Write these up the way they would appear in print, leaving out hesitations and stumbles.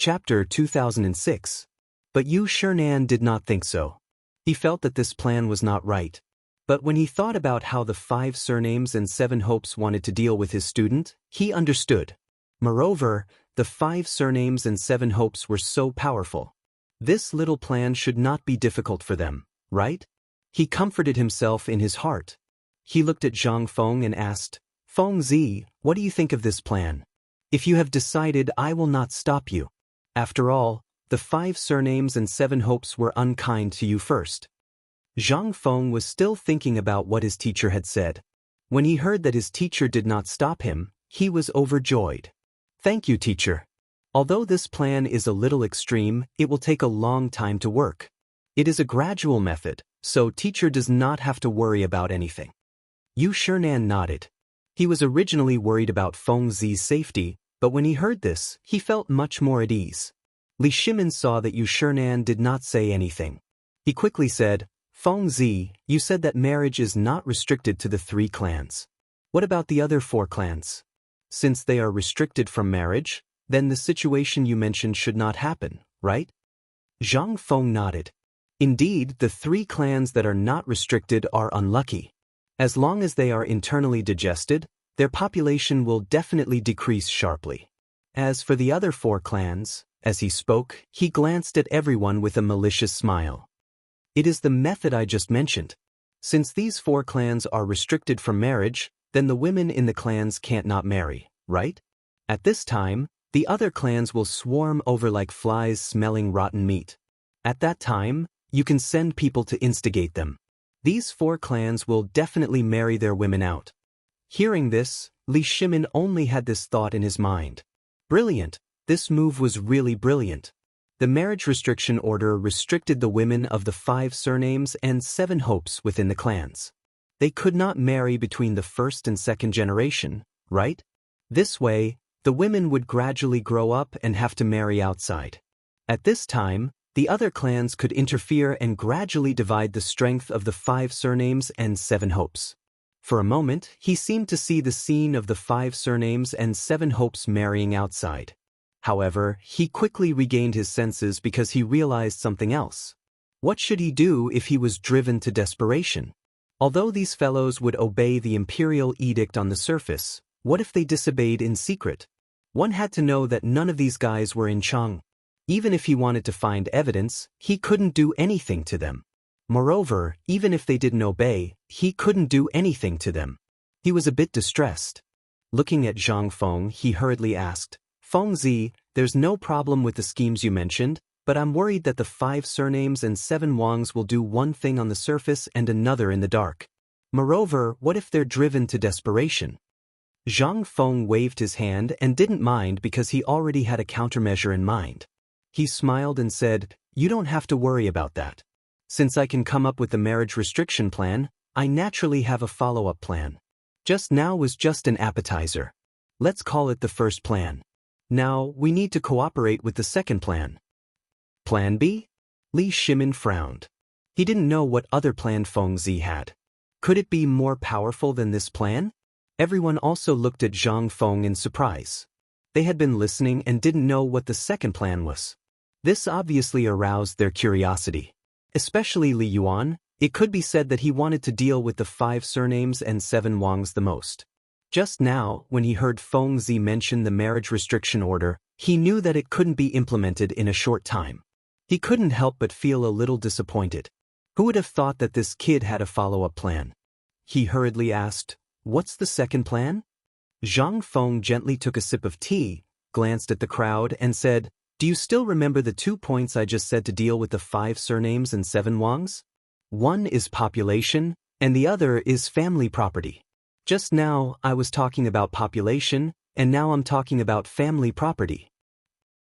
Chapter 2006. But Xianxia did not think so. He felt that this plan was not right. But when he thought about how the 5 surnames and 7 hopes wanted to deal with his student, he understood. Moreover, the 5 surnames and 7 hopes were so powerful. This little plan should not be difficult for them, right? He comforted himself in his heart. He looked at Zhang Feng and asked, "Feng Zi, what do you think of this plan? If you have decided, I will not stop you. After all, the 5 surnames and 7 hopes were unkind to you first." Zhang Feng was still thinking about what his teacher had said. When he heard that his teacher did not stop him, he was overjoyed. "Thank you, teacher. Although this plan is a little extreme, it will take a long time to work. It is a gradual method, so teacher does not have to worry about anything." Xianxia nodded. He was originally worried about Feng Zi's safety, but when he heard this, he felt much more at ease. Li Shimin saw that Xianxia did not say anything. He quickly said, "Feng Zi, you said that marriage is not restricted to the 3 clans. What about the other 4 clans? Since they are restricted from marriage, then the situation you mentioned should not happen, right?" Zhang Feng nodded. Indeed, the 3 clans that are not restricted are unlucky. As long as they are internally digested, their population will definitely decrease sharply. As for the other 4 clans, as he spoke, he glanced at everyone with a malicious smile. "It is the method I just mentioned. Since these 4 clans are restricted from marriage, then the women in the clans can't not marry, right? At this time, the other clans will swarm over like flies smelling rotten meat. At that time, you can send people to instigate them. These 4 clans will definitely marry their women out." Hearing this, Li Shimin only had this thought in his mind. Brilliant! This move was really brilliant. The marriage restriction order restricted the women of the 5 surnames and 7 hopes within the clans. They could not marry between the 1st and 2nd generation, right? This way, the women would gradually grow up and have to marry outside. At this time, the other clans could interfere and gradually divide the strength of the 5 surnames and 7 hopes. For a moment, he seemed to see the scene of the 5 surnames and 7 hopes marrying outside. However, he quickly regained his senses because he realized something else. What should he do if he was driven to desperation? Although these fellows would obey the imperial edict on the surface, what if they disobeyed in secret? One had to know that none of these guys were in Chang. Even if he wanted to find evidence, he couldn't do anything to them. Moreover, even if they didn't obey, he couldn't do anything to them. He was a bit distressed. Looking at Zhang Feng, he hurriedly asked, "Feng Zi, there's no problem with the schemes you mentioned, but I'm worried that the 5 surnames and 7 Wangs will do one thing on the surface and another in the dark. Moreover, what if they're driven to desperation?" Zhang Feng waved his hand and didn't mind because he already had a countermeasure in mind. He smiled and said, "You don't have to worry about that. Since I can come up with the marriage restriction plan, I naturally have a follow-up plan. Just now was just an appetizer. Let's call it the first plan. Now, we need to cooperate with the second plan." Plan B? Li Shimin frowned. He didn't know what other plan Feng Zi had. Could it be more powerful than this plan? Everyone also looked at Zhang Feng in surprise. They had been listening and didn't know what the second plan was. This obviously aroused their curiosity. Especially Li Yuan, it could be said that he wanted to deal with the 5 surnames and 7 Wangs the most. Just now, when he heard Feng Zi mention the marriage restriction order, he knew that it couldn't be implemented in a short time. He couldn't help but feel a little disappointed. Who would have thought that this kid had a follow-up plan? He hurriedly asked, "What's the second plan?" Zhang Feng gently took a sip of tea, glanced at the crowd, and said, "Do you still remember the 2 points I just said to deal with the 5 surnames and 7 Wangs? One is population, and the other is family property. Just now, I was talking about population, and now I'm talking about family property."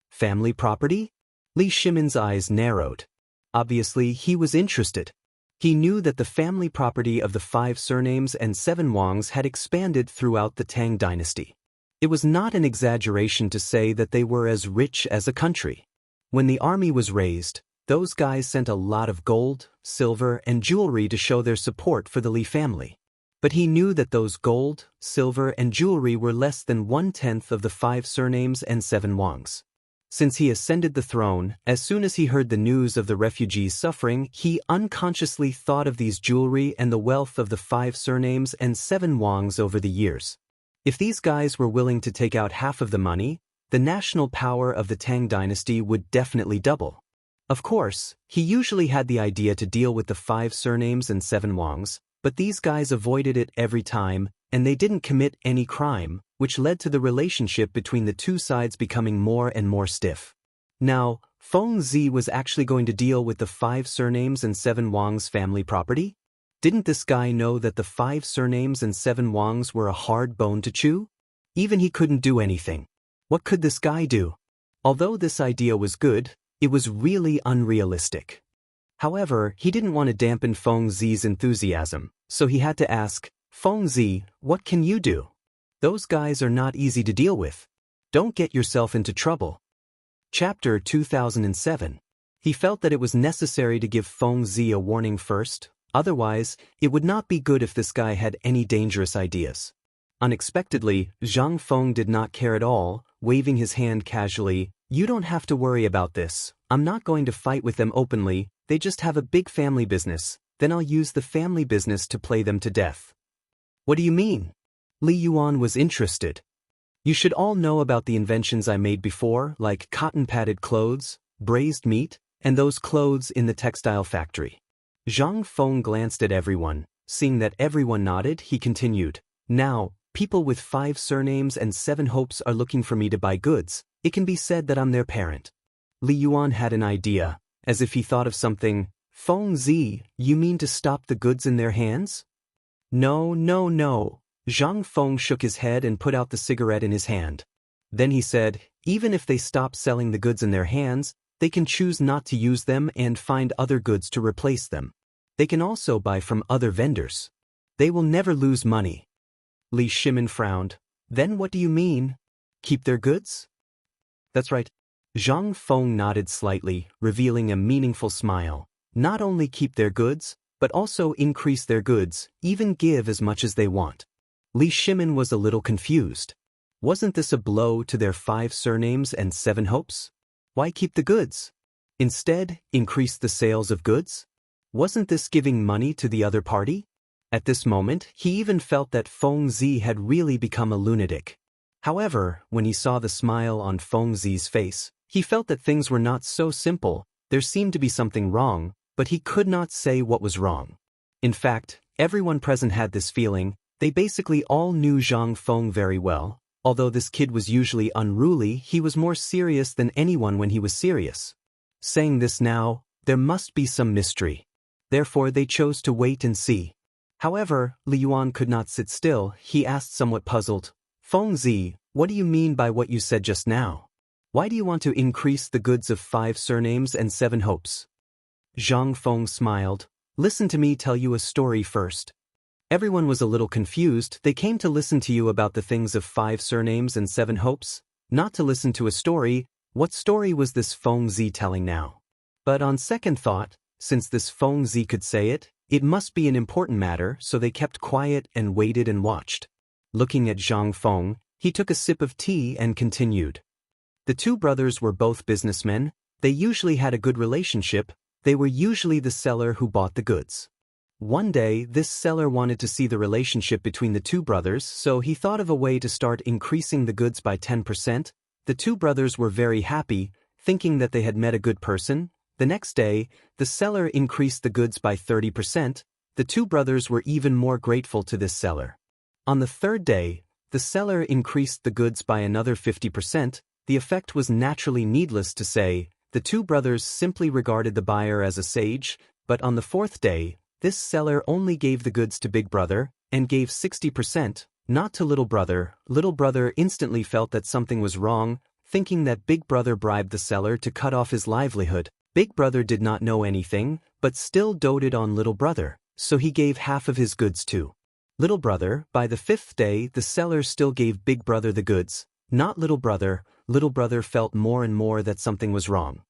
Family property? Li Shimin's eyes narrowed. Obviously, he was interested. He knew that the family property of the 5 surnames and 7 Wangs had expanded throughout the Tang dynasty. It was not an exaggeration to say that they were as rich as a country. When the army was raised, those guys sent a lot of gold, silver, and jewelry to show their support for the Li family. But he knew that those gold, silver, and jewelry were less than 1/10 of the 5 surnames and 7 Wangs. Since he ascended the throne, as soon as he heard the news of the refugees' suffering, he unconsciously thought of these jewelry and the wealth of the 5 surnames and 7 Wangs over the years. If these guys were willing to take out half of the money, the national power of the Tang dynasty would definitely double. Of course, he usually had the idea to deal with the 5 surnames and 7 Wangs, but these guys avoided it every time, and they didn't commit any crime, which led to the relationship between the two sides becoming more and more stiff. Now, Feng Zi was actually going to deal with the 5 surnames and 7 Wangs family property? Didn't this guy know that the 5 surnames and 7 Wangs were a hard bone to chew? Even he couldn't do anything. What could this guy do? Although this idea was good, it was really unrealistic. However, he didn't want to dampen Feng Zi's enthusiasm, so he had to ask, Feng Zi, what can you do? Those guys are not easy to deal with. Don't get yourself into trouble. Chapter 2007. He felt that it was necessary to give Feng Zi a warning first, otherwise, it would not be good if this guy had any dangerous ideas. Unexpectedly, Zhang Feng did not care at all, waving his hand casually, "You don't have to worry about this. I'm not going to fight with them openly, they just have a big family business, then I'll use the family business to play them to death." What do you mean? Li Yuan was interested. You should all know about the inventions I made before, like cotton-padded clothes, braised meat, and those clothes in the textile factory. Zhang Feng glanced at everyone. Seeing that everyone nodded, he continued, "Now, people with 5 surnames and 7 hopes are looking for me to buy goods. It can be said that I'm their parent." Li Yuan had an idea, as if he thought of something. "Feng Zi, you mean to stop the goods in their hands?" No. Zhang Feng shook his head and put out the cigarette in his hand. Then he said, "Even if they stop selling the goods in their hands, they can choose not to use them and find other goods to replace them. They can also buy from other vendors. They will never lose money." Li Shimin frowned. "Then what do you mean? Keep their goods?" "That's right." Zhang Feng nodded slightly, revealing a meaningful smile. "Not only keep their goods, but also increase their goods, even give as much as they want." Li Shimin was a little confused. Wasn't this a blow to their 5 surnames and 7 hopes? Why keep the goods? Instead, increase the sales of goods? Wasn't this giving money to the other party? At this moment, he even felt that Feng Zi had really become a lunatic. However, when he saw the smile on Feng Zi's face, he felt that things were not so simple. There seemed to be something wrong, but he could not say what was wrong. In fact, everyone present had this feeling. They basically all knew Zhang Feng very well. Although this kid was usually unruly, he was more serious than anyone when he was serious. Saying this now, there must be some mystery. Therefore they chose to wait and see. However, Li Yuan could not sit still. He asked, somewhat puzzled, "Feng Zi, what do you mean by what you said just now? Why do you want to increase the goods of 5 surnames and 7 hopes?" Zhang Feng smiled. "Listen to me tell you a story first." Everyone was a little confused. They came to listen to you about the things of 5 surnames and 7 hopes, not to listen to a story. What story was this Feng Zi telling now? But on second thought, since this Feng Zi could say it, it must be an important matter, so they kept quiet and waited and watched. Looking at Zhang Feng, he took a sip of tea and continued. The 2 brothers were both businessmen. They usually had a good relationship. They were usually the seller who bought the goods. One day, this seller wanted to see the relationship between the 2 brothers, so he thought of a way to start increasing the goods by 10%. The 2 brothers were very happy, thinking that they had met a good person. The next day, the seller increased the goods by 30%. The 2 brothers were even more grateful to this seller. On the 3rd day, the seller increased the goods by another 50%. The effect was naturally needless to say. The 2 brothers simply regarded the buyer as a sage, but on the 4th day, this seller only gave the goods to Big Brother, and gave 60%, not to Little Brother. Little Brother instantly felt that something was wrong, thinking that Big Brother bribed the seller to cut off his livelihood. Big Brother did not know anything, but still doted on Little Brother, so he gave half of his goods to Little Brother. By the 5th day, the seller still gave Big Brother the goods, not Little Brother. Little Brother felt more and more that something was wrong.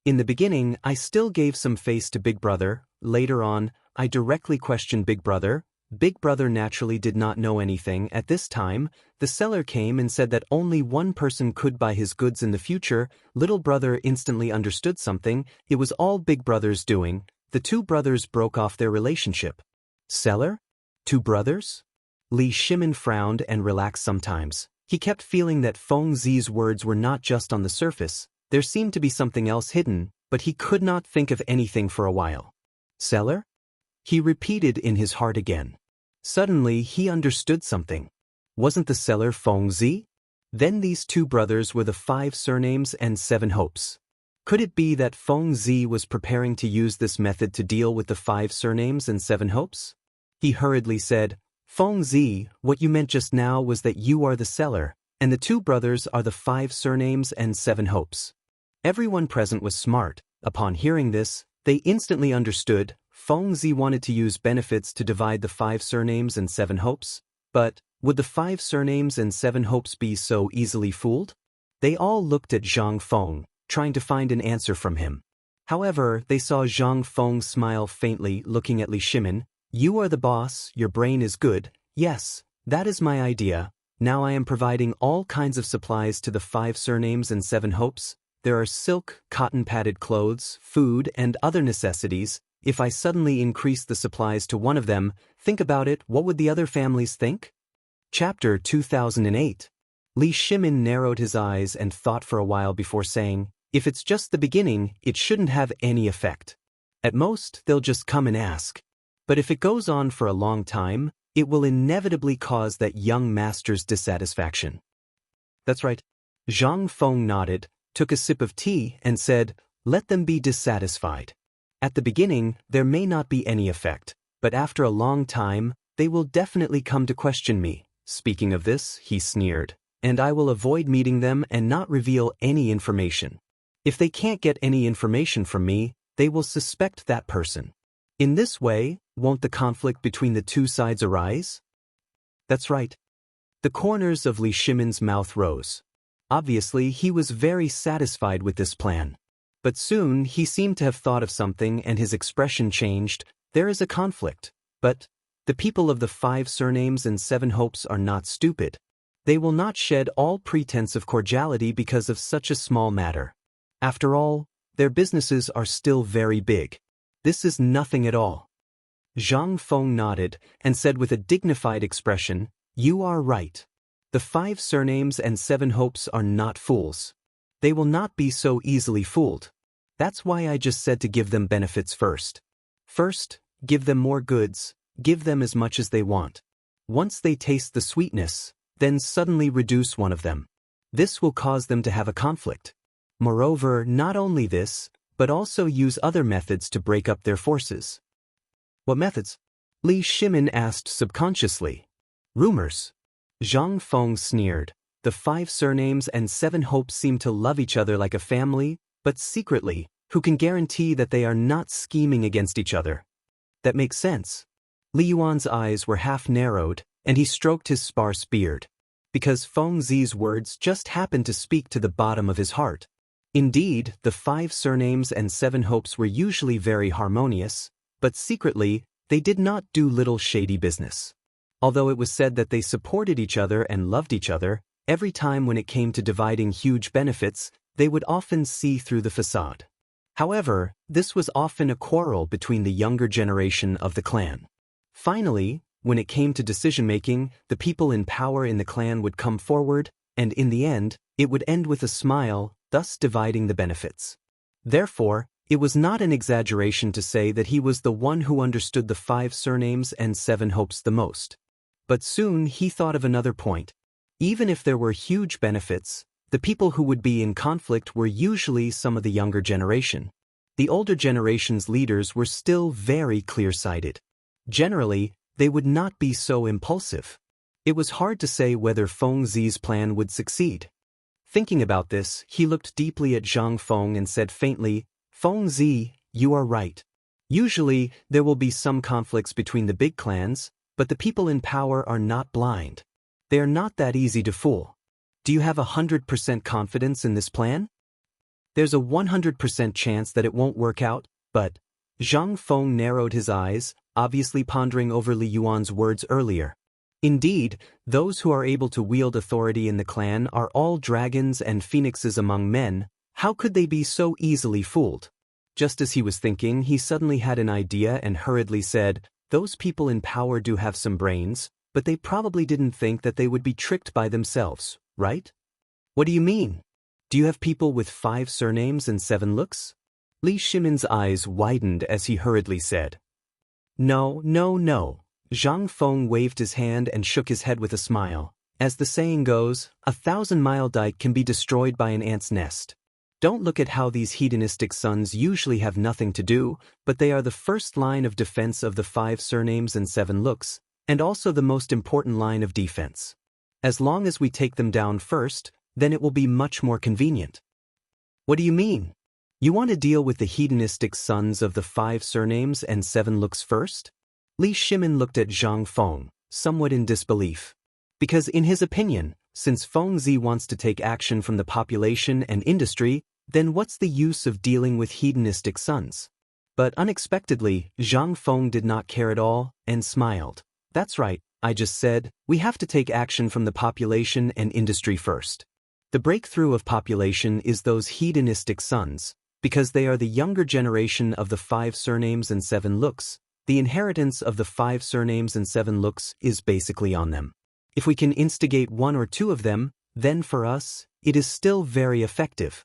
In the beginning, I still gave some face to Big Brother. Later on, I directly questioned Big Brother. Big Brother naturally did not know anything. At this time, the seller came and said that only one person could buy his goods in the future. Little Brother instantly understood something. It was all Big Brother's doing. The two brothers broke off their relationship. Seller? Two brothers? Li Shimin frowned and relaxed sometimes. He kept feeling that Feng Zi's words were not just on the surface. There seemed to be something else hidden, but he could not think of anything for a while. Seller? He repeated in his heart again. Suddenly, he understood something. Wasn't the seller Feng Zi? Then these two brothers were the 5 surnames and 7 hopes. Could it be that Feng Zi was preparing to use this method to deal with the 5 surnames and 7 hopes? He hurriedly said, Feng Zi, what you meant just now was that you are the seller, and the two brothers are the 5 surnames and 7 hopes. Everyone present was smart. Upon hearing this, they instantly understood. Feng Zi wanted to use benefits to divide the 5 surnames and 7 hopes, but would the 5 surnames and 7 hopes be so easily fooled? They all looked at Zhang Feng, trying to find an answer from him. However, they saw Zhang Feng smile faintly, looking at Li Shimin. You are the boss, your brain is good. Yes, that is my idea. Now I am providing all kinds of supplies to the 5 surnames and 7 hopes. There are silk, cotton-padded clothes, food, and other necessities. If I suddenly increase the supplies to one of them, think about it, what would the other families think? Chapter 2008. Li Shimin narrowed his eyes and thought for a while before saying, if it's just the beginning, it shouldn't have any effect. At most, they'll just come and ask. But if it goes on for a long time, it will inevitably cause that young master's dissatisfaction. That's right. Zhang Feng nodded, took a sip of tea, and said, let them be dissatisfied. At the beginning, there may not be any effect, but after a long time, they will definitely come to question me. Speaking of this, he sneered, and I will avoid meeting them and not reveal any information. If they can't get any information from me, they will suspect that person. In this way, won't the conflict between the two sides arise? That's right. The corners of Li Shimin's mouth rose. Obviously, he was very satisfied with this plan. But soon, he seemed to have thought of something and his expression changed. There is a conflict. But the people of the 5 surnames and 7 hopes are not stupid. They will not shed all pretense of cordiality because of such a small matter. After all, their businesses are still very big. This is nothing at all. Zhang Feng nodded and said with a dignified expression, you are right. The 5 surnames and 7 hopes are not fools. They will not be so easily fooled. That's why I just said to give them benefits first. First, give them more goods, give them as much as they want. Once they taste the sweetness, then suddenly reduce one of them. This will cause them to have a conflict. Moreover, not only this, but also use other methods to break up their forces. What methods? Li Shimin asked subconsciously. Rumors. Zhang Feng sneered. The 5 surnames and 7 hopes seem to love each other like a family, but secretly, who can guarantee that they are not scheming against each other? That makes sense. Li Yuan's eyes were half narrowed, and he stroked his sparse beard. Because Feng Zi's words just happened to speak to the bottom of his heart. Indeed, the 5 surnames and 7 hopes were usually very harmonious, but secretly, they did not do little shady business. Although it was said that they supported each other and loved each other, every time when it came to dividing huge benefits, they would often see through the facade. However, this was often a quarrel between the younger generation of the clan. Finally, when it came to decision-making, the people in power in the clan would come forward, and in the end, it would end with a smile, thus dividing the benefits. Therefore, it was not an exaggeration to say that he was the one who understood the 5 surnames and 7 hopes the most. But soon he thought of another point. Even if there were huge benefits, the people who would be in conflict were usually some of the younger generation. The older generation's leaders were still very clear-sighted. Generally, they would not be so impulsive. It was hard to say whether Feng Zi's plan would succeed. Thinking about this, he looked deeply at Zhang Feng and said faintly, Feng Zi, you are right. Usually, there will be some conflicts between the big clans, but the people in power are not blind. They are not that easy to fool. Do you have 100% confidence in this plan? There's a 100% chance that it won't work out, but Zhang Feng narrowed his eyes, obviously pondering over Li Yuan's words earlier. Indeed, those who are able to wield authority in the clan are all dragons and phoenixes among men. How could they be so easily fooled? Just as he was thinking, he suddenly had an idea and hurriedly said, "Those people in power do have some brains, but they probably didn't think that they would be tricked by themselves, right?" "What do you mean? Do you have people with 5 surnames and 7 looks?" Li Shimin's eyes widened as he hurriedly said. "No, no, no." Zhang Feng waved his hand and shook his head with a smile. "As the saying goes, 1,000-mile dike can be destroyed by an ant's nest. Don't look at how these hedonistic sons usually have nothing to do, but they are the first line of defense of the 5 surnames and 7 looks, and also the most important line of defense. As long as we take them down first, then it will be much more convenient." "What do you mean? You want to deal with the hedonistic sons of the 5 surnames and 7 looks first?" Li Shimin looked at Zhang Feng, somewhat in disbelief. Because in his opinion, since Fengzi wants to take action from the population and industry, then what's the use of dealing with hedonistic sons? But unexpectedly, Zhang Feng did not care at all, and smiled. "That's right, I just said, we have to take action from the population and industry first. The breakthrough of population is those hedonistic sons, because they are the younger generation of the 5 surnames and 7 looks. The inheritance of the 5 surnames and 7 looks is basically on them. If we can instigate 1 or 2 of them, then for us, it is still very effective."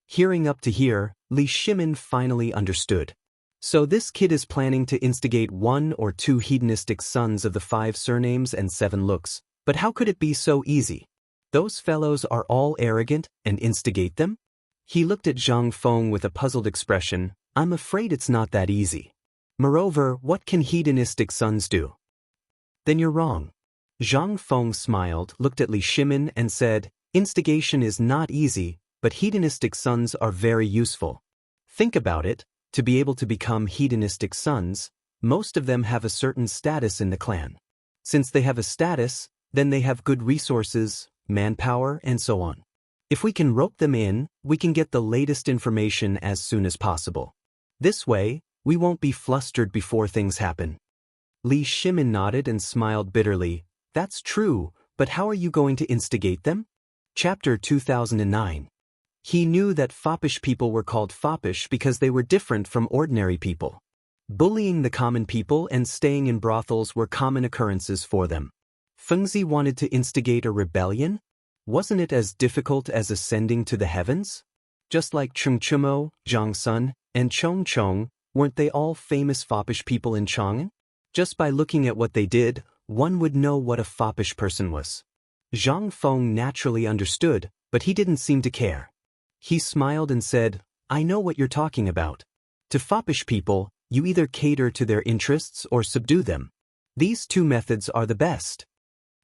Hearing up to here, Li Shimin finally understood. So this kid is planning to instigate 1 or 2 hedonistic sons of the 5 surnames and 7 looks, but how could it be so easy? Those fellows are all arrogant and instigate them? He looked at Zhang Feng with a puzzled expression. "I'm afraid it's not that easy. Moreover, what can hedonistic sons do?" "Then you're wrong." Zhang Feng smiled, looked at Li Shimin and said, "Instigation is not easy, but hedonistic sons are very useful. Think about it, to be able to become hedonistic sons, most of them have a certain status in the clan. Since they have a status, then they have good resources, manpower, and so on. If we can rope them in, we can get the latest information as soon as possible. This way, we won't be flustered before things happen." Li Shimin nodded and smiled bitterly. "That's true, but how are you going to instigate them?" Chapter 2009. He knew that foppish people were called foppish because they were different from ordinary people. Bullying the common people and staying in brothels were common occurrences for them. Fengzi wanted to instigate a rebellion? Wasn't it as difficult as ascending to the heavens? Just like Chengchumo, Zhangsun, and Chongchong, weren't they all famous foppish people in Chang'an? Just by looking at what they did, one would know what a foppish person was. Zhang Feng naturally understood, but he didn't seem to care. He smiled and said, "I know what you're talking about. To foppish people, you either cater to their interests or subdue them. These 2 methods are the best."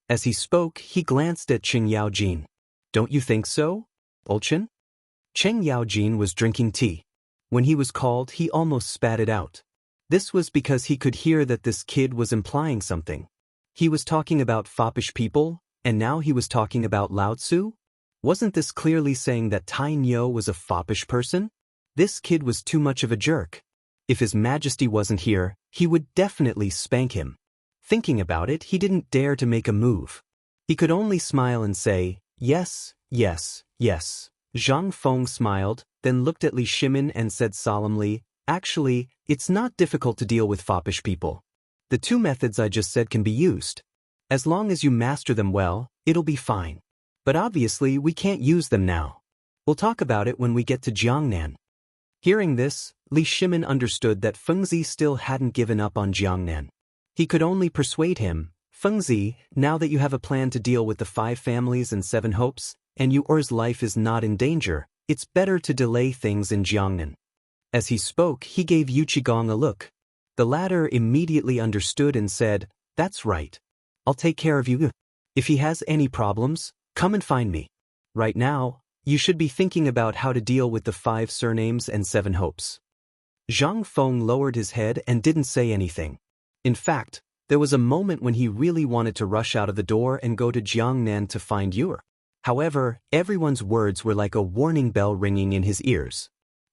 As he spoke, he glanced at Cheng Yaojin. "Don't you think so, Olchen?" Cheng Yaojin was drinking tea. When he was called, he almost spat it out. This was because he could hear that this kid was implying something. He was talking about foppish people, and now he was talking about Lao Tzu? Wasn't this clearly saying that Tai Nyo was a foppish person? This kid was too much of a jerk. If His Majesty wasn't here, he would definitely spank him. Thinking about it, he didn't dare to make a move. He could only smile and say, "Yes, yes, yes." Zhang Feng smiled, then looked at Li Shimin and said solemnly, "Actually, it's not difficult to deal with foppish people. The 2 methods I just said can be used. As long as you master them well, it'll be fine. But obviously we can't use them now. We'll talk about it when we get to Jiangnan." Hearing this, Li Shimin understood that Fengzi still hadn't given up on Jiangnan. He could only persuade him, "Fengzi, now that you have a plan to deal with the 5 families and 7 hopes, and Yu'er's life is not in danger, it's better to delay things in Jiangnan." As he spoke, he gave Yu Qigong a look. The latter immediately understood and said, "That's right. I'll take care of you. If he has any problems, come and find me. Right now, you should be thinking about how to deal with the 5 surnames and 7 hopes." Zhang Feng lowered his head and didn't say anything. In fact, there was a moment when he really wanted to rush out of the door and go to Jiangnan to find Yu'er. However, everyone's words were like a warning bell ringing in his ears.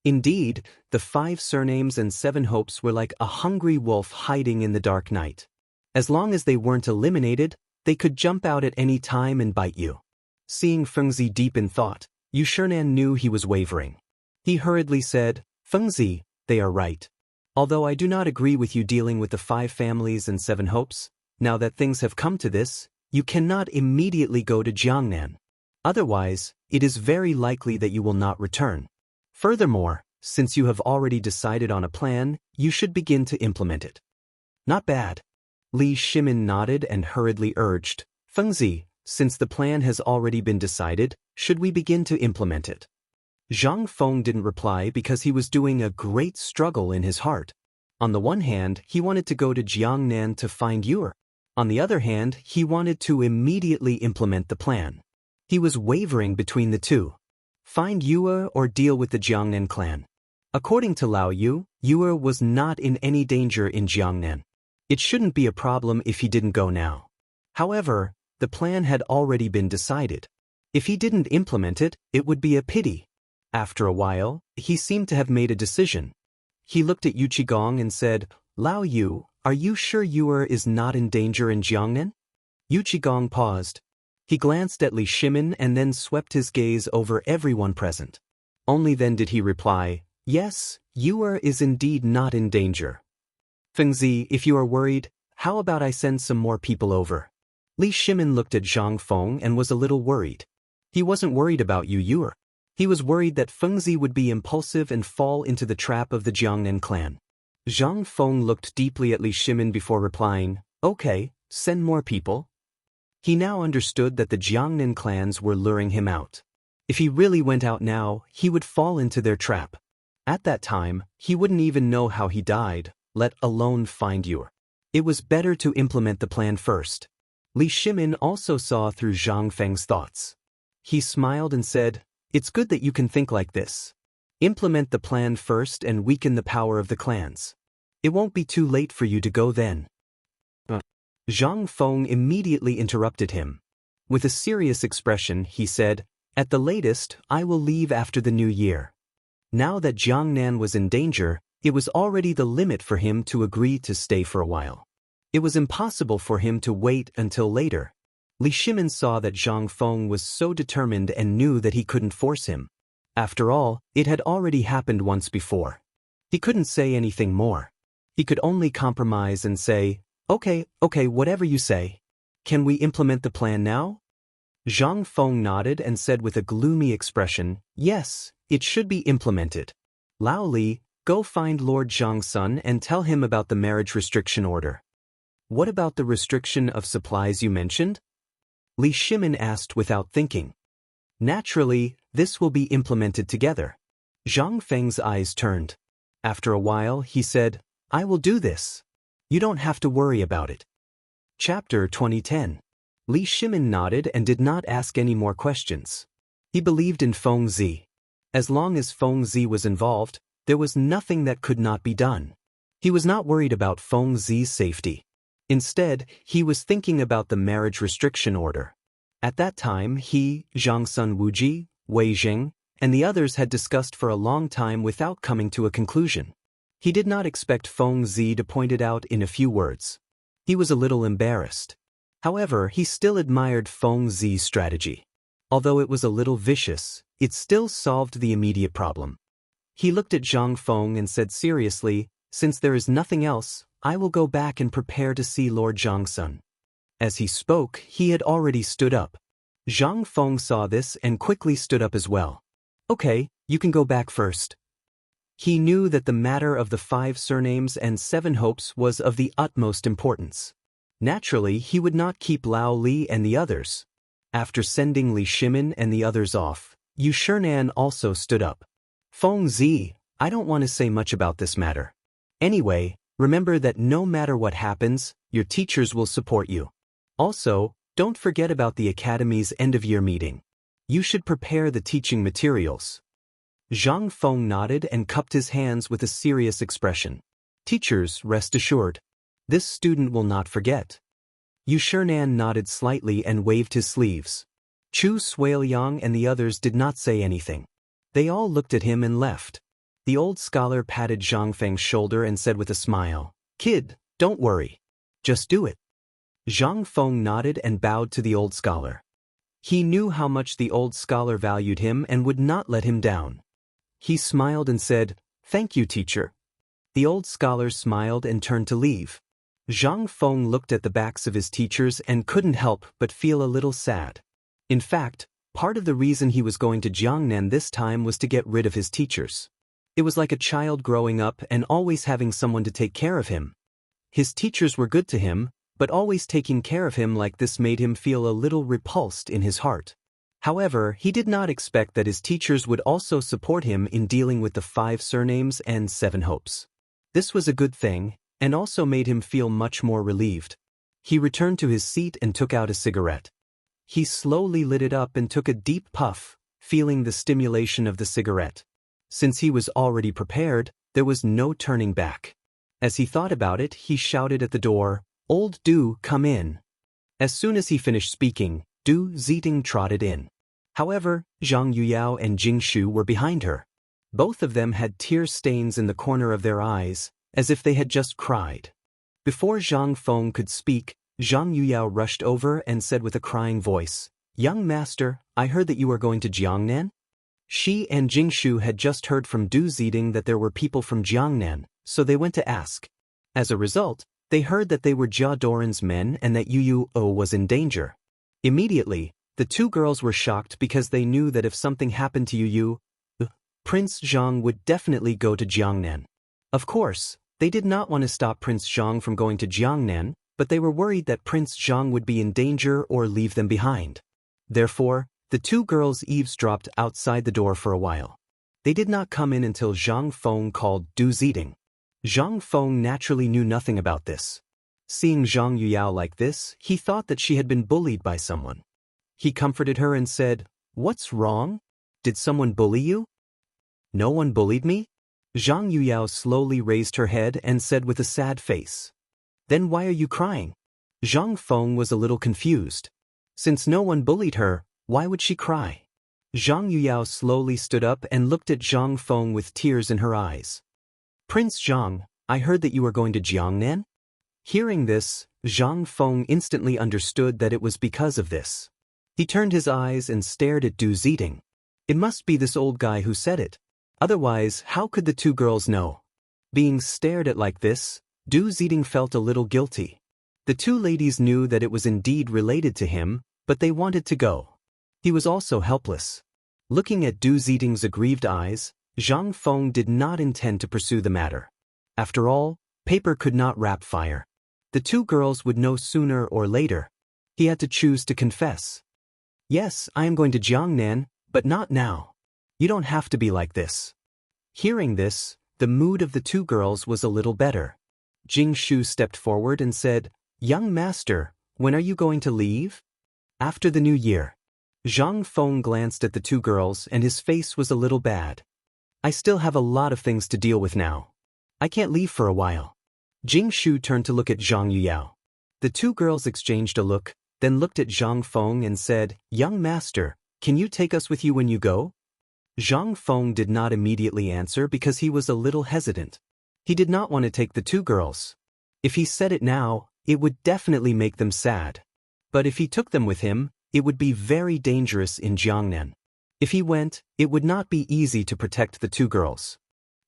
Indeed, the 5 surnames and 7 hopes were like a hungry wolf hiding in the dark night. As long as they weren't eliminated, they could jump out at any time and bite you. Seeing Fengzi deep in thought, Yu Shinan knew he was wavering. He hurriedly said, "Fengzi, they are right. Although I do not agree with you dealing with the 5 families and 7 hopes, now that things have come to this, you cannot immediately go to Jiangnan. Otherwise, it is very likely that you will not return. Furthermore, since you have already decided on a plan, you should begin to implement it." "Not bad." Li Shimin nodded and hurriedly urged, "Fengzi, since the plan has already been decided, should we begin to implement it?" Zhang Feng didn't reply because he was doing a great struggle in his heart. On the one hand, he wanted to go to Jiangnan to find Yuer. On the other hand, he wanted to immediately implement the plan. He was wavering between the two. Find Yuer or deal with the Jiangnan clan. According to Lao Yu, Yuer was not in any danger in Jiangnan. It shouldn't be a problem if he didn't go now. However, the plan had already been decided. If he didn't implement it, it would be a pity. After a while, he seemed to have made a decision. He looked at Yu Qigong and said, "Lao Yu, are you sure Yuer is not in danger in Jiangnan?" Yu Qigong paused. He glanced at Li Shimin and then swept his gaze over everyone present. Only then did he reply, "Yes, Yuer is indeed not in danger. Fengzi, if you are worried, how about I send some more people over?" Li Shimin looked at Zhang Feng and was a little worried. He wasn't worried about Yuer. He was worried that Fengzi would be impulsive and fall into the trap of the Jiangnan clan. Zhang Feng looked deeply at Li Shimin before replying, "Okay, send more people." He now understood that the Jiangnan clans were luring him out. If he really went out now, he would fall into their trap. At that time, he wouldn't even know how he died, let alone find Yuer. It was better to implement the plan first. Li Shimin also saw through Zhang Feng's thoughts. He smiled and said, "It's good that you can think like this. Implement the plan first and weaken the power of the clans. It won't be too late for you to go then." Zhang Feng immediately interrupted him. With a serious expression, he said, "At the latest, I will leave after the new year." Now that Jiangnan was in danger, it was already the limit for him to agree to stay for a while. It was impossible for him to wait until later. Li Shimin saw that Zhang Feng was so determined and knew that he couldn't force him. After all, it had already happened once before. He couldn't say anything more. He could only compromise and say, Okay, whatever you say. Can we implement the plan now?" Zhang Feng nodded and said with a gloomy expression, "Yes, it should be implemented. Lao Li, go find Lord Zhang's son and tell him about the marriage restriction order." "What about the restriction of supplies you mentioned?" Li Shimin asked without thinking. "Naturally, this will be implemented together." Zhang Feng's eyes turned. After a while, he said, "I will do this. You don't have to worry about it." Chapter 2010. Li Shimin nodded and did not ask any more questions. He believed in Fengzi. As long as Fengzi was involved, there was nothing that could not be done. He was not worried about Fengzi's safety. Instead, he was thinking about the marriage restriction order. At that time, he, Zhangsun Wuji, Wei Jing, and the others had discussed for a long time without coming to a conclusion. He did not expect Fengzi to point it out in a few words. He was a little embarrassed. However, he still admired Fengzi's strategy. Although it was a little vicious, it still solved the immediate problem. He looked at Zhang Feng and said seriously, "Since there is nothing else, I will go back and prepare to see Lord Zhangsun." As he spoke, he had already stood up. Zhang Feng saw this and quickly stood up as well. "Okay, you can go back first." He knew that the matter of the 5 surnames and 7 hopes was of the utmost importance. Naturally, he would not keep Lao Li and the others. After sending Li Shimin and the others off, Yu Shinan also stood up. "Fengzi, I don't want to say much about this matter. Anyway, remember that no matter what happens, your teachers will support you. Also, don't forget about the Academy's end-of-year meeting. You should prepare the teaching materials." Zhang Feng nodded and cupped his hands with a serious expression. "Teachers, rest assured. This student will not forget." Yu Shinan nodded slightly and waved his sleeves. Chu Suiliang and the others did not say anything. They all looked at him and left. The old scholar patted Zhang Feng's shoulder and said with a smile, "Kid, don't worry. Just do it." Zhang Feng nodded and bowed to the old scholar. He knew how much the old scholar valued him and would not let him down. He smiled and said, "Thank you, teacher." The old scholar smiled and turned to leave. Zhang Feng looked at the backs of his teachers and couldn't help but feel a little sad. In fact, part of the reason he was going to Jiangnan this time was to get rid of his teachers. It was like a child growing up and always having someone to take care of him. His teachers were good to him, but always taking care of him like this made him feel a little repulsed in his heart. However, he did not expect that his teachers would also support him in dealing with the 5 surnames and 7 hopes. This was a good thing, and also made him feel much more relieved. He returned to his seat and took out a cigarette. He slowly lit it up and took a deep puff, feeling the stimulation of the cigarette. Since he was already prepared, there was no turning back. As he thought about it, he shouted at the door, "Old Du, come in." As soon as he finished speaking, Du Ziting trotted in. However, Zhang Yuyao and Jing Shu were behind her. Both of them had tear stains in the corner of their eyes, as if they had just cried. Before Zhang Feng could speak, Zhang Yuyao rushed over and said with a crying voice, "Young master, I heard that you are going to Jiangnan?" She and Jing Shu had just heard from Du Ziting that there were people from Jiangnan, so they went to ask. As a result, they heard that they were Jia Doran's men and that Yu O was in danger. Immediately, the 2 girls were shocked because they knew that if something happened to Yu, Prince Zhang would definitely go to Jiangnan. Of course, they did not want to stop Prince Zhang from going to Jiangnan, but they were worried that Prince Zhang would be in danger or leave them behind. Therefore, the 2 girls eavesdropped outside the door for a while. They did not come in until Zhang Feng called Du Ziting. Zhang Feng naturally knew nothing about this. Seeing Zhang Yuyao like this, he thought that she had been bullied by someone. He comforted her and said, "What's wrong? Did someone bully you?" "No one bullied me?" Zhang Yuyao slowly raised her head and said with a sad face. "Then why are you crying?" Zhang Feng was a little confused. Since no one bullied her, why would she cry? Zhang Yuyao slowly stood up and looked at Zhang Feng with tears in her eyes. "Prince Zhang, I heard that you are going to Jiangnan?" Hearing this, Zhang Feng instantly understood that it was because of this. He turned his eyes and stared at Du Ziting. It must be this old guy who said it. Otherwise, how could the 2 girls know? Being stared at like this, Du Ziting felt a little guilty. The 2 ladies knew that it was indeed related to him, but they wanted to go. He was also helpless. Looking at Du Ziting's aggrieved eyes, Zhang Feng did not intend to pursue the matter. After all, paper could not wrap fire. The 2 girls would know sooner or later. He had to choose to confess. "Yes, I am going to Jiangnan, but not now. You don't have to be like this." Hearing this, the mood of the 2 girls was a little better. Jing Shu stepped forward and said, "Young master, when are you going to leave?" "After the new year." Zhang Feng glanced at the 2 girls and his face was a little bad. "I still have a lot of things to deal with now. I can't leave for a while." Jing Shu turned to look at Zhang Yuyao. The 2 girls exchanged a look, then looked at Zhang Feng and said, "Young master, can you take us with you when you go?" Zhang Feng did not immediately answer because he was a little hesitant. He did not want to take the 2 girls. If he said it now, it would definitely make them sad. But if he took them with him, it would be very dangerous in Jiangnan. If he went, it would not be easy to protect the 2 girls.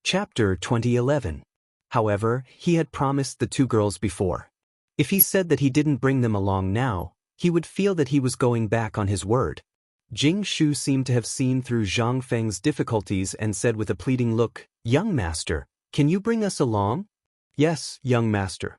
Chapter 2011. However, he had promised the 2 girls before. If he said that he didn't bring them along now, he would feel that he was going back on his word. Jing Shu seemed to have seen through Zhang Feng's difficulties and said with a pleading look, "Young master, can you bring us along?" "Yes, young master."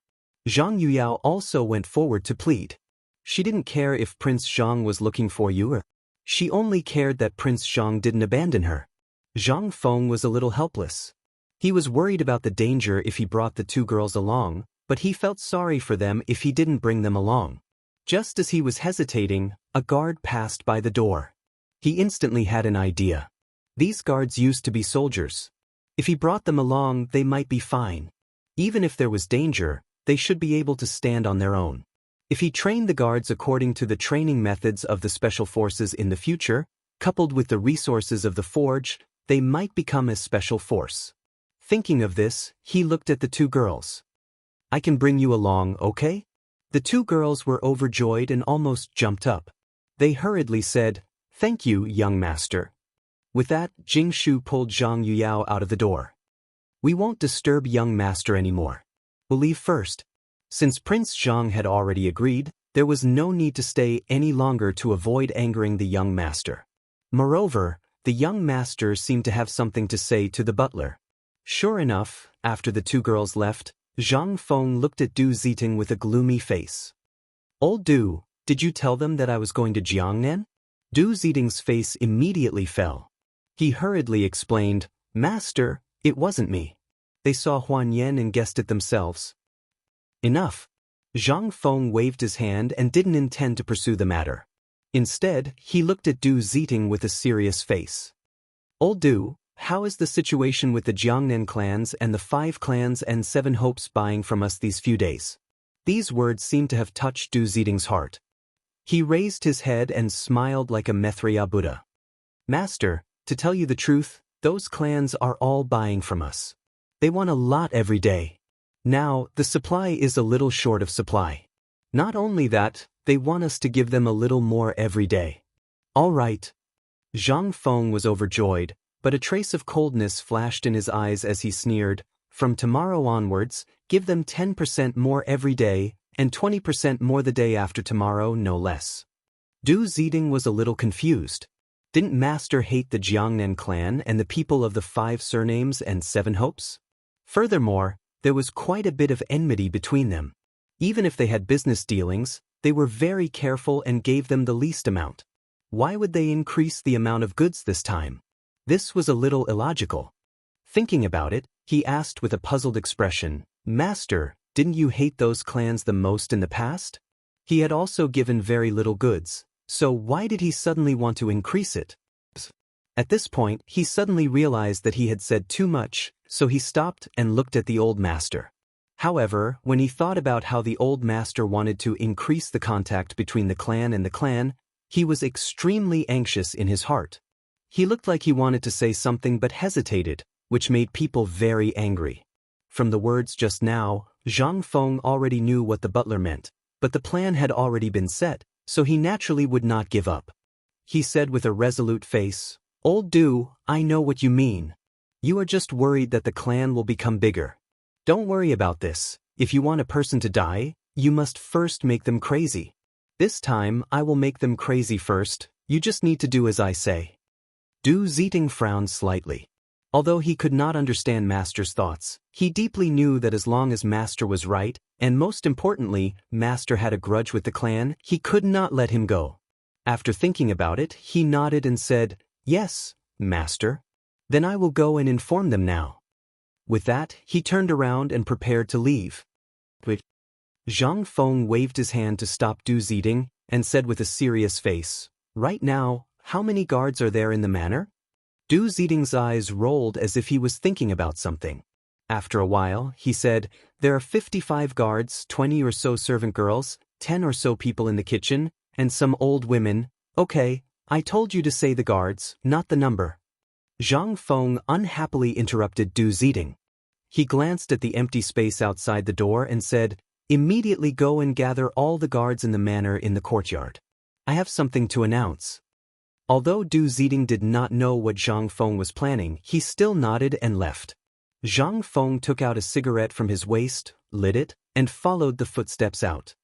Zhang Yuyao also went forward to plead. She didn't care if Prince Zhang was looking for you. She only cared that Prince Zhang didn't abandon her. Zhang Feng was a little helpless. He was worried about the danger if he brought the 2 girls along, but he felt sorry for them if he didn't bring them along. Just as he was hesitating, a guard passed by the door. He instantly had an idea. These guards used to be soldiers. If he brought them along, they might be fine. Even if there was danger, they should be able to stand on their own. If he trained the guards according to the training methods of the special forces in the future, coupled with the resources of the forge, they might become a special force. Thinking of this, he looked at the two girls. I can bring you along, okay? The two girls were overjoyed and almost jumped up. They hurriedly said, Thank you, young master. With that, Jing Shu pulled Zhang Yuyao out of the door. We won't disturb young master anymore. We'll leave first. Since Prince Zhang had already agreed, there was no need to stay any longer to avoid angering the young master. Moreover, the young master seemed to have something to say to the butler. Sure enough, after the two girls left, Zhang Feng looked at Du Ziting with a gloomy face. Old Du, did you tell them that I was going to Jiangnan? Du Ziting's face immediately fell. He hurriedly explained, Master, it wasn't me. They saw Huan Yan and guessed it themselves. Enough. Zhang Feng waved his hand and didn't intend to pursue the matter. Instead, he looked at Du Ziting with a serious face. Old Du, how is the situation with the Jiangnan clans and the 5 clans and 7 hopes buying from us these few days? These words seemed to have touched Du Ziting's heart. He raised his head and smiled like a Maitreya Buddha. Master, to tell you the truth, those clans are all buying from us. They want a lot every day. Now, the supply is a little short of supply. Not only that, they want us to give them a little more every day. All right. Zhang Feng was overjoyed, but a trace of coldness flashed in his eyes as he sneered, From tomorrow onwards, give them 10% more every day, and 20% more the day after tomorrow, no less. Du Ziting was a little confused. Didn't Master hate the Jiangnan clan and the people of the 5 surnames and 7 hopes? Furthermore, there was quite a bit of enmity between them. Even if they had business dealings, they were very careful and gave them the least amount. Why would they increase the amount of goods this time? This was a little illogical. Thinking about it, he asked with a puzzled expression, Master, didn't you hate those clans the most in the past? He had also given very little goods, so why did he suddenly want to increase it? At this point, he suddenly realized that he had said too much, so he stopped and looked at the old master. However, when he thought about how the old master wanted to increase the contact between the clan and the clan, he was extremely anxious in his heart. He looked like he wanted to say something but hesitated, which made people very angry. From the words just now, Zhang Feng already knew what the butler meant, but the plan had already been set, so he naturally would not give up. He said with a resolute face, Old Du, I know what you mean. You are just worried that the clan will become bigger. Don't worry about this. If you want a person to die, you must first make them crazy. This time, I will make them crazy first. You just need to do as I say. Du Ziting frowned slightly. Although he could not understand Master's thoughts, he deeply knew that as long as Master was right, and most importantly, Master had a grudge with the clan, he could not let him go. After thinking about it, he nodded and said, Yes, Master. Then I will go and inform them now. With that, he turned around and prepared to leave. But Zhang Feng waved his hand to stop Du Ziting and said with a serious face, Right now, how many guards are there in the manor? Du Ziting's eyes rolled as if he was thinking about something. After a while, he said, There are 55 guards, 20 or so servant girls, 10 or so people in the kitchen, and some old women. Okay, I told you to say the guards, not the number. Zhang Feng unhappily interrupted Du Ziting. He glanced at the empty space outside the door and said, Immediately go and gather all the guards in the manor in the courtyard. I have something to announce. Although Du Ziting did not know what Zhang Feng was planning, he still nodded and left. Zhang Feng took out a cigarette from his waist, lit it, and followed the footsteps out.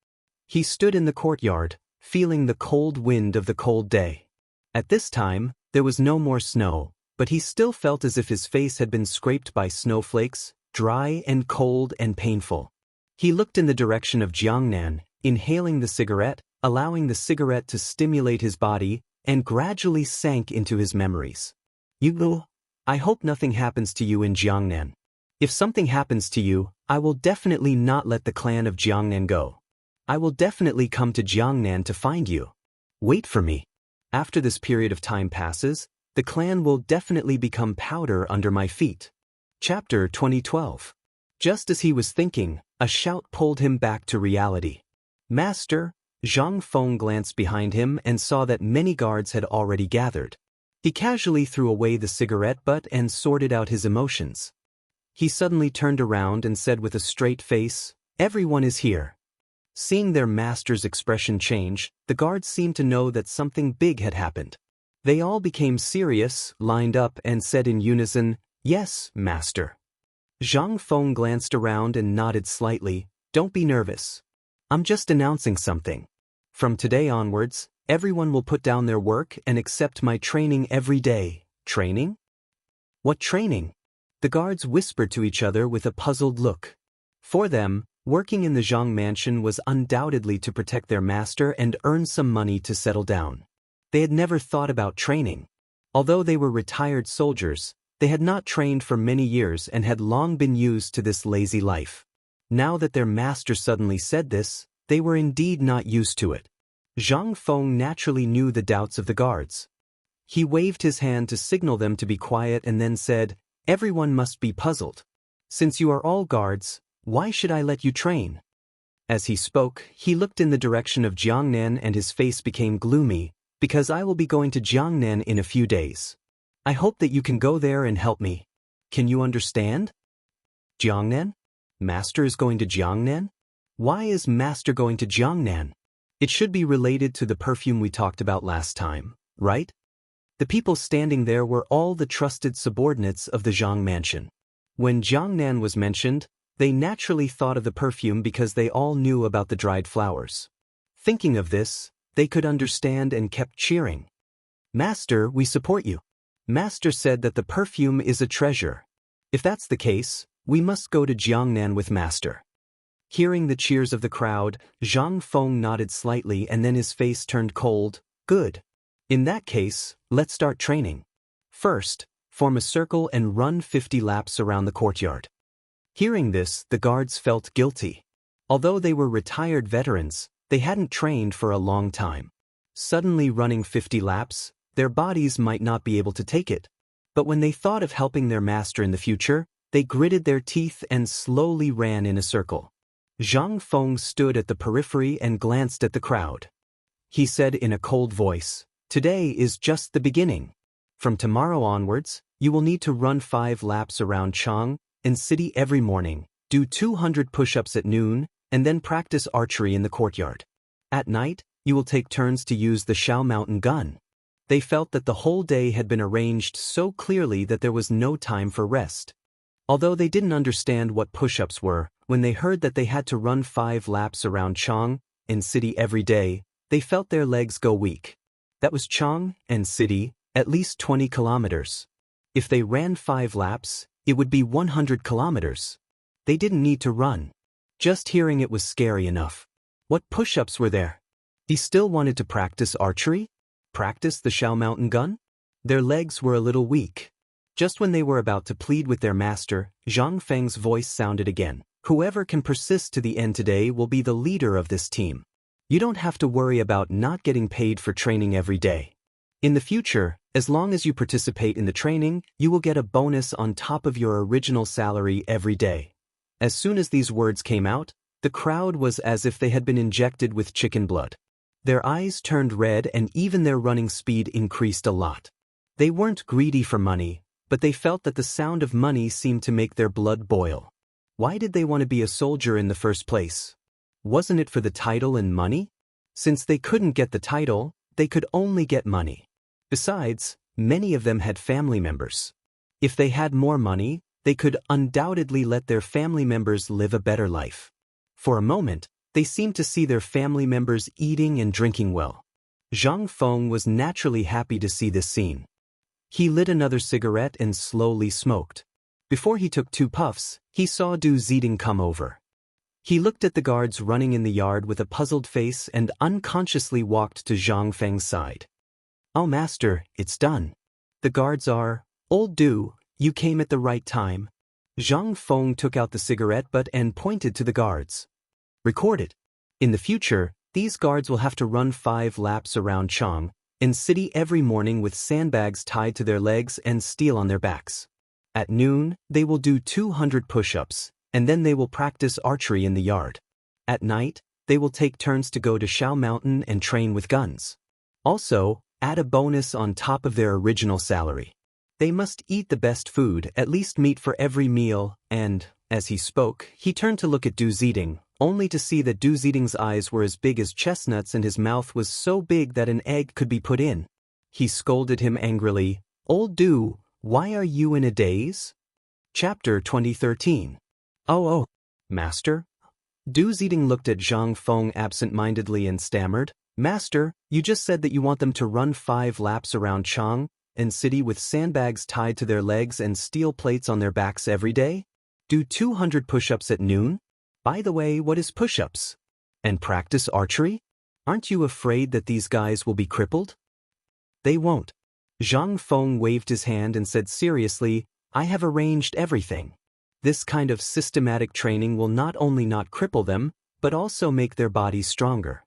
He stood in the courtyard, feeling the cold wind of the cold day. At this time, there was no more snow, but he still felt as if his face had been scraped by snowflakes, dry and cold and painful. He looked in the direction of Jiangnan, inhaling the cigarette, allowing the cigarette to stimulate his body, and gradually sank into his memories. I hope nothing happens to you in Jiangnan. If something happens to you, I will definitely not let the clan of Jiangnan go. I will definitely come to Jiangnan to find you. Wait for me. After this period of time passes, the clan will definitely become powder under my feet. Chapter 2012. Just as he was thinking, a shout pulled him back to reality. Master, Zhang Feng glanced behind him and saw that many guards had already gathered. He casually threw away the cigarette butt and sorted out his emotions. He suddenly turned around and said with a straight face, "Everyone is here." Seeing their master's expression change, the guards seemed to know that something big had happened. They all became serious, lined up, and said in unison, "Yes, master." Zhang Feng glanced around and nodded slightly. "Don't be nervous. I'm just announcing something. From today onwards, everyone will put down their work and accept my training every day." Training? What training? The guards whispered to each other with a puzzled look. For them, working in the Zhang mansion was undoubtedly to protect their master and earn some money to settle down. They had never thought about training. Although they were retired soldiers, they had not trained for many years and had long been used to this lazy life. Now that their master suddenly said this, they were indeed not used to it. Zhang Feng naturally knew the doubts of the guards. He waved his hand to signal them to be quiet and then said, "Everyone must be puzzled. Since you are all guards, why should I let you train?" As he spoke, he looked in the direction of Jiangnan and his face became gloomy, "Because I will be going to Jiangnan in a few days. I hope that you can go there and help me. Can you understand?" Jiangnan? Master is going to Jiangnan? Why is Master going to Jiangnan? It should be related to the perfume we talked about last time, right? The people standing there were all the trusted subordinates of the Zhang mansion. When Jiangnan was mentioned, they naturally thought of the perfume because they all knew about the dried flowers. Thinking of this, they could understand and kept cheering. "Master, we support you." Master said that the perfume is a treasure. If that's the case, we must go to Jiangnan with Master. Hearing the cheers of the crowd, Zhang Feng nodded slightly and then his face turned cold. "Good. In that case, let's start training. First, form a circle and run 50 laps around the courtyard." Hearing this, the guards felt guilty. Although they were retired veterans, they hadn't trained for a long time. Suddenly running 50 laps, their bodies might not be able to take it. But when they thought of helping their master in the future, they gritted their teeth and slowly ran in a circle. Zhang Feng stood at the periphery and glanced at the crowd. He said in a cold voice, "Today is just the beginning. From tomorrow onwards, you will need to run 5 laps around Chang and city every morning, do 200 push-ups at noon, and then practice archery in the courtyard. At night, you will take turns to use the Shao Mountain gun." They felt that the whole day had been arranged so clearly that there was no time for rest. Although they didn't understand what push-ups were, when they heard that they had to run 5 laps around Chang and city every day, they felt their legs go weak. That was Chang and city, at least 20 kilometers. If they ran 5 laps, it would be 100 kilometers. They didn't need to run. Just hearing it was scary enough. What push-ups were there? He still wanted to practice archery? Practice the Shao Mountain gun? Their legs were a little weak. Just when they were about to plead with their master, Zhang Feng's voice sounded again. "Whoever can persist to the end today will be the leader of this team. You don't have to worry about not getting paid for training every day. In the future, as long as you participate in the training, you will get a bonus on top of your original salary every day." As soon as these words came out, the crowd was as if they had been injected with chicken blood. Their eyes turned red and even their running speed increased a lot. They weren't greedy for money, but they felt that the sound of money seemed to make their blood boil. Why did they want to be a soldier in the first place? Wasn't it for the title and money? Since they couldn't get the title, they could only get money. Besides, many of them had family members. If they had more money, they could undoubtedly let their family members live a better life. For a moment, they seemed to see their family members eating and drinking well. Zhang Feng was naturally happy to see this scene. He lit another cigarette and slowly smoked. Before he took 2 puffs, he saw Du Ziding come over. He looked at the guards running in the yard with a puzzled face and unconsciously walked to Zhang Feng's side. "Oh, master, it's done. The guards are... Old Du, you came at the right time." Zhang Feng took out the cigarette butt and pointed to the guards. "Record it. In the future, these guards will have to run 5 laps around Chang and city every morning with sandbags tied to their legs and steel on their backs. At noon, they will do 200 push-ups, and then they will practice archery in the yard. At night, they will take turns to go to Shao Mountain and train with guns. Also, add a bonus on top of their original salary. They must eat the best food, at least meat for every meal, and, as he spoke, he turned to look at Du Ziding, only to see that Du Ziding's eyes were as big as chestnuts and his mouth was so big that an egg could be put in. He scolded him angrily, "Old Du, why are you in a daze?" Chapter 2013. Oh, Master? Du Ziding looked at Zhang Feng absent-mindedly and stammered, "Master, you just said that you want them to run 5 laps around Chang and city with sandbags tied to their legs and steel plates on their backs every day? Do 200 push-ups at noon? By the way, what is push-ups? And practice archery? Aren't you afraid that these guys will be crippled?" "They won't." Zhang Feng waved his hand and said seriously, "I have arranged everything. This kind of systematic training will not only not cripple them, but also make their bodies stronger.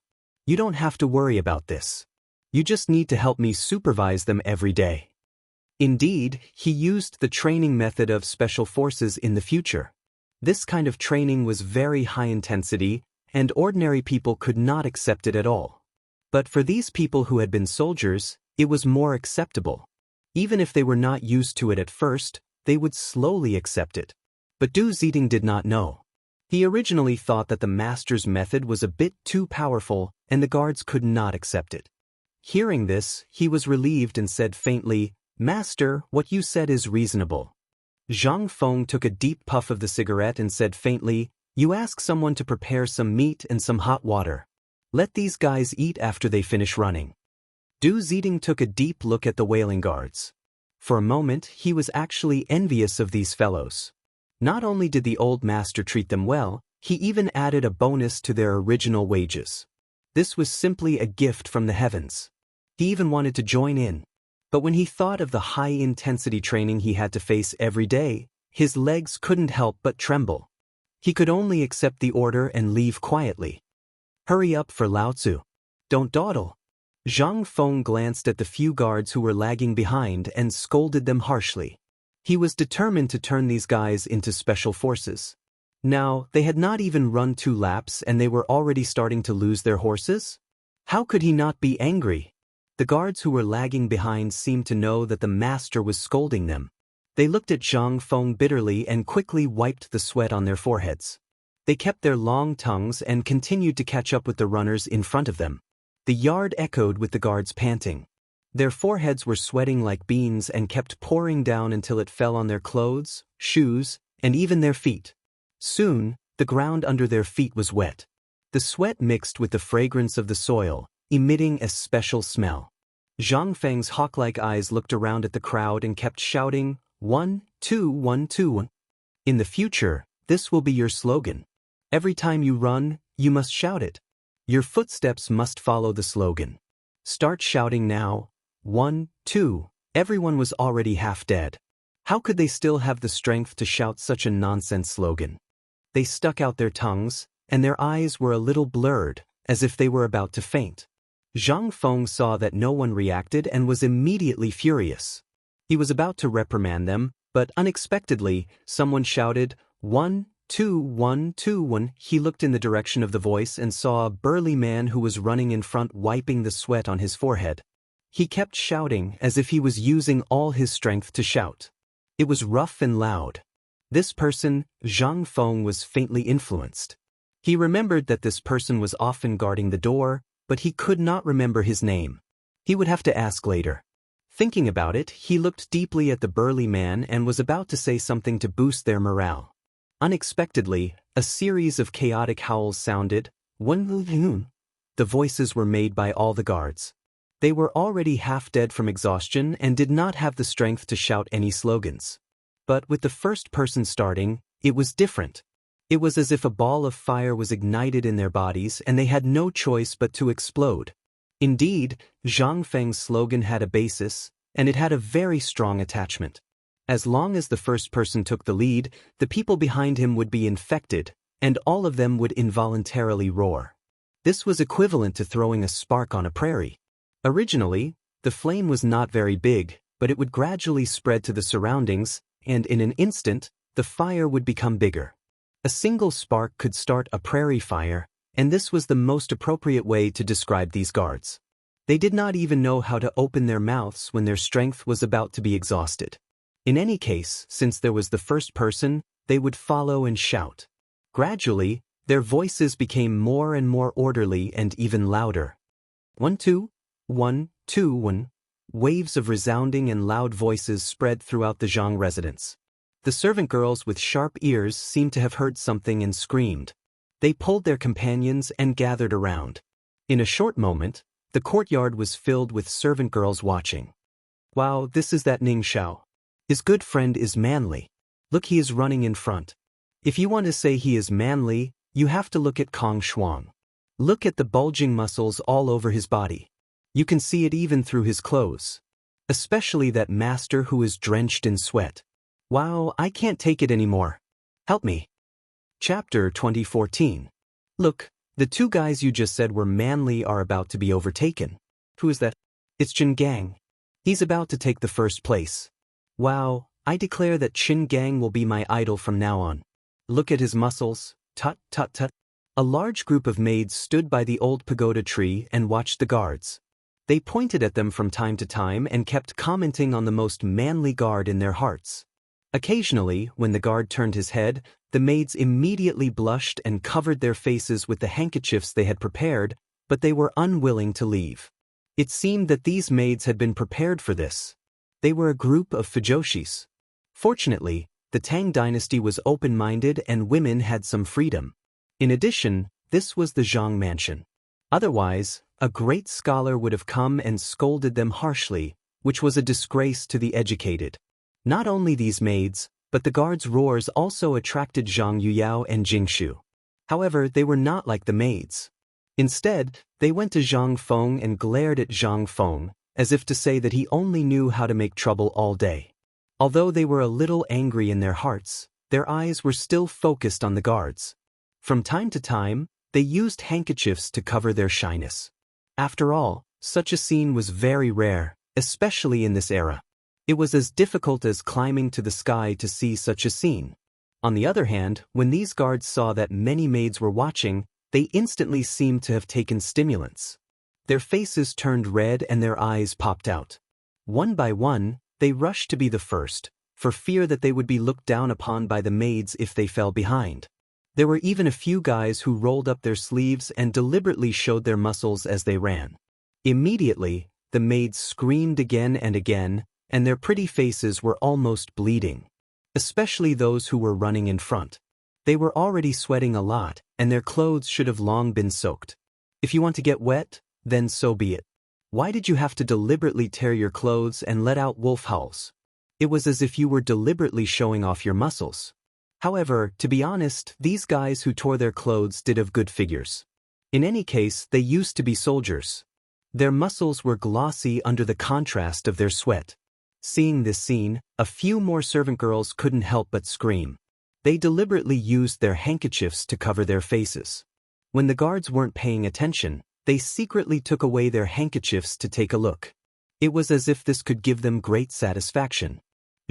You don't have to worry about this. You just need to help me supervise them every day." Indeed, he used the training method of special forces in the future. This kind of training was very high intensity, and ordinary people could not accept it at all. But for these people who had been soldiers, it was more acceptable. Even if they were not used to it at first, they would slowly accept it. But Du Ziding did not know. He originally thought that the master's method was a bit too powerful and the guards could not accept it. Hearing this, he was relieved and said faintly, "Master, what you said is reasonable." Zhang Feng took a deep puff of the cigarette and said faintly, "You ask someone to prepare some meat and some hot water. Let these guys eat after they finish running." Du Ziding took a deep look at the wailing guards. For a moment, he was actually envious of these fellows. Not only did the old master treat them well, he even added a bonus to their original wages. This was simply a gift from the heavens. He even wanted to join in. But when he thought of the high-intensity training he had to face every day, his legs couldn't help but tremble. He could only accept the order and leave quietly. "Hurry up for Lao Tzu. Don't dawdle." Zhang Feng glanced at the few guards who were lagging behind and scolded them harshly. He was determined to turn these guys into special forces. Now, they had not even run 2 laps and they were already starting to lose their horses? How could he not be angry? The guards who were lagging behind seemed to know that the master was scolding them. They looked at Zhang Feng bitterly and quickly wiped the sweat on their foreheads. They kept their long tongues and continued to catch up with the runners in front of them. The yard echoed with the guards panting. Their foreheads were sweating like beans and kept pouring down until it fell on their clothes, shoes, and even their feet. Soon, the ground under their feet was wet. The sweat mixed with the fragrance of the soil, emitting a special smell. Zhang Feng's hawk-like eyes looked around at the crowd and kept shouting, 1, 2, 1, 2, 1. In the future, this will be your slogan. Every time you run, you must shout it. Your footsteps must follow the slogan. Start shouting now. 1, 2. Everyone was already half dead. How could they still have the strength to shout such a nonsense slogan? They stuck out their tongues, and their eyes were a little blurred, as if they were about to faint. Zhang Feng saw that no one reacted and was immediately furious. He was about to reprimand them, but unexpectedly, someone shouted, 1, 2, 1, 2, 1. He looked in the direction of the voice and saw a burly man who was running in front wiping the sweat on his forehead. He kept shouting as if he was using all his strength to shout. It was rough and loud. This person, Zhang Feng, was faintly influenced. He remembered that this person was often guarding the door, but he could not remember his name. He would have to ask later. Thinking about it, he looked deeply at the burly man and was about to say something to boost their morale. Unexpectedly, a series of chaotic howls sounded. The voices were made by all the guards. They were already half dead from exhaustion and did not have the strength to shout any slogans. But with the first person starting, it was different. It was as if a ball of fire was ignited in their bodies and they had no choice but to explode. Indeed, Zhang Feng's slogan had a basis, and it had a very strong attachment. As long as the first person took the lead, the people behind him would be infected, and all of them would involuntarily roar. This was equivalent to throwing a spark on a prairie. Originally, the flame was not very big, but it would gradually spread to the surroundings, and in an instant, the fire would become bigger. A single spark could start a prairie fire, and this was the most appropriate way to describe these guards. They did not even know how to open their mouths when their strength was about to be exhausted. In any case, since there was the first person, they would follow and shout. Gradually, their voices became more and more orderly and even louder. 1 2, 1 2 1. Waves of resounding and loud voices spread throughout the Zhang residence. The servant girls with sharp ears seemed to have heard something and screamed. They pulled their companions and gathered around. In a short moment, the courtyard was filled with servant girls watching. Wow, this is that Ning Xiao. His good friend is manly. Look, he is running in front. If you want to say he is manly, you have to look at Kong Shuang. Look at the bulging muscles all over his body. You can see it even through his clothes. Especially that master who is drenched in sweat. Wow, I can't take it anymore. Help me. Chapter 2014. Look, the two guys you just said were manly are about to be overtaken. Who is that? It's Chen Gang. He's about to take the first place. Wow, I declare that Qin Gang will be my idol from now on. Look at his muscles, tut tut tut. A large group of maids stood by the old pagoda tree and watched the guards. They pointed at them from time to time and kept commenting on the most manly guard in their hearts. Occasionally, when the guard turned his head, the maids immediately blushed and covered their faces with the handkerchiefs they had prepared, but they were unwilling to leave. It seemed that these maids had been prepared for this. They were a group of fujoshis. Fortunately, the Tang dynasty was open-minded and women had some freedom. In addition, this was the Zhang mansion. Otherwise, a great scholar would have come and scolded them harshly, which was a disgrace to the educated. Not only these maids, but the guards' roars also attracted Zhang Yuyao and Jingshu. However, they were not like the maids. Instead, they went to Zhang Feng and glared at Zhang Feng, as if to say that he only knew how to make trouble all day. Although they were a little angry in their hearts, their eyes were still focused on the guards. From time to time, they used handkerchiefs to cover their shyness. After all, such a scene was very rare, especially in this era. It was as difficult as climbing to the sky to see such a scene. On the other hand, when these guards saw that many maids were watching, they instantly seemed to have taken stimulants. Their faces turned red and their eyes popped out. One by one, they rushed to be the first, for fear that they would be looked down upon by the maids if they fell behind. There were even a few guys who rolled up their sleeves and deliberately showed their muscles as they ran. Immediately, the maids screamed again and again, and their pretty faces were almost bleeding. Especially those who were running in front. They were already sweating a lot, and their clothes should have long been soaked. If you want to get wet, then so be it. Why did you have to deliberately tear your clothes and let out wolf howls? It was as if you were deliberately showing off your muscles. However, to be honest, these guys who tore their clothes did have good figures. In any case, they used to be soldiers. Their muscles were glossy under the contrast of their sweat. Seeing this scene, a few more servant girls couldn't help but scream. They deliberately used their handkerchiefs to cover their faces. When the guards weren't paying attention, they secretly took away their handkerchiefs to take a look. It was as if this could give them great satisfaction.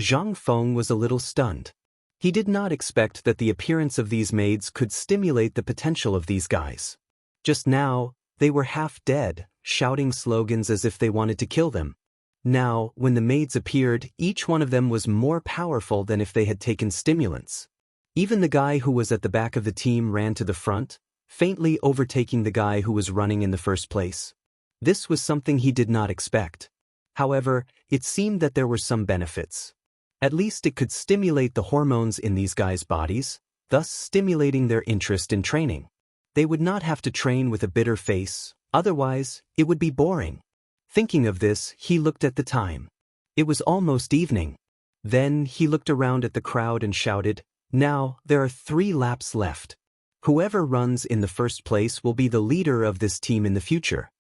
Zhang Feng was a little stunned. He did not expect that the appearance of these maids could stimulate the potential of these guys. Just now, they were half dead, shouting slogans as if they wanted to kill them. Now, when the maids appeared, each one of them was more powerful than if they had taken stimulants. Even the guy who was at the back of the team ran to the front, faintly overtaking the guy who was running in the first place. This was something he did not expect. However, it seemed that there were some benefits. At least it could stimulate the hormones in these guys' bodies, thus stimulating their interest in training. They would not have to train with a bitter face, otherwise, it would be boring. Thinking of this, he looked at the time. It was almost evening. Then he looked around at the crowd and shouted, "Now, there are 3 laps left. Whoever runs in the first place will be the leader of this team in the future."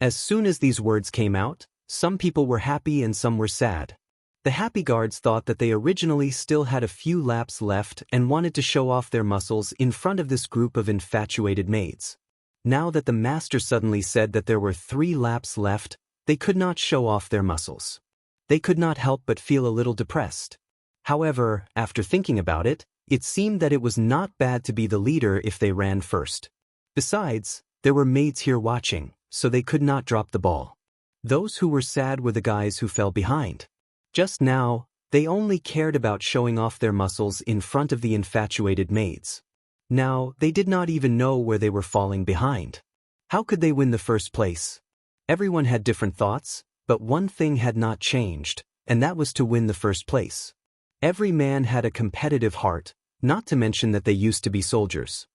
As soon as these words came out, some people were happy and some were sad. The happy guards thought that they originally still had a few laps left and wanted to show off their muscles in front of this group of infatuated maids. Now that the master suddenly said that there were 3 laps left, they could not show off their muscles. They could not help but feel a little depressed. However, after thinking about it, it seemed that it was not bad to be the leader if they ran first. Besides, There were maids here watching, so they could not drop the ball. Those who were sad were the guys who fell behind. Just now, they only cared about showing off their muscles in front of the infatuated maids. Now, they did not even know where they were falling behind. How could they win the first place? Everyone had different thoughts, but one thing had not changed, and that was to win the first place. Every man had a competitive heart, not to mention that they used to be soldiers.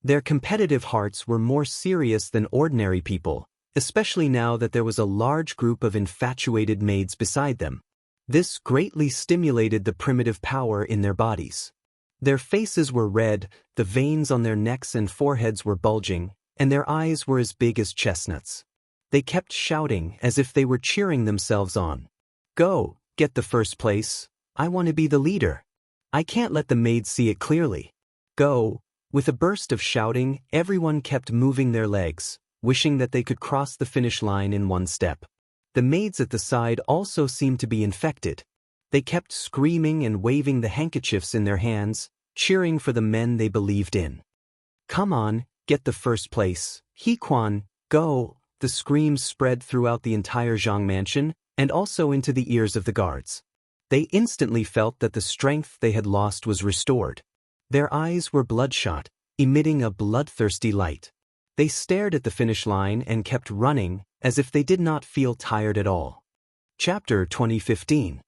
Their competitive hearts were more serious than ordinary people, especially now that there was a large group of infatuated maids beside them. This greatly stimulated the primitive power in their bodies. Their faces were red, the veins on their necks and foreheads were bulging, and their eyes were as big as chestnuts. They kept shouting as if they were cheering themselves on. Go, get the first place. I want to be the leader. I can't let the maids see it clearly. Go. With a burst of shouting, everyone kept moving their legs, wishing that they could cross the finish line in one step. The maids at the side also seemed to be infected. They kept screaming and waving the handkerchiefs in their hands, cheering for the men they believed in. Come on, get the first place. He-Quan, go. The screams spread throughout the entire Zhang mansion, and also into the ears of the guards. They instantly felt that the strength they had lost was restored. Their eyes were bloodshot, emitting a bloodthirsty light. They stared at the finish line and kept running, as if they did not feel tired at all. Chapter 2015.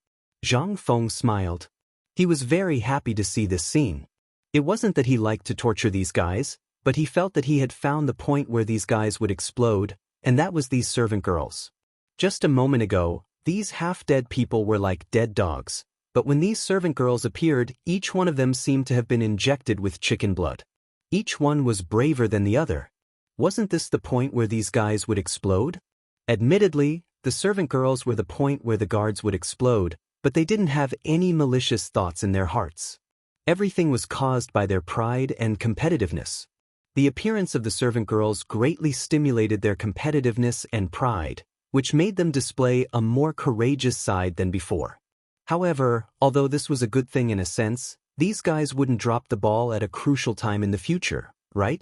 Zhang Feng smiled. He was very happy to see this scene. It wasn't that he liked to torture these guys, but he felt that he had found the point where these guys would explode, and that was these servant girls. Just a moment ago, these half-dead people were like dead dogs, but when these servant girls appeared, each one of them seemed to have been injected with chicken blood. Each one was braver than the other. Wasn't this the point where these guys would explode? Admittedly, the servant girls were the point where the guards would explode, but they didn't have any malicious thoughts in their hearts. Everything was caused by their pride and competitiveness. The appearance of the servant girls greatly stimulated their competitiveness and pride, which made them display a more courageous side than before. However, although this was a good thing in a sense, these guys wouldn't drop the ball at a crucial time in the future, right?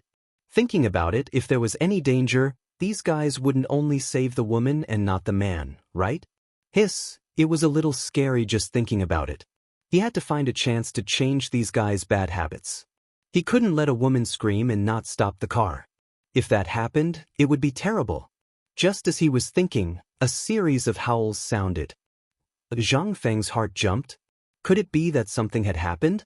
Thinking about it, if there was any danger, these guys wouldn't only save the woman and not the man, right? Hiss, it was a little scary just thinking about it. He had to find a chance to change these guys' bad habits. He couldn't let a woman scream and not stop the car. If that happened, it would be terrible. Just as he was thinking, a series of howls sounded. Zhang Feng's heart jumped. Could it be that something had happened?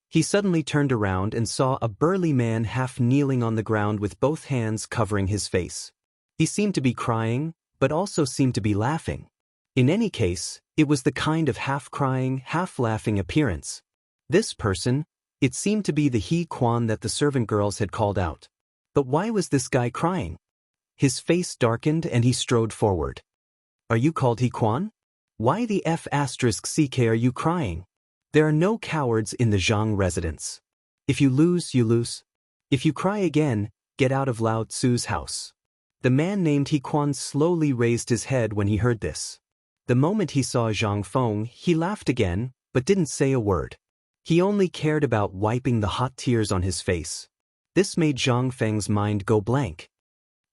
He suddenly turned around and saw a burly man half kneeling on the ground with both hands covering his face. He seemed to be crying, but also seemed to be laughing. In any case, it was the kind of half-crying, half-laughing appearance. This person, it seemed to be the He-Quan that the servant girls had called out. But why was this guy crying? His face darkened and he strode forward. Are you called He-Quan? Why the F***ck are you crying? There are no cowards in the Zhang residence. If you lose, you lose. If you cry again, get out of Lao Tzu's house. The man named He-Quan slowly raised his head when he heard this. The moment he saw Zhang Feng, he laughed again, but didn't say a word. He only cared about wiping the hot tears on his face. This made Zhang Feng's mind go blank.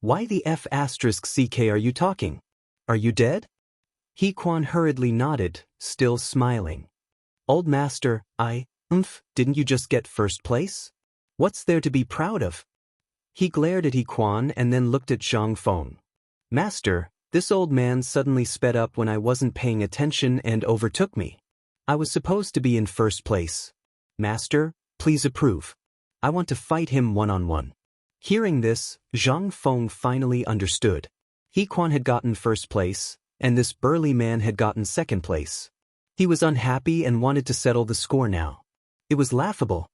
Why the F***ck are you talking? Are you dead? He-Quan hurriedly nodded, still smiling. Old master, didn't you just get first place? What's there to be proud of? He glared at He-Quan and then looked at Zhang Feng. Master, this old man suddenly sped up when I wasn't paying attention and overtook me. I was supposed to be in first place. Master, please approve. I want to fight him one-on-one. Hearing this, Zhang Feng finally understood. He-Quan had gotten first place, and this burly man had gotten second place. He was unhappy and wanted to settle the score now. It was laughable.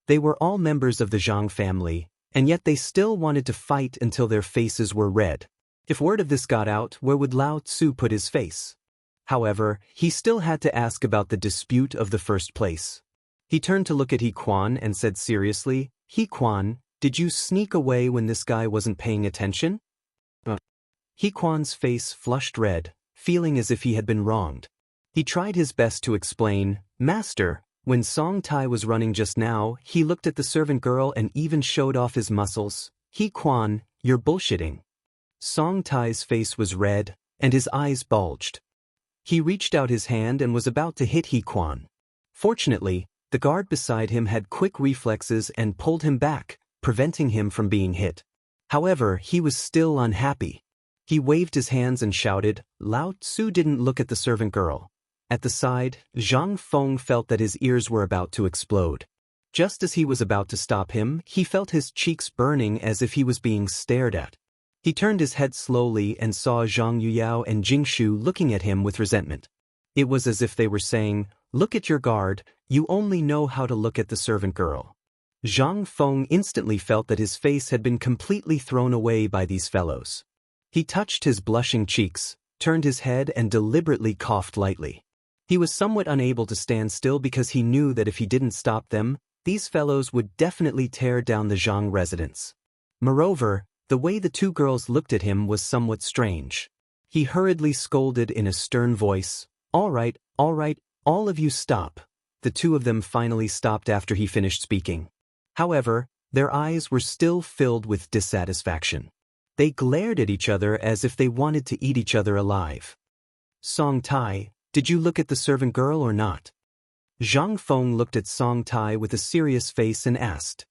They were all members of the Zhang family, and yet they still wanted to fight until their faces were red. If word of this got out, where would Lao Tzu put his face? However, he still had to ask about the dispute of the first place. He turned to look at He-Quan and said seriously, He-Quan, did you sneak away when this guy wasn't paying attention? He-Quan's face flushed red, feeling as if he had been wronged. He tried his best to explain, Master, when Song Tai was running just now, he looked at the servant girl and even showed off his muscles. He-Quan, you're bullshitting." Song Tai's face was red, and his eyes bulged. He reached out his hand and was about to hit He Quan. Fortunately, the guard beside him had quick reflexes and pulled him back, preventing him from being hit. However, he was still unhappy. He waved his hands and shouted. Lao Tzu didn't look at the servant girl. At the side, Zhang Feng felt that his ears were about to explode. Just as he was about to stop him, he felt his cheeks burning as if he was being stared at. He turned his head slowly and saw Zhang Yuyao and Jingshu looking at him with resentment. It was as if they were saying, "Look at your guard, you only know how to look at the servant girl." Zhang Feng instantly felt that his face had been completely thrown away by these fellows. He touched his blushing cheeks, turned his head and deliberately coughed lightly. He was somewhat unable to stand still because he knew that if he didn't stop them, these fellows would definitely tear down the Zhang residence. Moreover, the way the two girls looked at him was somewhat strange. He hurriedly scolded in a stern voice, all right, all of you stop." The two of them finally stopped after he finished speaking. However, their eyes were still filled with dissatisfaction. They glared at each other as if they wanted to eat each other alive. "Song Tai, did you look at the servant girl or not?" Zhang Feng looked at Song Tai with a serious face and asked.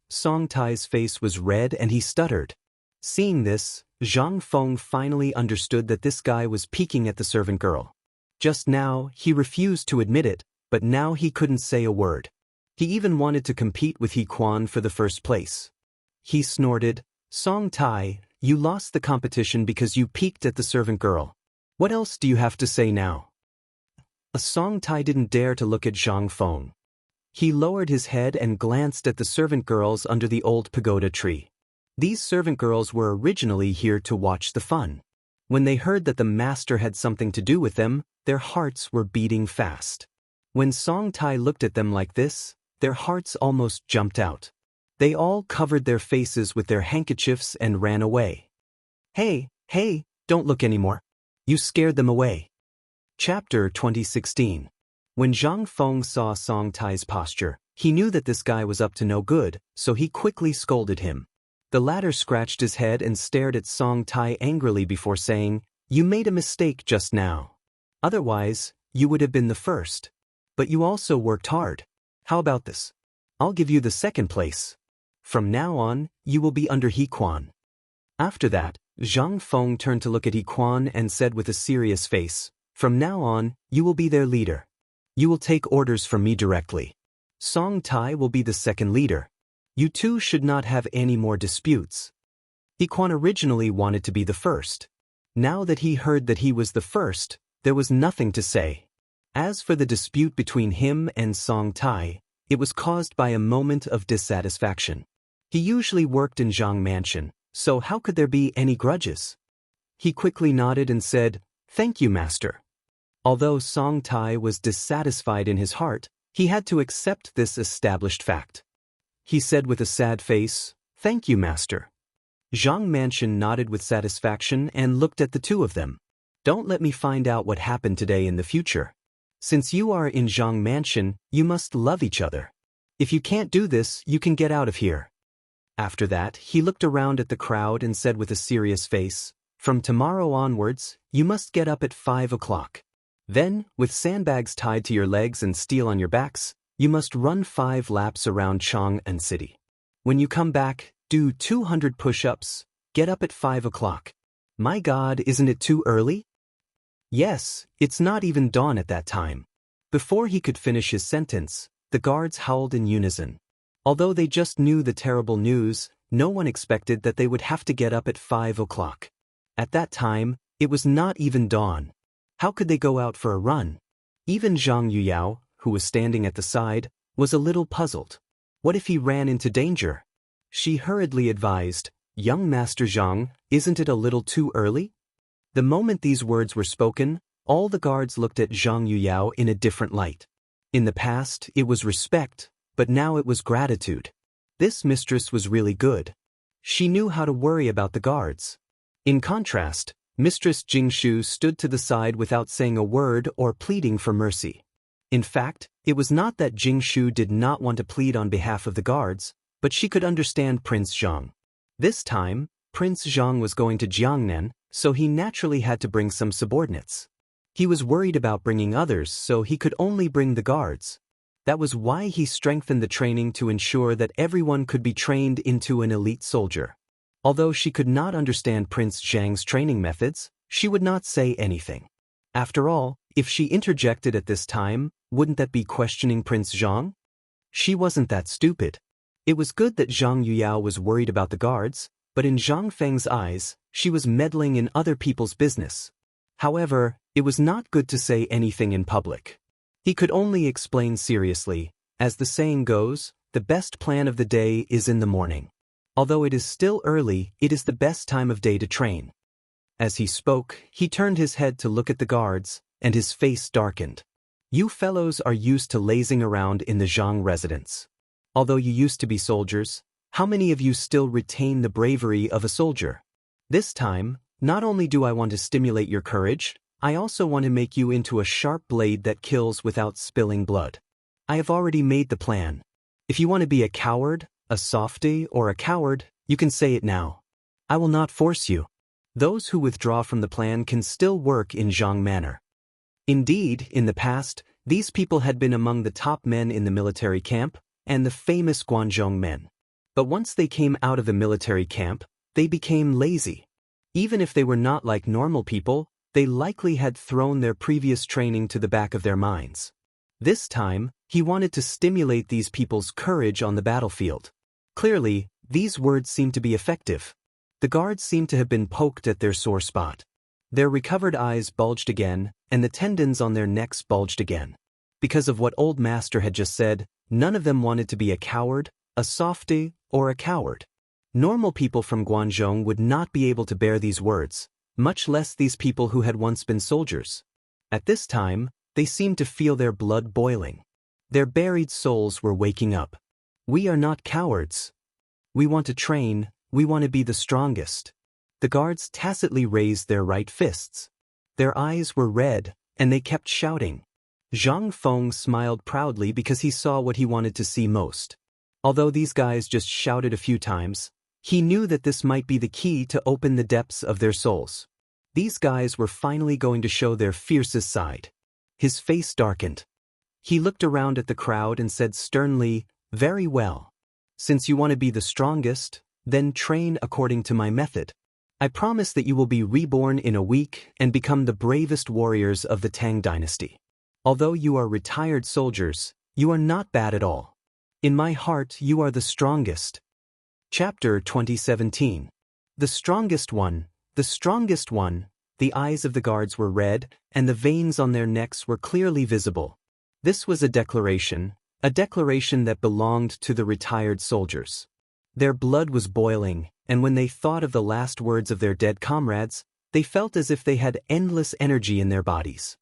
Song Tai's face was red and he stuttered. Seeing this, Zhang Feng finally understood that this guy was peeking at the servant girl. Just now, he refused to admit it, but now he couldn't say a word. He even wanted to compete with He Quan for the first place. He snorted, "Song Tai, you lost the competition because you peeked at the servant girl. What else do you have to say now?" Song Tai didn't dare to look at Zhang Feng. He lowered his head and glanced at the servant girls under the old pagoda tree. These servant girls were originally here to watch the fun. When they heard that the master had something to do with them, their hearts were beating fast. When Song Tai looked at them like this, their hearts almost jumped out. They all covered their faces with their handkerchiefs and ran away. Hey, don't look anymore. You scared them away." Chapter 2016. When Zhang Feng saw Song Tai's posture, he knew that this guy was up to no good, so he quickly scolded him. The latter scratched his head and stared at Song Tai angrily before saying, "You made a mistake just now. Otherwise, you would have been the first. But you also worked hard. How about this? I'll give you the second place. From now on, you will be under He Quan." After that, Zhang Feng turned to look at He Quan and said with a serious face, "From now on, you will be their leader. You will take orders from me directly. Song Tai will be the second leader. You two should not have any more disputes." He Quan originally wanted to be the first. Now that he heard that he was the first, there was nothing to say. As for the dispute between him and Song Tai, it was caused by a moment of dissatisfaction. He usually worked in Zhang Mansion, so how could there be any grudges? He quickly nodded and said, "Thank you, master." Although Song Tai was dissatisfied in his heart, he had to accept this established fact. He said with a sad face, "Thank you, master." Zhang Mansion nodded with satisfaction and looked at the two of them. "Don't let me find out what happened today in the future. Since you are in Zhang Mansion, you must love each other. If you can't do this, you can get out of here." After that, he looked around at the crowd and said with a serious face, "From tomorrow onwards, you must get up at 5 o'clock. Then, with sandbags tied to your legs and steel on your backs, you must run 5 laps around Chang'an City. When you come back, do 200 push-ups, get up at 5 o'clock. My God, isn't it too early?" Yes, it's not even dawn at that time. Before he could finish his sentence, the guards howled in unison. Although they just knew the terrible news, no one expected that they would have to get up at 5 o'clock. At that time, it was not even dawn. How could they go out for a run? Even Zhang Yuyao, who was standing at the side, was a little puzzled. What if he ran into danger? She hurriedly advised, "Young Master Zhang, isn't it a little too early?" The moment these words were spoken, all the guards looked at Zhang Yuyao in a different light. In the past, it was respect, but now it was gratitude. This mistress was really good. She knew how to worry about the guards. In contrast, Mistress Jingshu stood to the side without saying a word or pleading for mercy. In fact, it was not that Jingshu did not want to plead on behalf of the guards, but she could understand Prince Zhang. This time, Prince Zhang was going to Jiangnan, so he naturally had to bring some subordinates. He was worried about bringing others, so he could only bring the guards. That was why he strengthened the training to ensure that everyone could be trained into an elite soldier. Although she could not understand Prince Zhang's training methods, she would not say anything. After all, if she interjected at this time, wouldn't that be questioning Prince Zhang? She wasn't that stupid. It was good that Zhang Yuyao was worried about the guards, but in Zhang Feng's eyes, she was meddling in other people's business. However, it was not good to say anything in public. He could only explain seriously. As the saying goes, the best plan of the day is in the morning. Although it is still early, it is the best time of day to train. As he spoke, he turned his head to look at the guards, and his face darkened. You fellows are used to lazing around in the Zhang residence. Although you used to be soldiers, how many of you still retain the bravery of a soldier? This time, not only do I want to stimulate your courage, I also want to make you into a sharp blade that kills without spilling blood. I have already made the plan. If you want to be a coward, a softy, or a coward, you can say it now. I will not force you. Those who withdraw from the plan can still work in Zhang manner. Indeed, in the past, these people had been among the top men in the military camp, and the famous Guanzhong men. But once they came out of the military camp, they became lazy. Even if they were not like normal people, they likely had thrown their previous training to the back of their minds. This time, he wanted to stimulate these people's courage on the battlefield. Clearly, these words seemed to be effective. The guards seemed to have been poked at their sore spot. Their recovered eyes bulged again, and the tendons on their necks bulged again. Because of what Old Master had just said, none of them wanted to be a coward, a softy, or a coward. Normal people from Guanzhong would not be able to bear these words, much less these people who had once been soldiers. At this time, they seemed to feel their blood boiling. Their buried souls were waking up. We are not cowards. We want to train, we want to be the strongest. The guards tacitly raised their right fists. Their eyes were red, and they kept shouting. Zhang Feng smiled proudly because he saw what he wanted to see most. Although these guys just shouted a few times, he knew that this might be the key to open the depths of their souls. These guys were finally going to show their fiercest side. His face darkened. He looked around at the crowd and said sternly, "Very well. Since you want to be the strongest, then train according to my method. I promise that you will be reborn in a week and become the bravest warriors of the Tang dynasty. Although you are retired soldiers, you are not bad at all. In my heart, you are the strongest." Chapter 2017. The strongest one, the strongest one. The eyes of the guards were red, and the veins on their necks were clearly visible. This was a declaration that belonged to the retired soldiers. Their blood was boiling, and when they thought of the last words of their dead comrades, they felt as if they had endless energy in their bodies.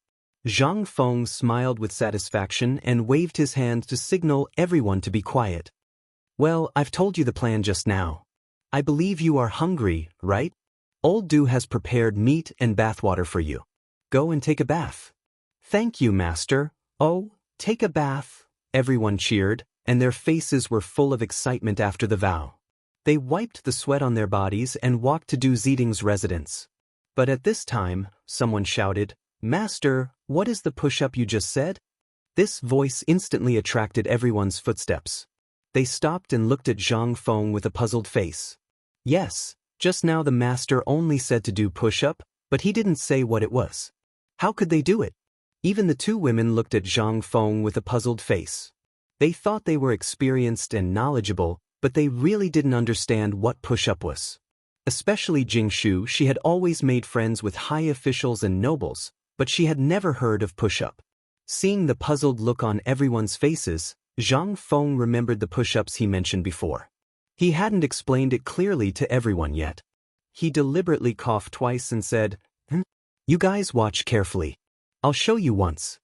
Zhang Feng smiled with satisfaction and waved his hand to signal everyone to be quiet. Well, I've told you the plan just now. I believe you are hungry, right? Old Du has prepared meat and bathwater for you. Go and take a bath. Thank you, Master. Oh, take a bath. Everyone cheered, and their faces were full of excitement after the vow. They wiped the sweat on their bodies and walked to Du Ziding's residence. But at this time, someone shouted, "Master, what is the push-up you just said?" This voice instantly attracted everyone's footsteps. They stopped and looked at Zhang Feng with a puzzled face. Yes, just now the master only said to do push-up, but he didn't say what it was. How could they do it? Even the two women looked at Zhang Feng with a puzzled face. They thought they were experienced and knowledgeable, but they really didn't understand what push-up was. Especially Jingshu, she had always made friends with high officials and nobles, but she had never heard of push-up. Seeing the puzzled look on everyone's faces, Zhang Feng remembered the push-ups he mentioned before. He hadn't explained it clearly to everyone yet. He deliberately coughed twice and said, "You guys watch carefully. I'll show you once."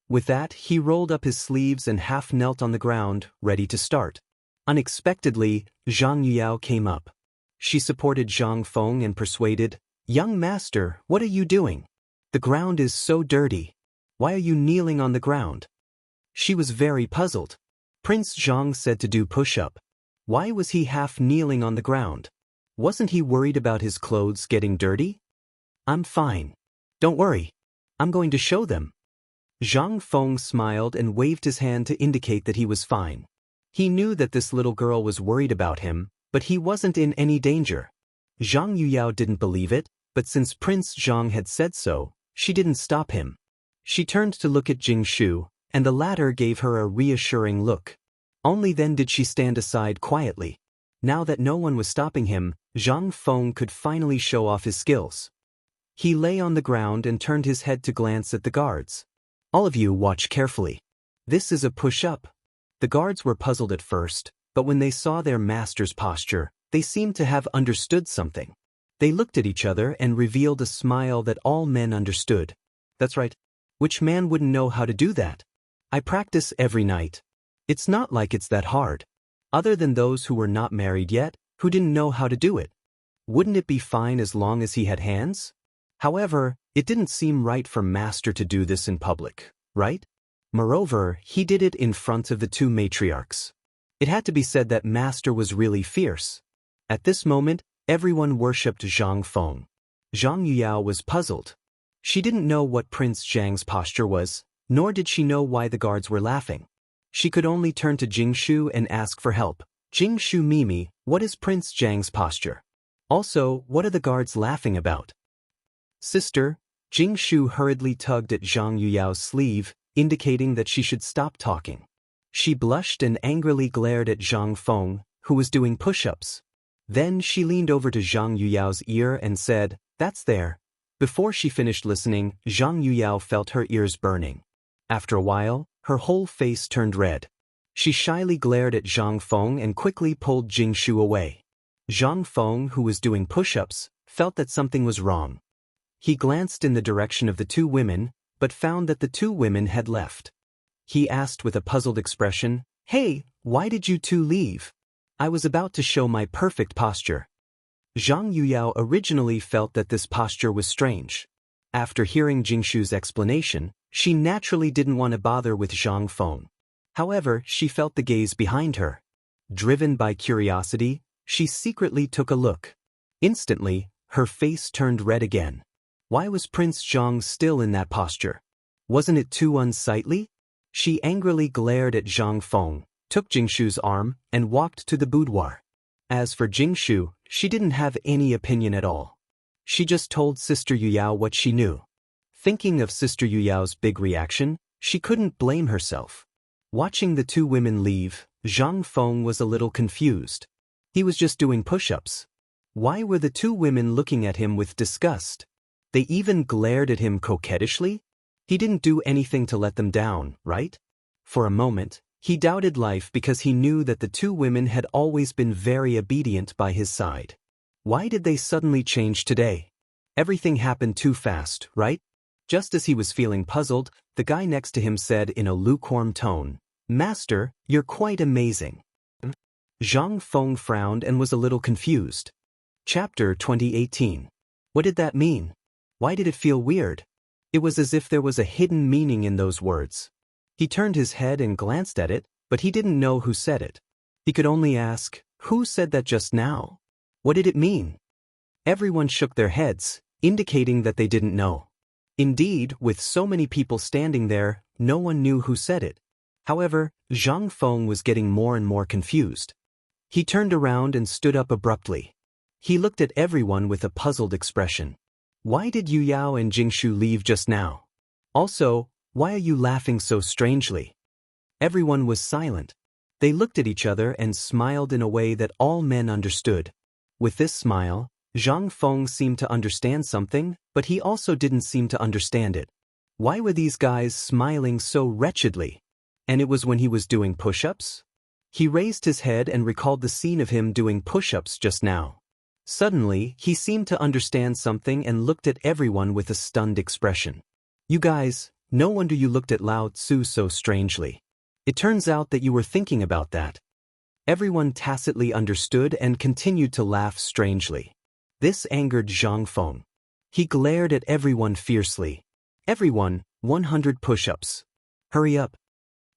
With that, he rolled up his sleeves and half knelt on the ground, ready to start. Unexpectedly, Zhang Yuyao came up. She supported Zhang Feng and persuaded, "Young master, what are you doing? The ground is so dirty. Why are you kneeling on the ground?" She was very puzzled. Prince Zhang said to do push-up. Why was he half kneeling on the ground? Wasn't he worried about his clothes getting dirty? I'm fine. Don't worry. I'm going to show them. Zhang Feng smiled and waved his hand to indicate that he was fine. He knew that this little girl was worried about him, but he wasn't in any danger. Zhang Yuyao didn't believe it, but since Prince Zhang had said so, she didn't stop him. She turned to look at Jing Shu, and the latter gave her a reassuring look. Only then did she stand aside quietly. Now that no one was stopping him, Zhang Feng could finally show off his skills. He lay on the ground and turned his head to glance at the guards. All of you watch carefully. This is a push-up. The guards were puzzled at first, but when they saw their master's posture, they seemed to have understood something. They looked at each other and revealed a smile that all men understood. That's right. Which man wouldn't know how to do that? I practice every night. It's not like it's that hard. Other than those who were not married yet, who didn't know how to do it. Wouldn't it be fine as long as he had hands? However, it didn't seem right for Master to do this in public, right? Moreover, he did it in front of the two matriarchs. It had to be said that Master was really fierce. At this moment, everyone worshipped Zhang Feng. Zhang Yuyao was puzzled. She didn't know what Prince Zhang's posture was, nor did she know why the guards were laughing. She could only turn to Jing Shu and ask for help. Jing Shu Mimi, what is Prince Zhang's posture? Also, what are the guards laughing about? Sister, Jing Shu hurriedly tugged at Zhang Yuyao's sleeve, indicating that she should stop talking. She blushed and angrily glared at Zhang Feng, who was doing push-ups. Then she leaned over to Zhang Yuyao's ear and said, "That's there." Before she finished listening, Zhang Yuyao felt her ears burning. After a while, her whole face turned red. She shyly glared at Zhang Feng and quickly pulled Jing Shu away. Zhang Feng, who was doing push-ups, felt that something was wrong. He glanced in the direction of the two women, but found that the two women had left. He asked with a puzzled expression, "Hey, why did you two leave? I was about to show my perfect posture." Zhang Yuyao originally felt that this posture was strange. After hearing Jingshu's explanation, she naturally didn't want to bother with Zhang Feng. However, she felt the gaze behind her. Driven by curiosity, she secretly took a look. Instantly, her face turned red again. Why was Prince Zhang still in that posture? Wasn't it too unsightly? She angrily glared at Zhang Feng, took Jingshu's arm, and walked to the boudoir. As for Jingshu, she didn't have any opinion at all. She just told Sister Yuyao what she knew. Thinking of Sister Yuyao's big reaction, she couldn't blame herself. Watching the two women leave, Zhang Feng was a little confused. He was just doing push-ups. Why were the two women looking at him with disgust? They even glared at him coquettishly? He didn't do anything to let them down, right? For a moment, he doubted life because he knew that the two women had always been very obedient by his side. Why did they suddenly change today? Everything happened too fast, right? Just as he was feeling puzzled, the guy next to him said in a lukewarm tone, "Master, you're quite amazing." Zhang Feng frowned and was a little confused. Chapter 2018. What did that mean? Why did it feel weird? It was as if there was a hidden meaning in those words. He turned his head and glanced at it, but he didn't know who said it. He could only ask, "Who said that just now? What did it mean?" Everyone shook their heads, indicating that they didn't know. Indeed, with so many people standing there, no one knew who said it. However, Zhang Feng was getting more and more confused. He turned around and stood up abruptly. He looked at everyone with a puzzled expression. Why did Yu Yao and Jingshu leave just now? Also, why are you laughing so strangely? Everyone was silent. They looked at each other and smiled in a way that all men understood. With this smile, Zhang Feng seemed to understand something, but he also didn't seem to understand it. Why were these guys smiling so wretchedly? And it was when he was doing push-ups? He raised his head and recalled the scene of him doing push-ups just now. Suddenly, he seemed to understand something and looked at everyone with a stunned expression. "You guys, no wonder you looked at Lao Tzu so strangely. It turns out that you were thinking about that." Everyone tacitly understood and continued to laugh strangely. This angered Zhang Feng. He glared at everyone fiercely. "Everyone, 100 push-ups. Hurry up."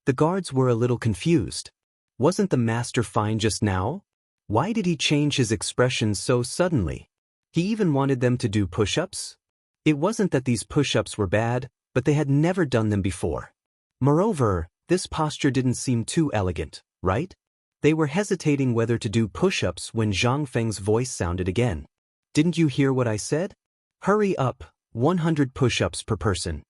The guards were a little confused. Wasn't the master fine just now? Why did he change his expression so suddenly? He even wanted them to do push-ups? It wasn't that these push-ups were bad, but they had never done them before. Moreover, this posture didn't seem too elegant, right? They were hesitating whether to do push-ups when Zhang Feng's voice sounded again. Didn't you hear what I said? Hurry up, 100 push-ups per person.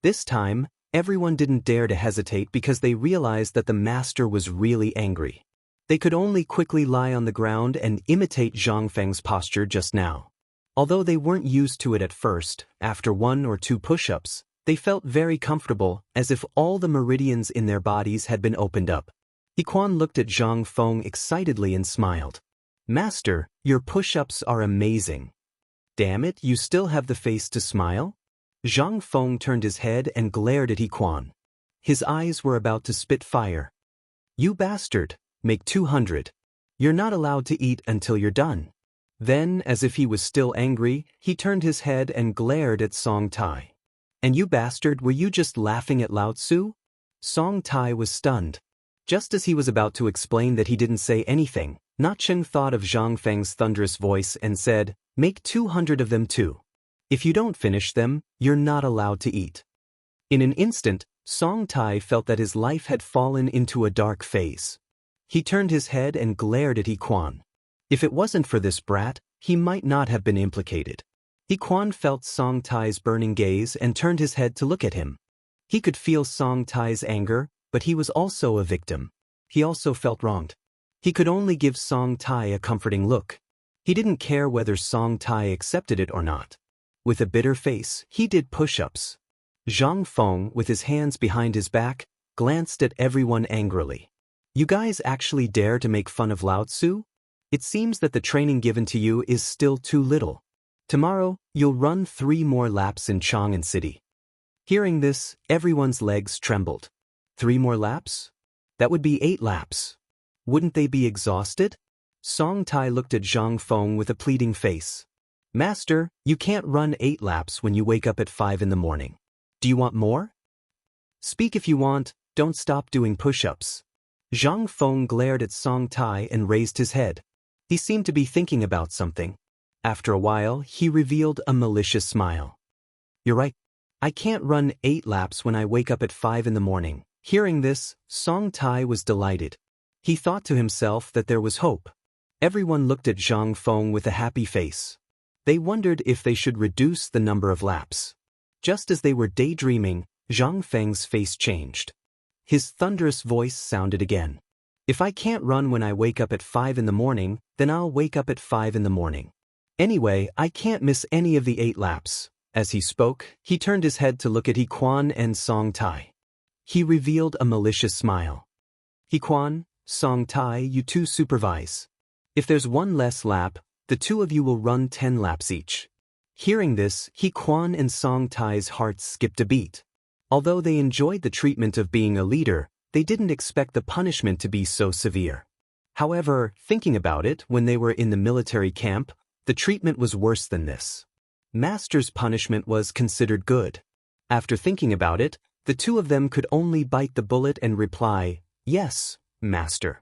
This time, everyone didn't dare to hesitate because they realized that the master was really angry. They could only quickly lie on the ground and imitate Zhang Feng's posture just now. Although they weren't used to it at first, after 1 or 2 push-ups, they felt very comfortable, as if all the meridians in their bodies had been opened up. Yiquan looked at Zhang Feng excitedly and smiled. Master, your push-ups are amazing. Damn it, you still have the face to smile? Zhang Feng turned his head and glared at Yiquan. His eyes were about to spit fire. You bastard, make 200. You're not allowed to eat until you're done. Then, as if he was still angry, he turned his head and glared at Song Tai. And you bastard, were you just laughing at Lao Tzu? Song Tai was stunned. Just as he was about to explain that he didn't say anything, Na Cheng thought of Zhang Feng's thunderous voice and said, make 200 of them too. If you don't finish them, you're not allowed to eat. In an instant, Song Tai felt that his life had fallen into a dark phase. He turned his head and glared at Yiquan. If it wasn't for this brat, he might not have been implicated. Yiquan felt Song Tai's burning gaze and turned his head to look at him. He could feel Song Tai's anger, but he was also a victim. He also felt wronged. He could only give Song Tai a comforting look. He didn't care whether Song Tai accepted it or not. With a bitter face, he did push-ups. Zhang Feng, with his hands behind his back, glanced at everyone angrily. You guys actually dare to make fun of Lao Tzu? It seems that the training given to you is still too little. Tomorrow, you'll run 3 more laps in Chang'an City. Hearing this, everyone's legs trembled. 3 more laps? That would be 8 laps. Wouldn't they be exhausted? Song Tai looked at Zhang Feng with a pleading face. Master, you can't run 8 laps when you wake up at 5 in the morning. Do you want more? Speak if you want, don't stop doing push-ups. Zhang Feng glared at Song Tai and raised his head. He seemed to be thinking about something. After a while, he revealed a malicious smile. You're right. I can't run 8 laps when I wake up at 5 in the morning. Hearing this, Song Tai was delighted. He thought to himself that there was hope. Everyone looked at Zhang Feng with a happy face. They wondered if they should reduce the number of laps. Just as they were daydreaming, Zhang Feng's face changed. His thunderous voice sounded again. If I can't run when I wake up at 5 in the morning, then I'll wake up at 5 in the morning. Anyway, I can't miss any of the 8 laps. As he spoke, he turned his head to look at Yiquan and Song Tai. He revealed a malicious smile. Yiquan, Song Tai, you two supervise. If there's 1 less lap, the 2 of you will run 10 laps each. Hearing this, Yiquan and Song Tai's hearts skipped a beat. Although they enjoyed the treatment of being a leader, they didn't expect the punishment to be so severe. However, thinking about it, when they were in the military camp, the treatment was worse than this. Master's punishment was considered good. After thinking about it, the 2 of them could only bite the bullet and reply, Yes, Master.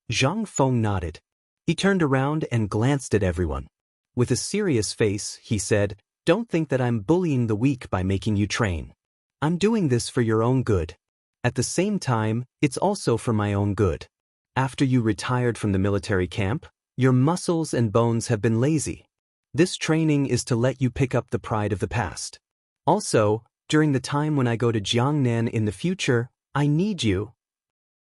Zhang Feng nodded. He turned around and glanced at everyone. With a serious face, he said, Don't think that I'm bullying the weak by making you train. I'm doing this for your own good. At the same time, it's also for my own good. After you retired from the military camp, your muscles and bones have been lazy. This training is to let you pick up the pride of the past. Also, during the time when I go to Jiangnan in the future, I need you.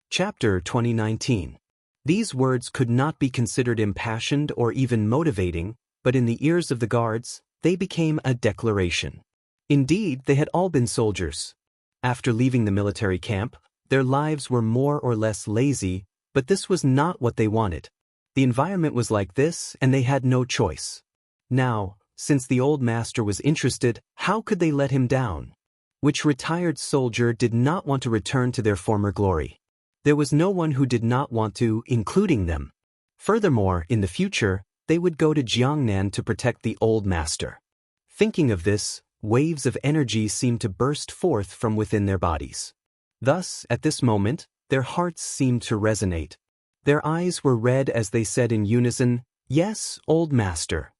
Chapter 2019. These words could not be considered impassioned or even motivating, but in the ears of the guards, they became a declaration. Indeed, they had all been soldiers. After leaving the military camp, their lives were more or less lazy, but this was not what they wanted. The environment was like this, and they had no choice. Now, since the old master was interested, how could they let him down? Which retired soldier did not want to return to their former glory? There was no one who did not want to, including them. Furthermore, in the future, they would go to Jiangnan to protect the old master. Thinking of this, waves of energy seemed to burst forth from within their bodies. Thus, at this moment, their hearts seemed to resonate. Their eyes were red as they said in unison, "Yes, old master."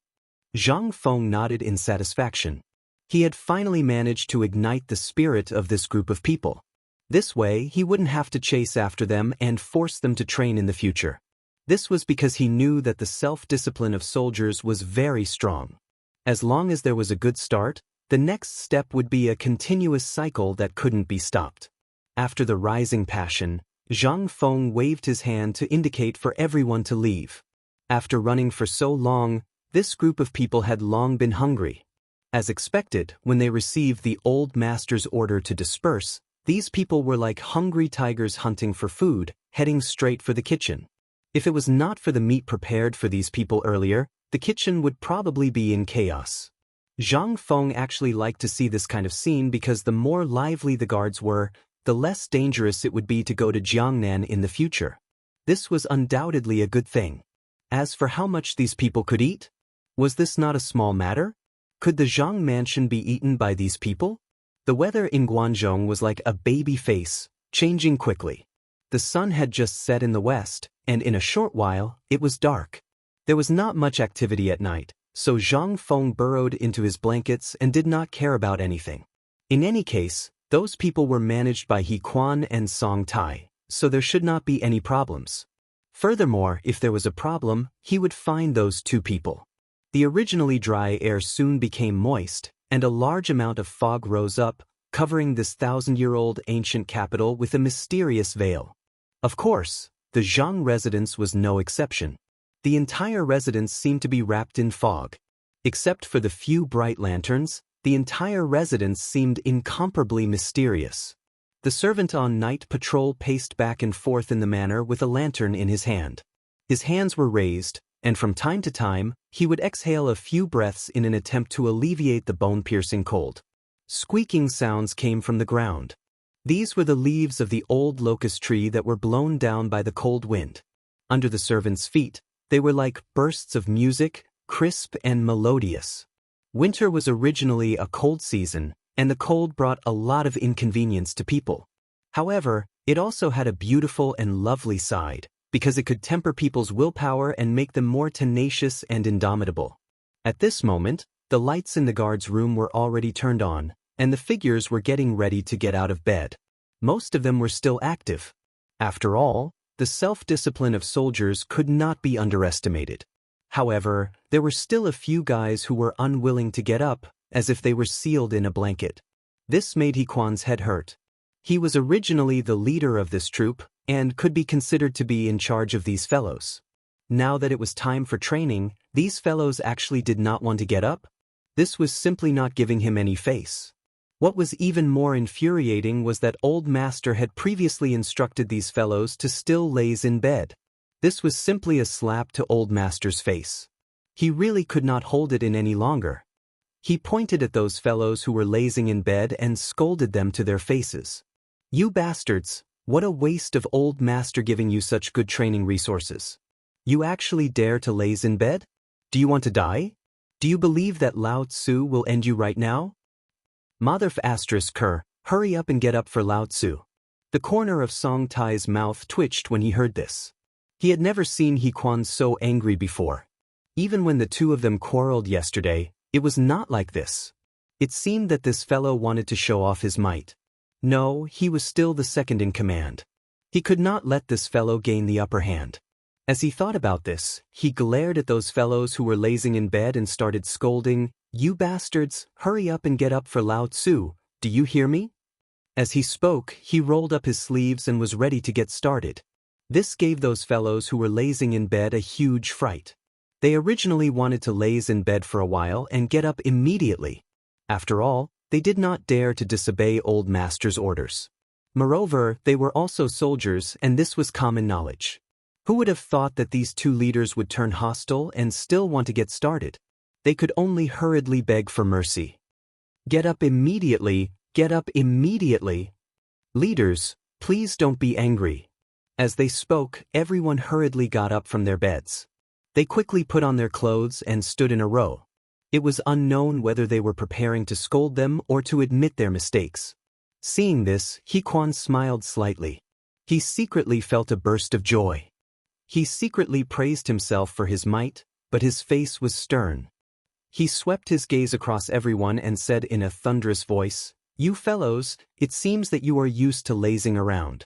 Zhang Feng nodded in satisfaction. He had finally managed to ignite the spirit of this group of people. This way, he wouldn't have to chase after them and force them to train in the future. This was because he knew that the self-discipline of soldiers was very strong. As long as there was a good start, the next step would be a continuous cycle that couldn't be stopped. After the rising passion, Zhang Feng waved his hand to indicate for everyone to leave. After running for so long, this group of people had long been hungry. As expected, when they received the old master's order to disperse, these people were like hungry tigers hunting for food, heading straight for the kitchen. If it was not for the meat prepared for these people earlier, the kitchen would probably be in chaos. Zhang Feng actually liked to see this kind of scene because the more lively the guards were, the less dangerous it would be to go to Jiangnan in the future. This was undoubtedly a good thing. As for how much these people could eat, was this not a small matter? Could the Zhang mansion be eaten by these people? The weather in Guangzhou was like a baby face, changing quickly. The sun had just set in the west, and in a short while, it was dark. There was not much activity at night, so Zhang Feng burrowed into his blankets and did not care about anything. In any case, those people were managed by He Quan and Song Tai, so there should not be any problems. Furthermore, if there was a problem, he would find those two people. The originally dry air soon became moist, and a large amount of fog rose up, covering this 1,000-year-old ancient capital with a mysterious veil. Of course, the Zhang residence was no exception. The entire residence seemed to be wrapped in fog. Except for the few bright lanterns, the entire residence seemed incomparably mysterious. The servant on night patrol paced back and forth in the manor with a lantern in his hand. His hands were raised, and from time to time, he would exhale a few breaths in an attempt to alleviate the bone-piercing cold. Squeaking sounds came from the ground. These were the leaves of the old locust tree that were blown down by the cold wind. Under the servant's feet, they were like bursts of music, crisp and melodious. Winter was originally a cold season, and the cold brought a lot of inconvenience to people. However, it also had a beautiful and lovely side, because it could temper people's willpower and make them more tenacious and indomitable. At this moment, the lights in the guard's room were already turned on, and the figures were getting ready to get out of bed. Most of them were still active. After all, the self-discipline of soldiers could not be underestimated. However, there were still a few guys who were unwilling to get up, as if they were sealed in a blanket. This made He Quan's head hurt. He was originally the leader of this troop, and could be considered to be in charge of these fellows. Now that it was time for training, these fellows actually did not want to get up. This was simply not giving him any face. What was even more infuriating was that Old Master had previously instructed these fellows to still laze in bed. This was simply a slap to Old Master's face. He really could not hold it in any longer. He pointed at those fellows who were lazing in bed and scolded them to their faces. "You bastards, what a waste of Old Master giving you such good training resources. You actually dare to laze in bed? Do you want to die? Do you believe that Lao Tzu will end you right now? Mother ***, hurry up and get up for Lao Tzu." The corner of Song Tai's mouth twitched when he heard this. He had never seen He Quan so angry before. Even when the two of them quarreled yesterday, it was not like this. It seemed that this fellow wanted to show off his might. No, he was still the second in command. He could not let this fellow gain the upper hand. As he thought about this, he glared at those fellows who were lazing in bed and started scolding, "You bastards, hurry up and get up for Lao Tzu, do you hear me?" As he spoke, he rolled up his sleeves and was ready to get started. This gave those fellows who were lazing in bed a huge fright. They originally wanted to laze in bed for a while and get up immediately. After all, they did not dare to disobey Old Master's orders. Moreover, they were also soldiers, and this was common knowledge. Who would have thought that these two leaders would turn hostile and still want to get started? They could only hurriedly beg for mercy. "Get up immediately, get up immediately. Leaders, please don't be angry." As they spoke, everyone hurriedly got up from their beds. They quickly put on their clothes and stood in a row. It was unknown whether they were preparing to scold them or to admit their mistakes. Seeing this, He Quan smiled slightly. He secretly felt a burst of joy. He secretly praised himself for his might, but his face was stern. He swept his gaze across everyone and said in a thunderous voice, "You fellows, it seems that you are used to lazing around.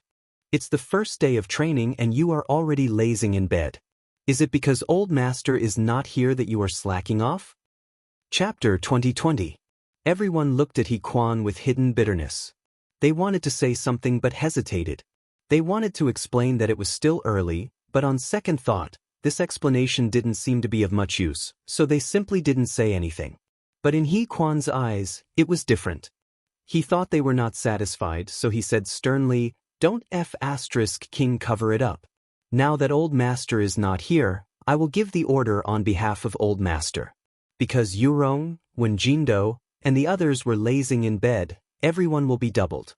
It's the first day of training and you are already lazing in bed. Is it because Old Master is not here that you are slacking off?" Chapter 2020. Everyone looked at He Quan with hidden bitterness. They wanted to say something but hesitated. They wanted to explain that it was still early, but on second thought, this explanation didn't seem to be of much use, so they simply didn't say anything. But in He Quan's eyes, it was different. He thought they were not satisfied, so he said sternly, "Don't King cover it up. Now that Old Master is not here, I will give the order on behalf of Old Master." Because Yurong, Wen Jindo, and the others were lazing in bed, everyone will be doubled.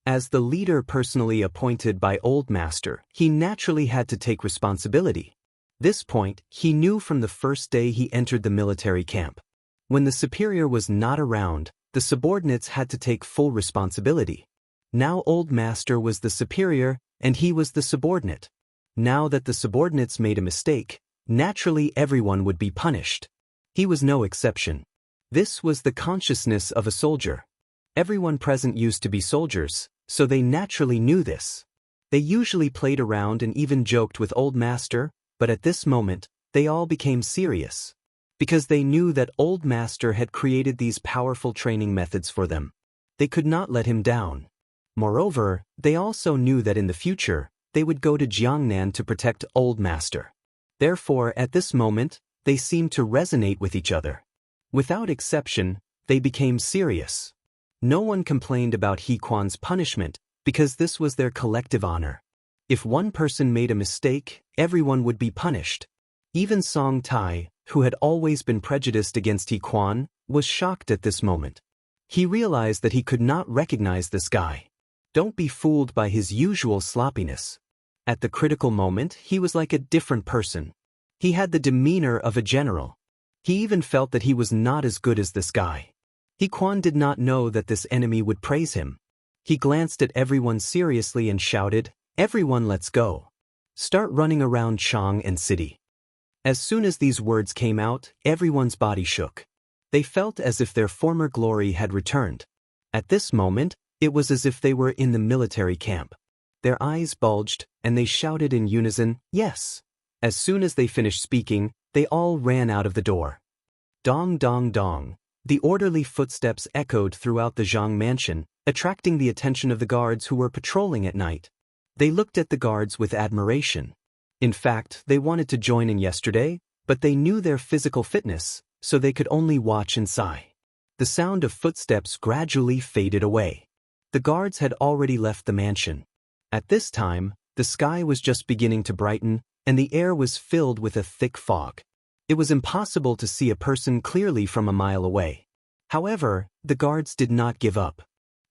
As the leader personally appointed by Old Master, he naturally had to take responsibility. This point, he knew from the first day he entered the military camp. When the superior was not around, the subordinates had to take full responsibility. Now Old Master was the superior, and he was the subordinate. Now that the subordinates made a mistake, naturally everyone would be punished. He was no exception. This was the consciousness of a soldier. Everyone present used to be soldiers, so they naturally knew this. They usually played around and even joked with Old Master, but at this moment, they all became serious. Because they knew that Old Master had created these powerful training methods for them. They could not let him down. Moreover, they also knew that in the future, they would go to Jiangnan to protect Old Master. Therefore, at this moment, they seemed to resonate with each other. Without exception, they became serious. No one complained about He Quan's punishment, because this was their collective honor. If one person made a mistake, everyone would be punished. Even Song Tai, who had always been prejudiced against He Quan, was shocked at this moment. He realized that he could not recognize this guy. Don't be fooled by his usual sloppiness. At the critical moment, he was like a different person. He had the demeanor of a general. He even felt that he was not as good as this guy. He Quan did not know that this enemy would praise him. He glanced at everyone seriously and shouted, "Everyone, let's go. Start running around Chang and city." As soon as these words came out, everyone's body shook. They felt as if their former glory had returned. At this moment, it was as if they were in the military camp. Their eyes bulged, and they shouted in unison, "Yes." As soon as they finished speaking, they all ran out of the door. Dong dong dong. The orderly footsteps echoed throughout the Zhang mansion, attracting the attention of the guards who were patrolling at night. They looked at the guards with admiration. In fact, they wanted to join in yesterday, but they knew their physical fitness, so they could only watch and sigh. The sound of footsteps gradually faded away. The guards had already left the mansion. At this time, the sky was just beginning to brighten, and the air was filled with a thick fog. It was impossible to see a person clearly from a mile away. However, the guards did not give up.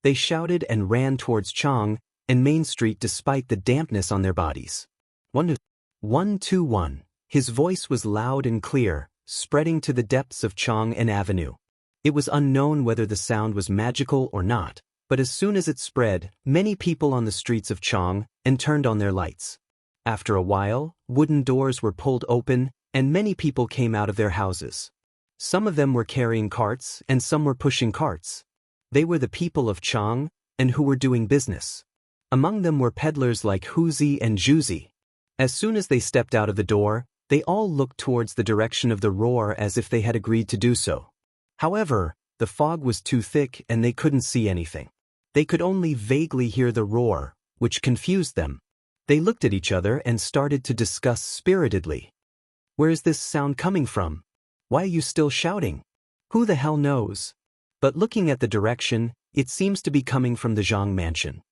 They shouted and ran towards Chang and Main Street despite the dampness on their bodies. 121. His voice was loud and clear, spreading to the depths of Chang and Avenue. It was unknown whether the sound was magical or not, but as soon as it spread, many people on the streets of Chang and turned on their lights. After a while, wooden doors were pulled open, and many people came out of their houses. Some of them were carrying carts, and some were pushing carts. They were the people of Chang, and who were doing business. Among them were peddlers like Huzi and Juzi. As soon as they stepped out of the door, they all looked towards the direction of the roar as if they had agreed to do so. However, the fog was too thick and they couldn't see anything. They could only vaguely hear the roar, which confused them. They looked at each other and started to discuss spiritedly. "Where is this sound coming from? Why are you still shouting? Who the hell knows?" But looking at the direction, it seems to be coming from the Zhang mansion.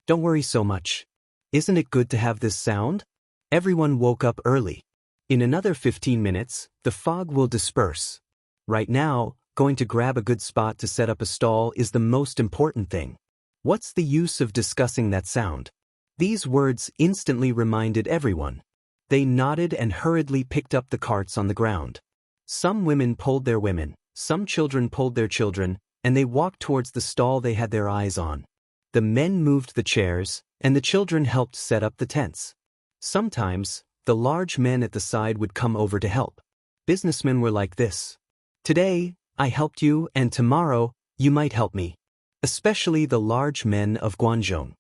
"Don't worry so much. Isn't it good to have this sound?" Everyone woke up early. In another 15 minutes, the fog will disperse. Right now, going to grab a good spot to set up a stall is the most important thing. What's the use of discussing that sound? These words instantly reminded everyone. They nodded and hurriedly picked up the carts on the ground. Some women pulled their women, some children pulled their children, and they walked towards the stall they had their eyes on. The men moved the chairs, and the children helped set up the tents. Sometimes, the large men at the side would come over to help. Businessmen were like this. Today, I helped you, and tomorrow, you might help me. Especially the large men of Guangzhou.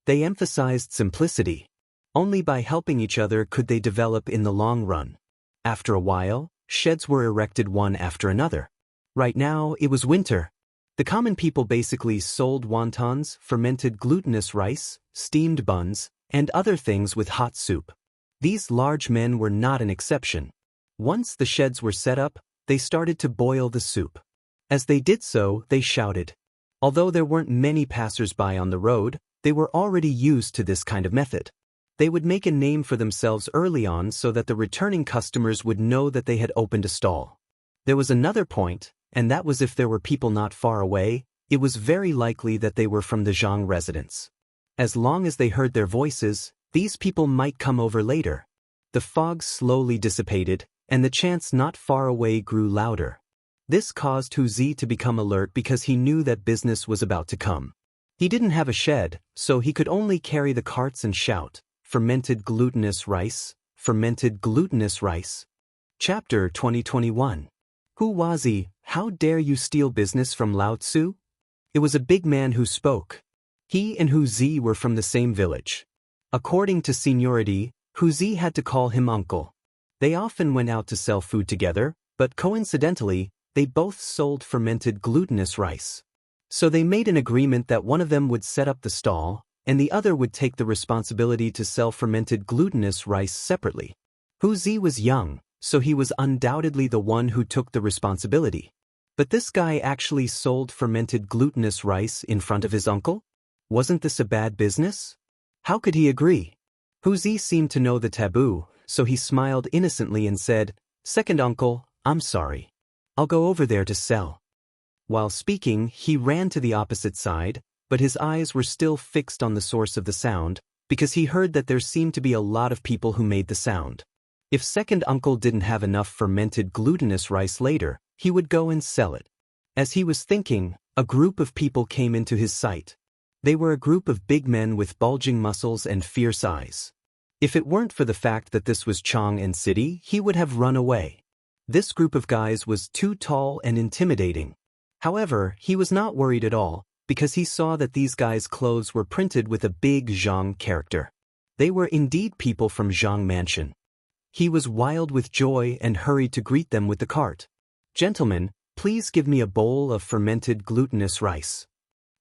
They emphasized simplicity. Only by helping each other could they develop in the long run. After a while, sheds were erected one after another. Right now, it was winter. The common people basically sold wontons, fermented glutinous rice, steamed buns, and other things with hot soup. These large men were not an exception. Once the sheds were set up, they started to boil the soup. As they did so, they shouted. Although there weren't many passers-by on the road, they were already used to this kind of method. They would make a name for themselves early on so that the returning customers would know that they had opened a stall. There was another point, and that was if there were people not far away, it was very likely that they were from the Zhang residents. As long as they heard their voices, these people might come over later. The fog slowly dissipated, and the chants not far away grew louder. This caused Hu Zi to become alert because he knew that business was about to come. He didn't have a shed, so he could only carry the carts and shout, "Fermented glutinous rice, fermented glutinous rice." Chapter 2021. Hu Wazi, how dare you steal business from Lao Tzu? It was a big man who spoke. He and Hu Zi were from the same village. According to seniority, Hu Zi had to call him uncle. They often went out to sell food together, but coincidentally, they both sold fermented glutinous rice. So they made an agreement that one of them would set up the stall, and the other would take the responsibility to sell fermented glutinous rice separately. Hu Zi was young, so he was undoubtedly the one who took the responsibility. But this guy actually sold fermented glutinous rice in front of his uncle? Wasn't this a bad business? How could he agree? Hu Zi seemed to know the taboo, so he smiled innocently and said, "Second uncle, I'm sorry. I'll go over there to sell." While speaking, he ran to the opposite side, but his eyes were still fixed on the source of the sound, because he heard that there seemed to be a lot of people who made the sound. If second uncle didn't have enough fermented glutinous rice later, he would go and sell it. As he was thinking, a group of people came into his sight. They were a group of big men with bulging muscles and fierce eyes. If it weren't for the fact that this was Chang and City, he would have run away. This group of guys was too tall and intimidating. However, he was not worried at all, because he saw that these guys' clothes were printed with a big Zhang character. They were indeed people from Zhang Mansion. He was wild with joy and hurried to greet them with the cart. "Gentlemen, please give me a bowl of fermented glutinous rice."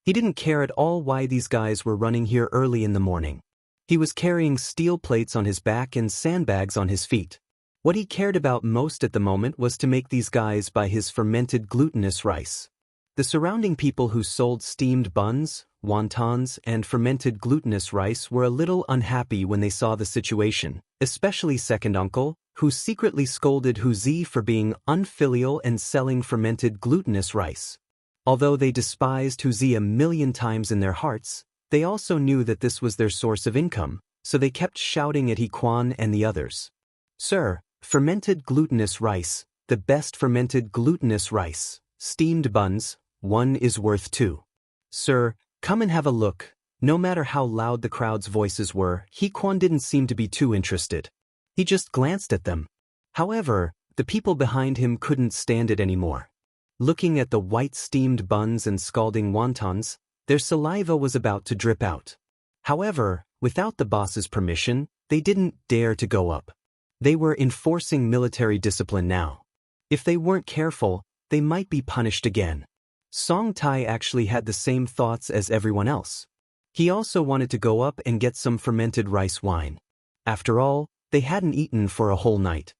He didn't care at all why these guys were running here early in the morning. He was carrying steel plates on his back and sandbags on his feet. What he cared about most at the moment was to make these guys buy his fermented glutinous rice. The surrounding people who sold steamed buns, wontons, and fermented glutinous rice were a little unhappy when they saw the situation, especially second uncle, who secretly scolded Hu Zi for being unfilial and selling fermented glutinous rice. Although they despised Hu Zi a million times in their hearts, they also knew that this was their source of income, so they kept shouting at He Quan and the others. "Sir, fermented glutinous rice, the best fermented glutinous rice, steamed buns, one is worth two. Sir, come and have a look." No matter how loud the crowd's voices were, He Quan didn't seem to be too interested. He just glanced at them. However, the people behind him couldn't stand it anymore. Looking at the white steamed buns and scalding wontons, their saliva was about to drip out. However, without the boss's permission, they didn't dare to go up. They were enforcing military discipline now. If they weren't careful, they might be punished again. Song Tai actually had the same thoughts as everyone else. He also wanted to go up and get some fermented rice wine. After all, they hadn't eaten for a whole night.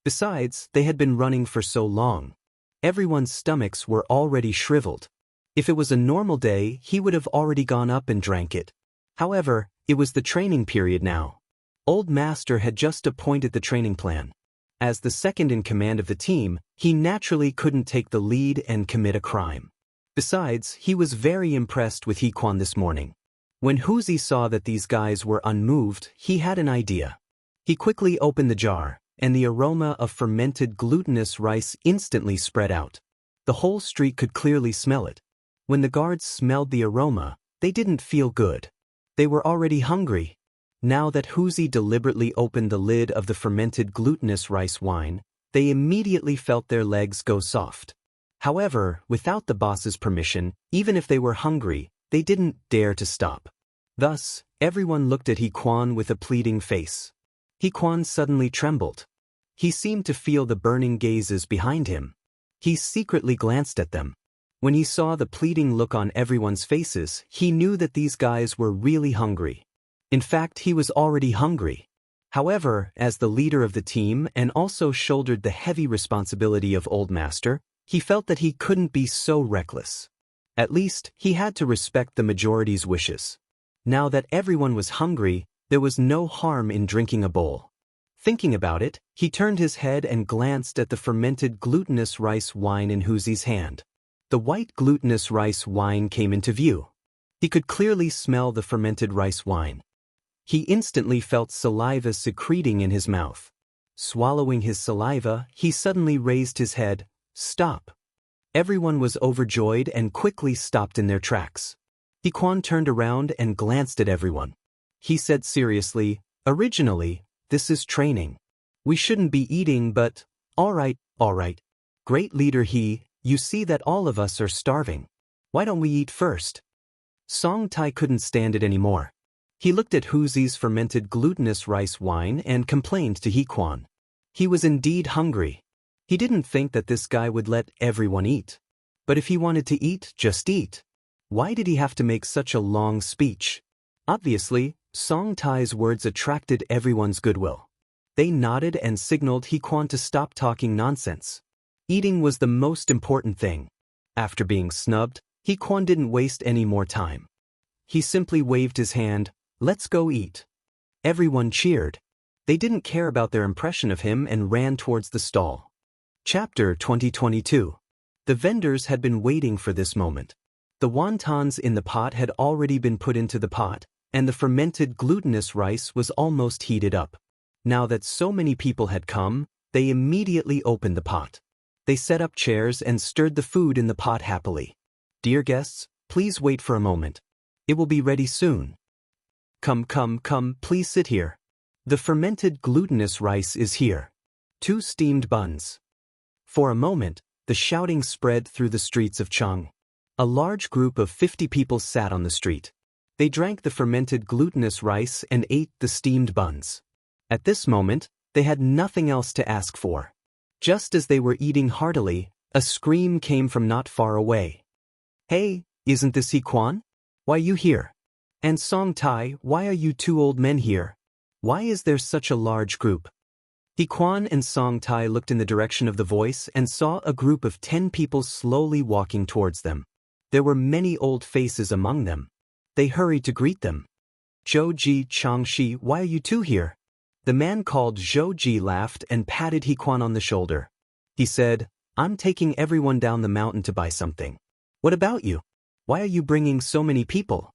Besides, they had been running for so long. Everyone's stomachs were already shriveled. If it was a normal day, he would have already gone up and drank it. However, it was the training period now. Old Master had just appointed the training plan. As the second in command of the team, he naturally couldn't take the lead and commit a crime. Besides, he was very impressed with He Quan this morning. When Hu Zi saw that these guys were unmoved, he had an idea. He quickly opened the jar, and the aroma of fermented glutinous rice instantly spread out. The whole street could clearly smell it. When the guards smelled the aroma, they didn't feel good. They were already hungry. Now that Wuxia deliberately opened the lid of the fermented glutinous rice wine, they immediately felt their legs go soft. However, without the boss's permission, even if they were hungry, they didn't dare to stop. Thus, everyone looked at He Quan with a pleading face. He Quan suddenly trembled. He seemed to feel the burning gazes behind him. He secretly glanced at them. When he saw the pleading look on everyone's faces, he knew that these guys were really hungry. In fact, he was already hungry. However, as the leader of the team and also shouldered the heavy responsibility of Old Master, he felt that he couldn't be so reckless. At least, he had to respect the majority's wishes. Now that everyone was hungry, there was no harm in drinking a bowl. Thinking about it, he turned his head and glanced at the fermented glutinous rice wine in Wuxia's hand. The white glutinous rice wine came into view. He could clearly smell the fermented rice wine. He instantly felt saliva secreting in his mouth. Swallowing his saliva, he suddenly raised his head. Stop! Everyone was overjoyed and quickly stopped in their tracks. He Quan turned around and glanced at everyone. He said seriously, "Originally, this is training. We shouldn't be eating, but, all right. Great leader you see that all of us are starving. Why don't we eat first?" Song Tai couldn't stand it anymore. He looked at Wuxia's fermented glutinous rice wine and complained to He Quan. He was indeed hungry. He didn't think that this guy would let everyone eat. But if he wanted to eat, just eat. Why did he have to make such a long speech? Obviously, Song Tai's words attracted everyone's goodwill. They nodded and signaled He Quan to stop talking nonsense. Eating was the most important thing. After being snubbed, He Quan didn't waste any more time. He simply waved his hand. "Let's go eat." Everyone cheered. They didn't care about their impression of him and ran towards the stall. Chapter 2022. The vendors had been waiting for this moment. The wontons in the pot had already been put into the pot, and the fermented glutinous rice was almost heated up. Now that so many people had come, they immediately opened the pot. They set up chairs and stirred the food in the pot happily. "Dear guests, please wait for a moment. It will be ready soon. Come, please sit here. The fermented glutinous rice is here. 2 steamed buns." For a moment, the shouting spread through the streets of Chang. A large group of 50 people sat on the street. They drank the fermented glutinous rice and ate the steamed buns. At this moment, they had nothing else to ask for. Just as they were eating heartily, a scream came from not far away. "Hey, isn't this He Quan? Why you here? And Song Tai, why are you 2 old men here? Why is there such a large group?" He Quan and Song Tai looked in the direction of the voice and saw a group of 10 people slowly walking towards them. There were many old faces among them. They hurried to greet them. "Zhou Ji, Xianxia, why are you 2 here?" The man called Zhou Ji laughed and patted He Quan on the shoulder. He said, "I'm taking everyone down the mountain to buy something. What about you? Why are you bringing so many people?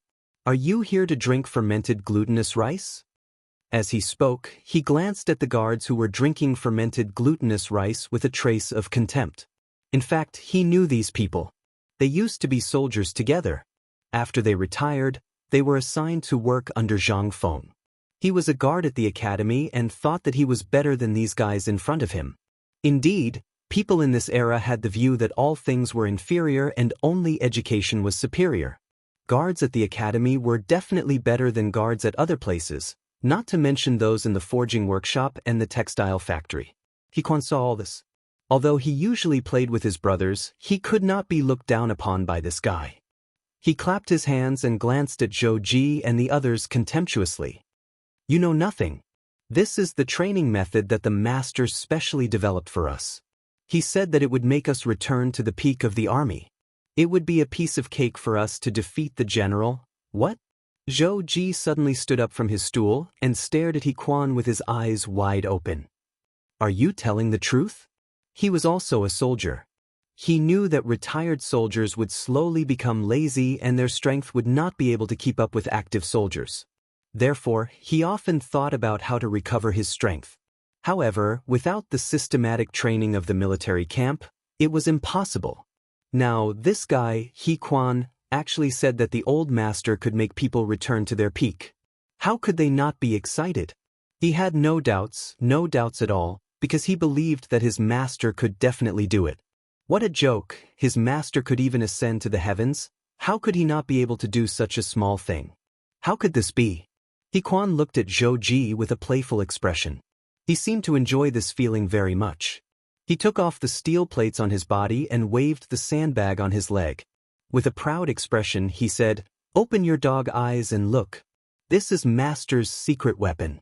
Are you here to drink fermented glutinous rice?" As he spoke, he glanced at the guards who were drinking fermented glutinous rice with a trace of contempt. In fact, he knew these people. They used to be soldiers together. After they retired, they were assigned to work under Zhang Feng. He was a guard at the academy and thought that he was better than these guys in front of him. Indeed, people in this era had the view that all things were inferior and only education was superior. Guards at the academy were definitely better than guards at other places, not to mention those in the forging workshop and the textile factory. He Quan saw all this. Although he usually played with his brothers, he could not be looked down upon by this guy. He clapped his hands and glanced at Zhou Ji and the others contemptuously. "You know nothing. This is the training method that the master specially developed for us. He said that it would make us return to the peak of the army. It would be a piece of cake for us to defeat the general." "What?" Zhou Ji suddenly stood up from his stool and stared at He Quan with his eyes wide open. "Are you telling the truth?" He was also a soldier. He knew that retired soldiers would slowly become lazy and their strength would not be able to keep up with active soldiers. Therefore, he often thought about how to recover his strength. However, without the systematic training of the military camp, it was impossible. Now, this guy, He Quan, actually said that the old master could make people return to their peak. How could they not be excited? He had no doubts at all, because he believed that his master could definitely do it. What a joke, his master could even ascend to the heavens. How could he not be able to do such a small thing? How could this be? He Quan looked at Zhou Ji with a playful expression. He seemed to enjoy this feeling very much. He took off the steel plates on his body and waved the sandbag on his leg. With a proud expression, he said, "Open your dog eyes and look. This is Master's secret weapon."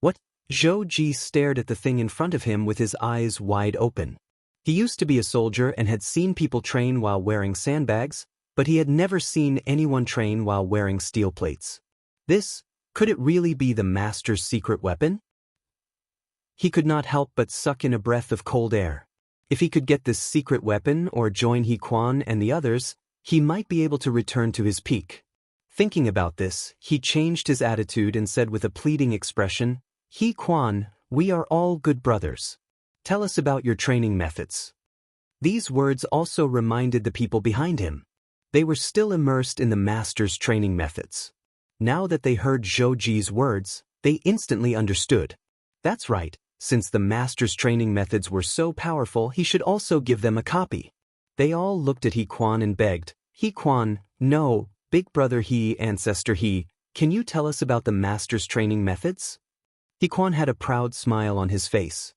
What? Zhou Ji stared at the thing in front of him with his eyes wide open. He used to be a soldier and had seen people train while wearing sandbags, but he had never seen anyone train while wearing steel plates. Could it really be the Master's secret weapon? He could not help but suck in a breath of cold air. If he could get this secret weapon or join He Quan and the others, he might be able to return to his peak. Thinking about this, he changed his attitude and said with a pleading expression, "He Quan, we are all good brothers. Tell us about your training methods." These words also reminded the people behind him. They were still immersed in the Master's training methods. Now that they heard Zhou Ji's words, they instantly understood. That's right, since the Master's training methods were so powerful, he should also give them a copy. They all looked at He Quan and begged, "He Quan, no, big brother He, ancestor He, can you tell us about the Master's training methods?" He Quan had a proud smile on his face.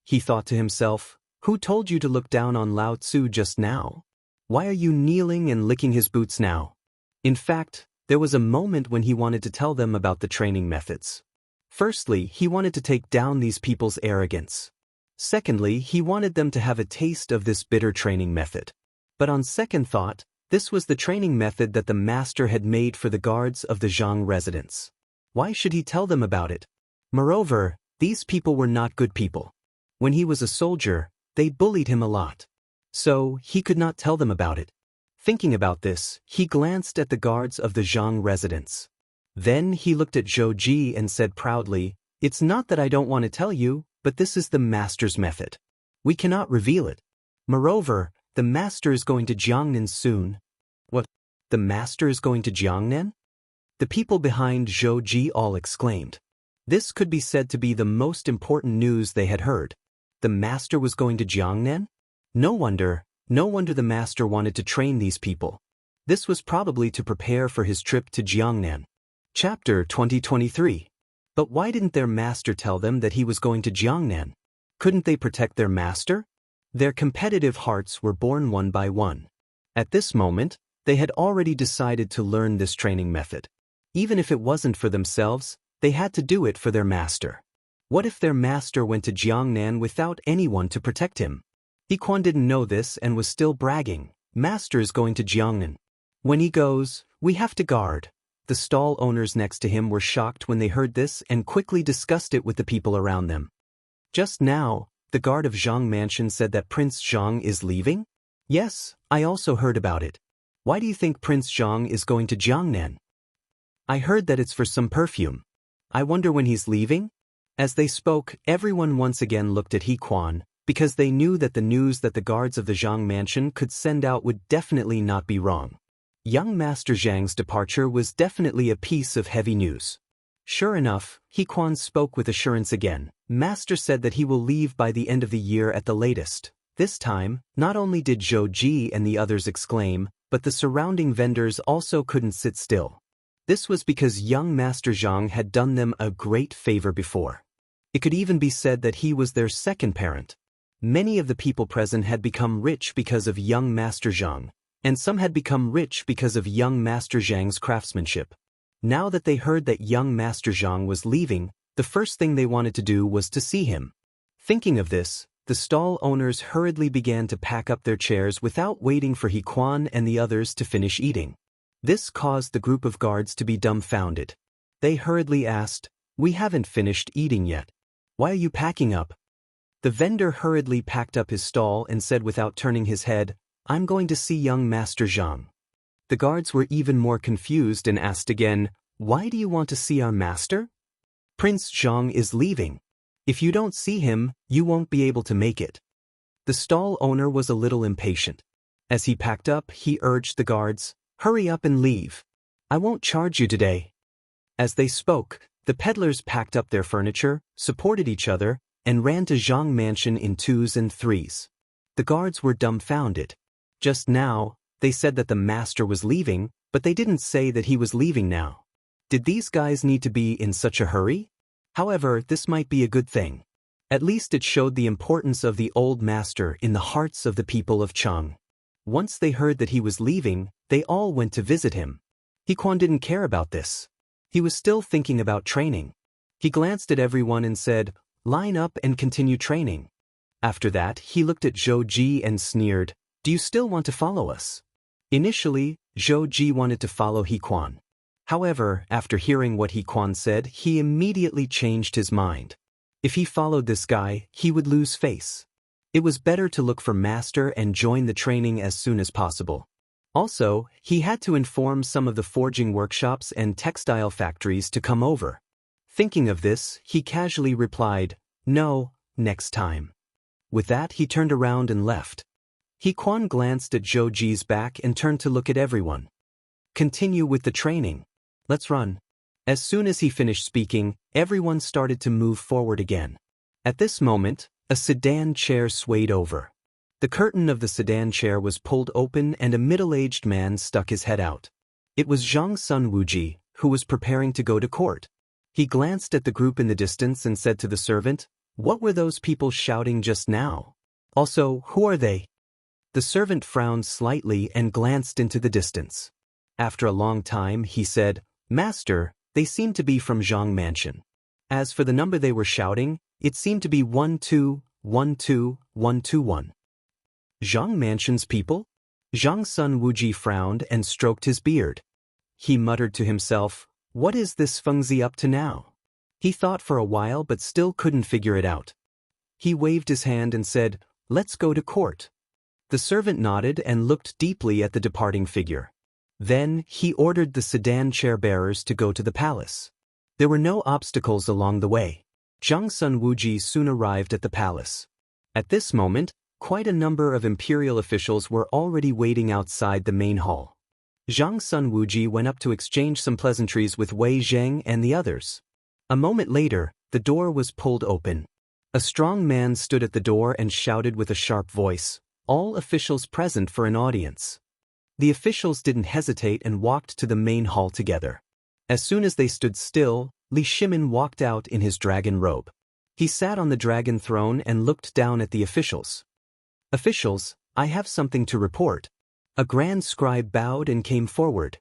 He thought to himself, "Who told you to look down on Lao Tzu just now? Why are you kneeling and licking his boots now?" In fact, there was a moment when he wanted to tell them about the training methods. Firstly, he wanted to take down these people's arrogance. Secondly, he wanted them to have a taste of this bitter training method. But on second thought, this was the training method that the Master had made for the guards of the Zhang residence. Why should he tell them about it? Moreover, these people were not good people. When he was a soldier, they bullied him a lot. So, he could not tell them about it. Thinking about this, he glanced at the guards of the Zhang residence. Then he looked at Zhou Ji and said proudly, "It's not that I don't want to tell you, but this is the Master's method. We cannot reveal it. Moreover, the Master is going to Jiangnan soon." What? The Master is going to Jiangnan? The people behind Zhou Ji all exclaimed. This could be said to be the most important news they had heard. The Master was going to Jiangnan? No wonder the Master wanted to train these people. This was probably to prepare for his trip to Jiangnan. Chapter 2023. But why didn't their master tell them that he was going to Jiangnan? Couldn't they protect their master? Their competitive hearts were born one by one. At this moment, they had already decided to learn this training method. Even if it wasn't for themselves, they had to do it for their master. What if their master went to Jiangnan without anyone to protect him? He Quan didn't know this and was still bragging. "Master is going to Jiangnan. When he goes, we have to guard." The stall owners next to him were shocked when they heard this and quickly discussed it with the people around them. Just now, the guard of Zhang Mansion said that Prince Zhang is leaving? Yes, I also heard about it. Why do you think Prince Zhang is going to Jiangnan? I heard that it's for some perfume. I wonder when he's leaving? As they spoke, everyone once again looked at He Quan, because they knew that the news that the guards of the Zhang Mansion could send out would definitely not be wrong. Young Master Zhang's departure was definitely a piece of heavy news. Sure enough, He Quan spoke with assurance again. Master said that he will leave by the end of the year at the latest. This time, not only did Zhou Ji and the others exclaim, but the surrounding vendors also couldn't sit still. This was because young Master Zhang had done them a great favor before. It could even be said that he was their second parent. Many of the people present had become rich because of young Master Zhang, and some had become rich because of young Master Zhang's craftsmanship. Now that they heard that young Master Zhang was leaving, the first thing they wanted to do was to see him. Thinking of this, the stall owners hurriedly began to pack up their chairs without waiting for He Quan and the others to finish eating. This caused the group of guards to be dumbfounded. They hurriedly asked, "We haven't finished eating yet. Why are you packing up?" The vendor hurriedly packed up his stall and said without turning his head, "I'm going to see young Master Zhang." The guards were even more confused and asked again, "Why do you want to see our master?" "Prince Zhang is leaving. If you don't see him, you won't be able to make it." The stall owner was a little impatient. As he packed up, he urged the guards, "Hurry up and leave. I won't charge you today." As they spoke, the peddlers packed up their furniture, supported each other, and ran to Zhang Mansion in 2s and 3s. The guards were dumbfounded. Just now, they said that the master was leaving, but they didn't say that he was leaving now. Did these guys need to be in such a hurry? However, this might be a good thing. At least it showed the importance of the old master in the hearts of the people of Chang. Once they heard that he was leaving, they all went to visit him. He Quan didn't care about this. He was still thinking about training. He glanced at everyone and said, "Line up and continue training." After that, he looked at Zhou Ji and sneered, "Do you still want to follow us?" Initially, Zhou Ji wanted to follow He Quan. However, after hearing what He Quan said, he immediately changed his mind. If he followed this guy, he would lose face. It was better to look for master and join the training as soon as possible. Also, he had to inform some of the forging workshops and textile factories to come over. Thinking of this, he casually replied, "No, next time." With that, he turned around and left. He Quan glanced at Zhou Ji's back and turned to look at everyone. "Continue with the training. Let's run." As soon as he finished speaking, everyone started to move forward again. At this moment, a sedan chair swayed over. The curtain of the sedan chair was pulled open and a middle-aged man stuck his head out. It was Zhang Sun Wuji, who was preparing to go to court. He glanced at the group in the distance and said to the servant, "What were those people shouting just now? Also, who are they?" The servant frowned slightly and glanced into the distance. After a long time, he said, "Master, they seem to be from Zhang Mansion. As for the number they were shouting, it seemed to be 1212121. Zhang Mansion's people?" Zhang Sun Wuji frowned and stroked his beard. He muttered to himself, "What is this Fengzi up to now?" He thought for a while but still couldn't figure it out. He waved his hand and said, "Let's go to court." The servant nodded and looked deeply at the departing figure. Then, he ordered the sedan chair bearers to go to the palace. There were no obstacles along the way. Zhang Sun Wuji soon arrived at the palace. At this moment, quite a number of imperial officials were already waiting outside the main hall. Zhang Sun Wuji went up to exchange some pleasantries with Wei Zheng and the others. A moment later, the door was pulled open. A strong man stood at the door and shouted with a sharp voice, "All officials present for an audience." The officials didn't hesitate and walked to the main hall together. As soon as they stood still, Li Shimin walked out in his dragon robe. He sat on the dragon throne and looked down at the officials. "Officials, I have something to report." A grand scribe bowed and came forward.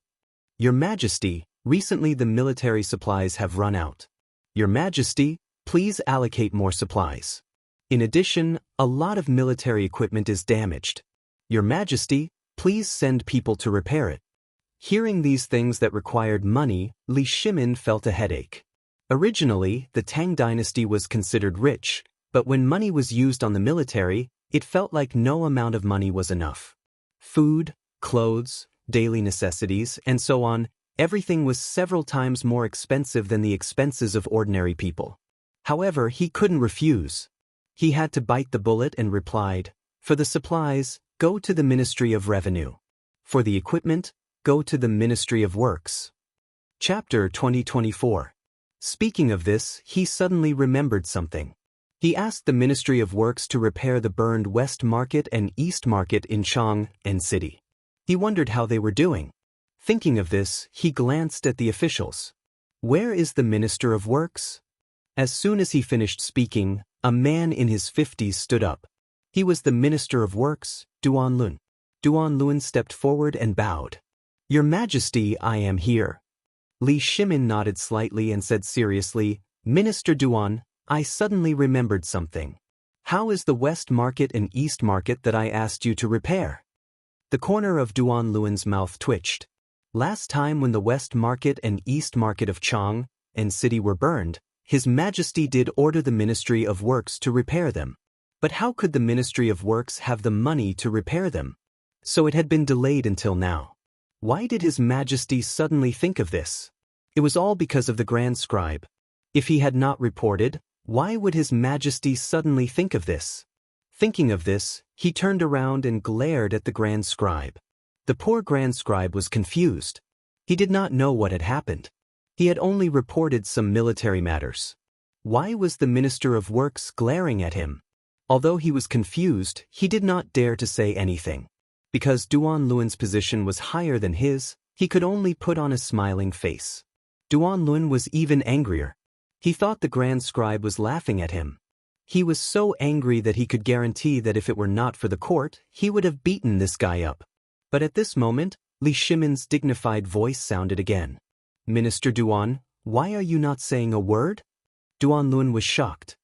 "Your Majesty, recently the military supplies have run out. Your Majesty, please allocate more supplies. In addition, a lot of military equipment is damaged. Your Majesty, please send people to repair it." Hearing these things that required money, Li Shimin felt a headache. Originally, the Tang dynasty was considered rich, but when money was used on the military, it felt like no amount of money was enough. Food, clothes, daily necessities, and so on, everything was several times more expensive than the expenses of ordinary people. However, he couldn't refuse. He had to bite the bullet and replied, "For the supplies, go to the Ministry of Revenue. For the equipment, go to the Ministry of Works." Chapter 2024. Speaking of this, he suddenly remembered something. He asked the Ministry of Works to repair the burned West Market and East Market in Chang and City. He wondered how they were doing. Thinking of this, he glanced at the officials. "Where is the Minister of Works?" As soon as he finished speaking, a man in his 50s stood up. He was the Minister of Works, Duan Lun. Duan Lun stepped forward and bowed. "Your Majesty, I am here." Li Shimin nodded slightly and said seriously, "Minister Duan, I suddenly remembered something. How is the West Market and East Market that I asked you to repair?" The corner of Duan Lun's mouth twitched. Last time when the West Market and East Market of Chang and City were burned, His Majesty did order the Ministry of Works to repair them. But how could the Ministry of Works have the money to repair them? So it had been delayed until now. Why did His Majesty suddenly think of this? It was all because of the Grand Scribe. If he had not reported, why would His Majesty suddenly think of this? Thinking of this, he turned around and glared at the Grand Scribe. The poor Grand Scribe was confused. He did not know what had happened. He had only reported some military matters. Why was the Minister of Works glaring at him? Although he was confused, he did not dare to say anything. Because Duan Luan's position was higher than his, he could only put on a smiling face. Duan Luan was even angrier. He thought the Grand Scribe was laughing at him. He was so angry that he could guarantee that if it were not for the court, he would have beaten this guy up. But at this moment, Li Shimin's dignified voice sounded again. Minister Duan, why are you not saying a word? Duan Luan was shocked.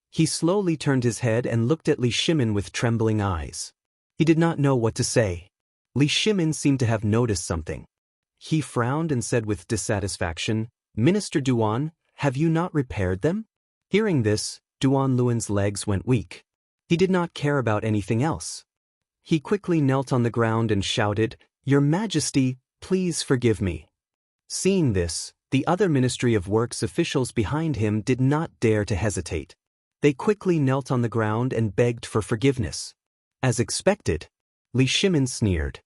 He slowly turned his head and looked at Li Shimin with trembling eyes. He did not know what to say. Li Shimin seemed to have noticed something. He frowned and said with dissatisfaction, Minister Duan, have you not repaired them? Hearing this, Duan Luan's legs went weak. He did not care about anything else. He quickly knelt on the ground and shouted, Your Majesty, please forgive me. Seeing this, the other Ministry of Works officials behind him did not dare to hesitate. They quickly knelt on the ground and begged for forgiveness. As expected, Li Shimin sneered.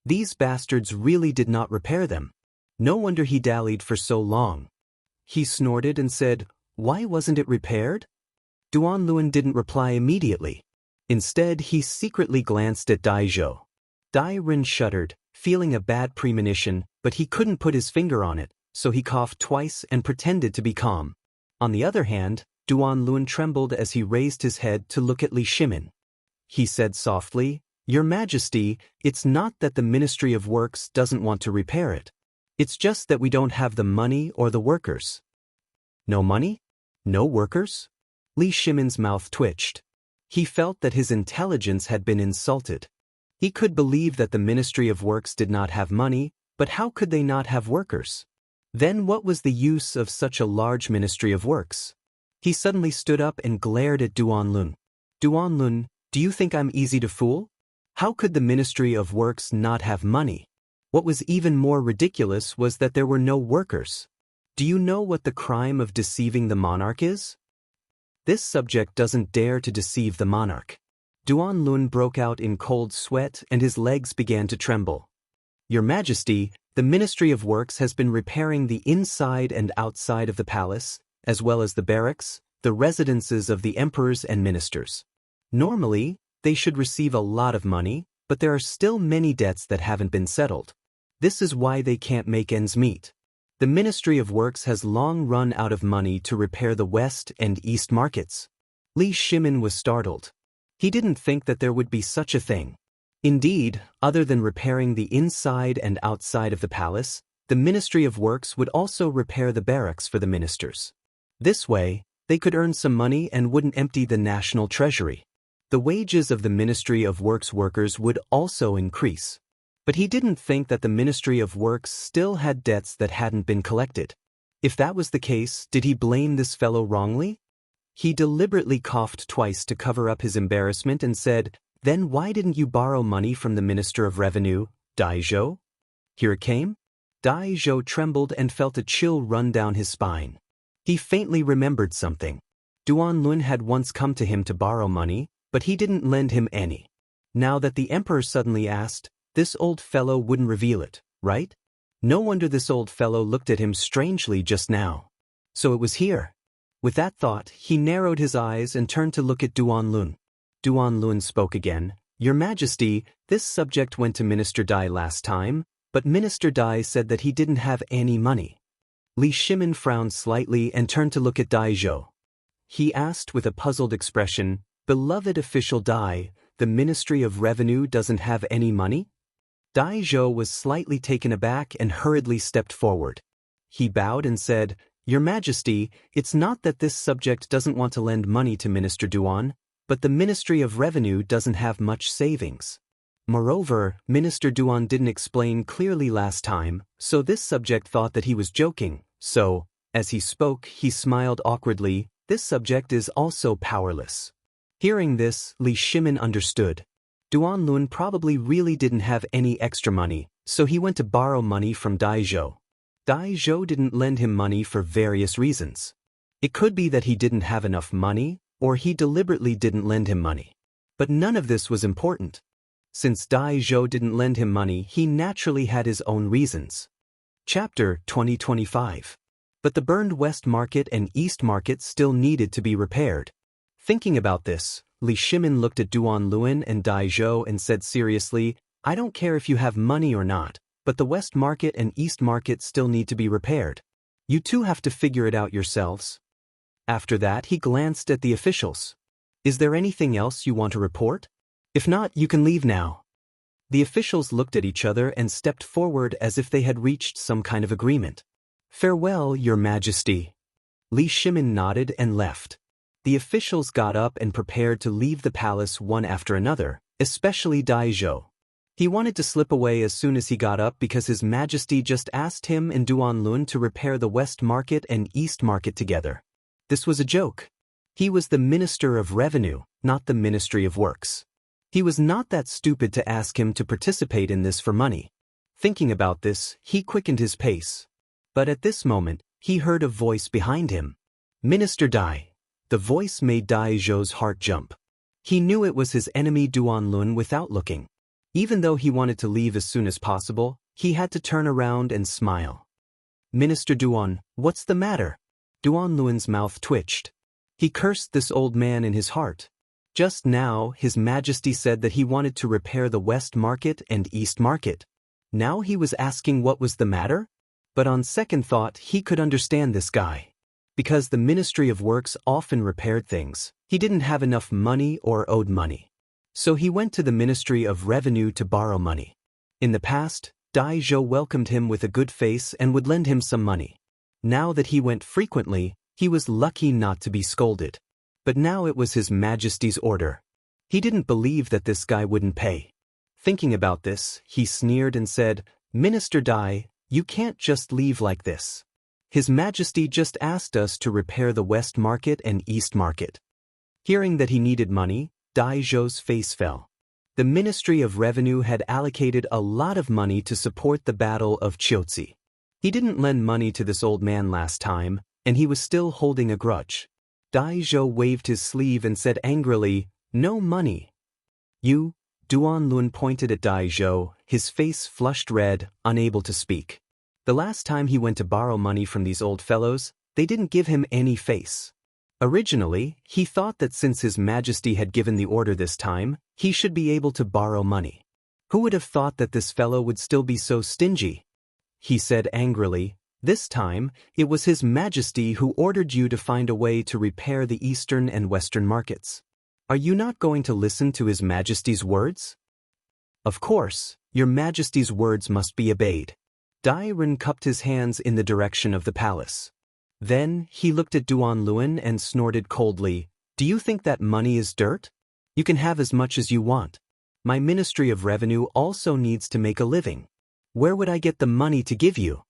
These bastards really did not repair them. No wonder he dallied for so long. He snorted and said, Why wasn't it repaired? Duan Luan didn't reply immediately. Instead, he secretly glanced at Dai Zhou. Dai Ren shuddered, feeling a bad premonition, but he couldn't put his finger on it, so he coughed twice and pretended to be calm. On the other hand, Duan Luan trembled as he raised his head to look at Li Shimin. He said softly, Your Majesty, it's not that the Ministry of Works doesn't want to repair it. It's just that we don't have the money or the workers. No money? No workers? Li Shimin's mouth twitched. He felt that his intelligence had been insulted. He could believe that the Ministry of Works did not have money, but how could they not have workers? Then what was the use of such a large Ministry of Works? He suddenly stood up and glared at Duan Luan. Duan Luan, do you think I'm easy to fool? How could the Ministry of Works not have money? What was even more ridiculous was that there were no workers. Do you know what the crime of deceiving the monarch is? This subject doesn't dare to deceive the monarch. Duan Luan broke out in cold sweat and his legs began to tremble. Your Majesty, the Ministry of Works has been repairing the inside and outside of the palace, as well as the barracks, the residences of the emperors and ministers. Normally, they should receive a lot of money, but there are still many debts that haven't been settled. This is why they can't make ends meet. The Ministry of Works has long run out of money to repair the west and east markets. Li Shimin was startled. He didn't think that there would be such a thing. Indeed, other than repairing the inside and outside of the palace, the Ministry of Works would also repair the barracks for the ministers. This way, they could earn some money and wouldn't empty the national treasury. The wages of the Ministry of Works workers would also increase. But he didn't think that the Ministry of Works still had debts that hadn't been collected. If that was the case, did he blame this fellow wrongly? He deliberately coughed twice to cover up his embarrassment and said, Then why didn't you borrow money from the Minister of Revenue, Dai Zhou? Here it came. Dai Zhou trembled and felt a chill run down his spine. He faintly remembered something. Duan Luan had once come to him to borrow money, but he didn't lend him any. Now that the emperor suddenly asked, this old fellow wouldn't reveal it, right? No wonder this old fellow looked at him strangely just now. So it was here. With that thought, he narrowed his eyes and turned to look at Duan Luan. Duan Luan spoke again. Your Majesty, this subject went to Minister Dai last time, but Minister Dai said that he didn't have any money. Li Shimin frowned slightly and turned to look at Dai Zhou. He asked with a puzzled expression, Beloved official Dai, the Ministry of Revenue doesn't have any money? Dai Zhou was slightly taken aback and hurriedly stepped forward. He bowed and said, Your Majesty, it's not that this subject doesn't want to lend money to Minister Duan, but the Ministry of Revenue doesn't have much savings. Moreover, Minister Duan didn't explain clearly last time, so this subject thought that he was joking. So, as he spoke, he smiled awkwardly. This subject is also powerless. Hearing this, Li Shimin understood. Duan Luan probably really didn't have any extra money, so he went to borrow money from Dai Zhou. Dai Zhou didn't lend him money for various reasons. It could be that he didn't have enough money, or he deliberately didn't lend him money. But none of this was important. Since Dai Zhou didn't lend him money, he naturally had his own reasons. Chapter 2025. But the burned West Market and East Market still needed to be repaired. Thinking about this, Li Shimin looked at Duan Luan and Dai Zhou and said seriously, I don't care if you have money or not, but the West Market and East Market still need to be repaired. You two have to figure it out yourselves. After that, he glanced at the officials. Is there anything else you want to report? If not, you can leave now. The officials looked at each other and stepped forward as if they had reached some kind of agreement. Farewell, Your Majesty. Li Shimin nodded and left. The officials got up and prepared to leave the palace one after another, especially Dai Zhou. He wanted to slip away as soon as he got up because His Majesty just asked him and Duan Lun to repair the West Market and East Market together. This was a joke. He was the Minister of Revenue, not the Ministry of Works. He was not that stupid to ask him to participate in this for money. Thinking about this, he quickened his pace. But at this moment, he heard a voice behind him. Minister Dai. The voice made Dai Zhou's heart jump. He knew it was his enemy Duan Lun without looking. Even though he wanted to leave as soon as possible, he had to turn around and smile. Minister Duan, what's the matter? Duan Luan's mouth twitched. He cursed this old man in his heart. Just now, His Majesty said that he wanted to repair the West Market and East Market. Now he was asking what was the matter? But on second thought, he could understand this guy. Because the Ministry of Works often repaired things, he didn't have enough money or owed money. So he went to the Ministry of Revenue to borrow money. In the past, Dai Zhou welcomed him with a good face and would lend him some money. Now that he went frequently, he was lucky not to be scolded. But now it was His Majesty's order. He didn't believe that this guy wouldn't pay. Thinking about this, he sneered and said, Minister Dai, you can't just leave like this. His Majesty just asked us to repair the West Market and East Market. Hearing that he needed money, Dai Zhou's face fell. The Ministry of Revenue had allocated a lot of money to support the Battle of Xianxia. He didn't lend money to this old man last time, and he was still holding a grudge. Dai Zhou waved his sleeve and said angrily, No money. You? Duan Lun pointed at Dai Zhou, his face flushed red, unable to speak. The last time he went to borrow money from these old fellows, they didn't give him any face. Originally, he thought that since His Majesty had given the order this time, he should be able to borrow money. Who would have thought that this fellow would still be so stingy? He said angrily, This time, it was His Majesty who ordered you to find a way to repair the Eastern and Western markets. Are you not going to listen to His Majesty's words? Of course, Your Majesty's words must be obeyed. Dai Ren cupped his hands in the direction of the palace. Then, he looked at Duan Luan and snorted coldly, Do you think that money is dirt? You can have as much as you want. My Ministry of Revenue also needs to make a living. Where would I get the money to give you?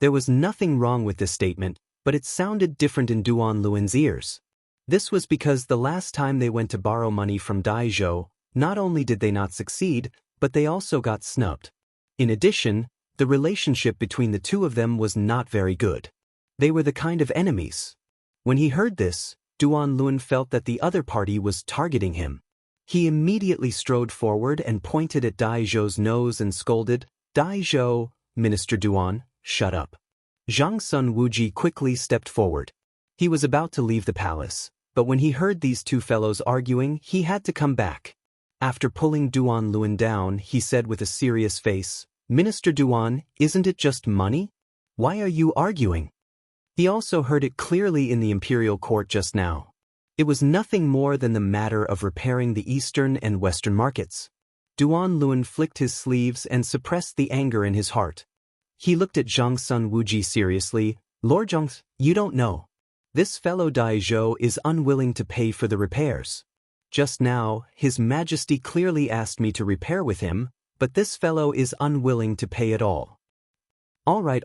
There was nothing wrong with this statement, but it sounded different in Duan Luan's ears. This was because the last time they went to borrow money from Dai Zhou, not only did they not succeed, but they also got snubbed. In addition, the relationship between the two of them was not very good. They were the kind of enemies. When he heard this, Duan Luan felt that the other party was targeting him. He immediately strode forward and pointed at Dai Zhou's nose and scolded, Dai Zhou, Minister Duan, shut up. Zhang Sun Wuji quickly stepped forward. He was about to leave the palace, but when he heard these two fellows arguing, he had to come back. After pulling Duan Luan down, he said with a serious face, Minister Duan, isn't it just money? Why are you arguing? He also heard it clearly in the imperial court just now. It was nothing more than the matter of repairing the eastern and western markets. Duan Luan flicked his sleeves and suppressed the anger in his heart. He looked at Zhang Sun Wuji seriously, Lord Zhang, you don't know. This fellow Dai Zhou is unwilling to pay for the repairs. Just now, His Majesty clearly asked me to repair with him, but this fellow is unwilling to pay at all. All right,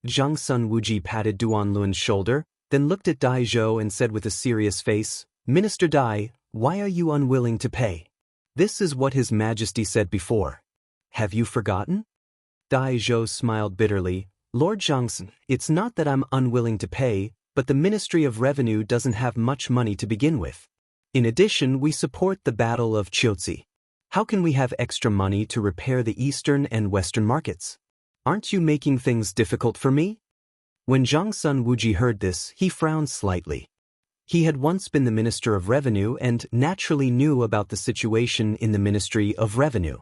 Zhang Sun Wuji patted Duan Luan's shoulder, then looked at Dai Zhou and said with a serious face, Minister Dai, why are you unwilling to pay? This is what His Majesty said before. Have you forgotten? Dai Zhou smiled bitterly, Lord Zhang, it's not that I'm unwilling to pay, but the Ministry of Revenue doesn't have much money to begin with. In addition, we support the Battle of Xianxia. How can we have extra money to repair the eastern and western markets? Aren't you making things difficult for me? When Zhang Sun Wuji heard this, he frowned slightly. He had once been the Minister of Revenue and naturally knew about the situation in the Ministry of Revenue.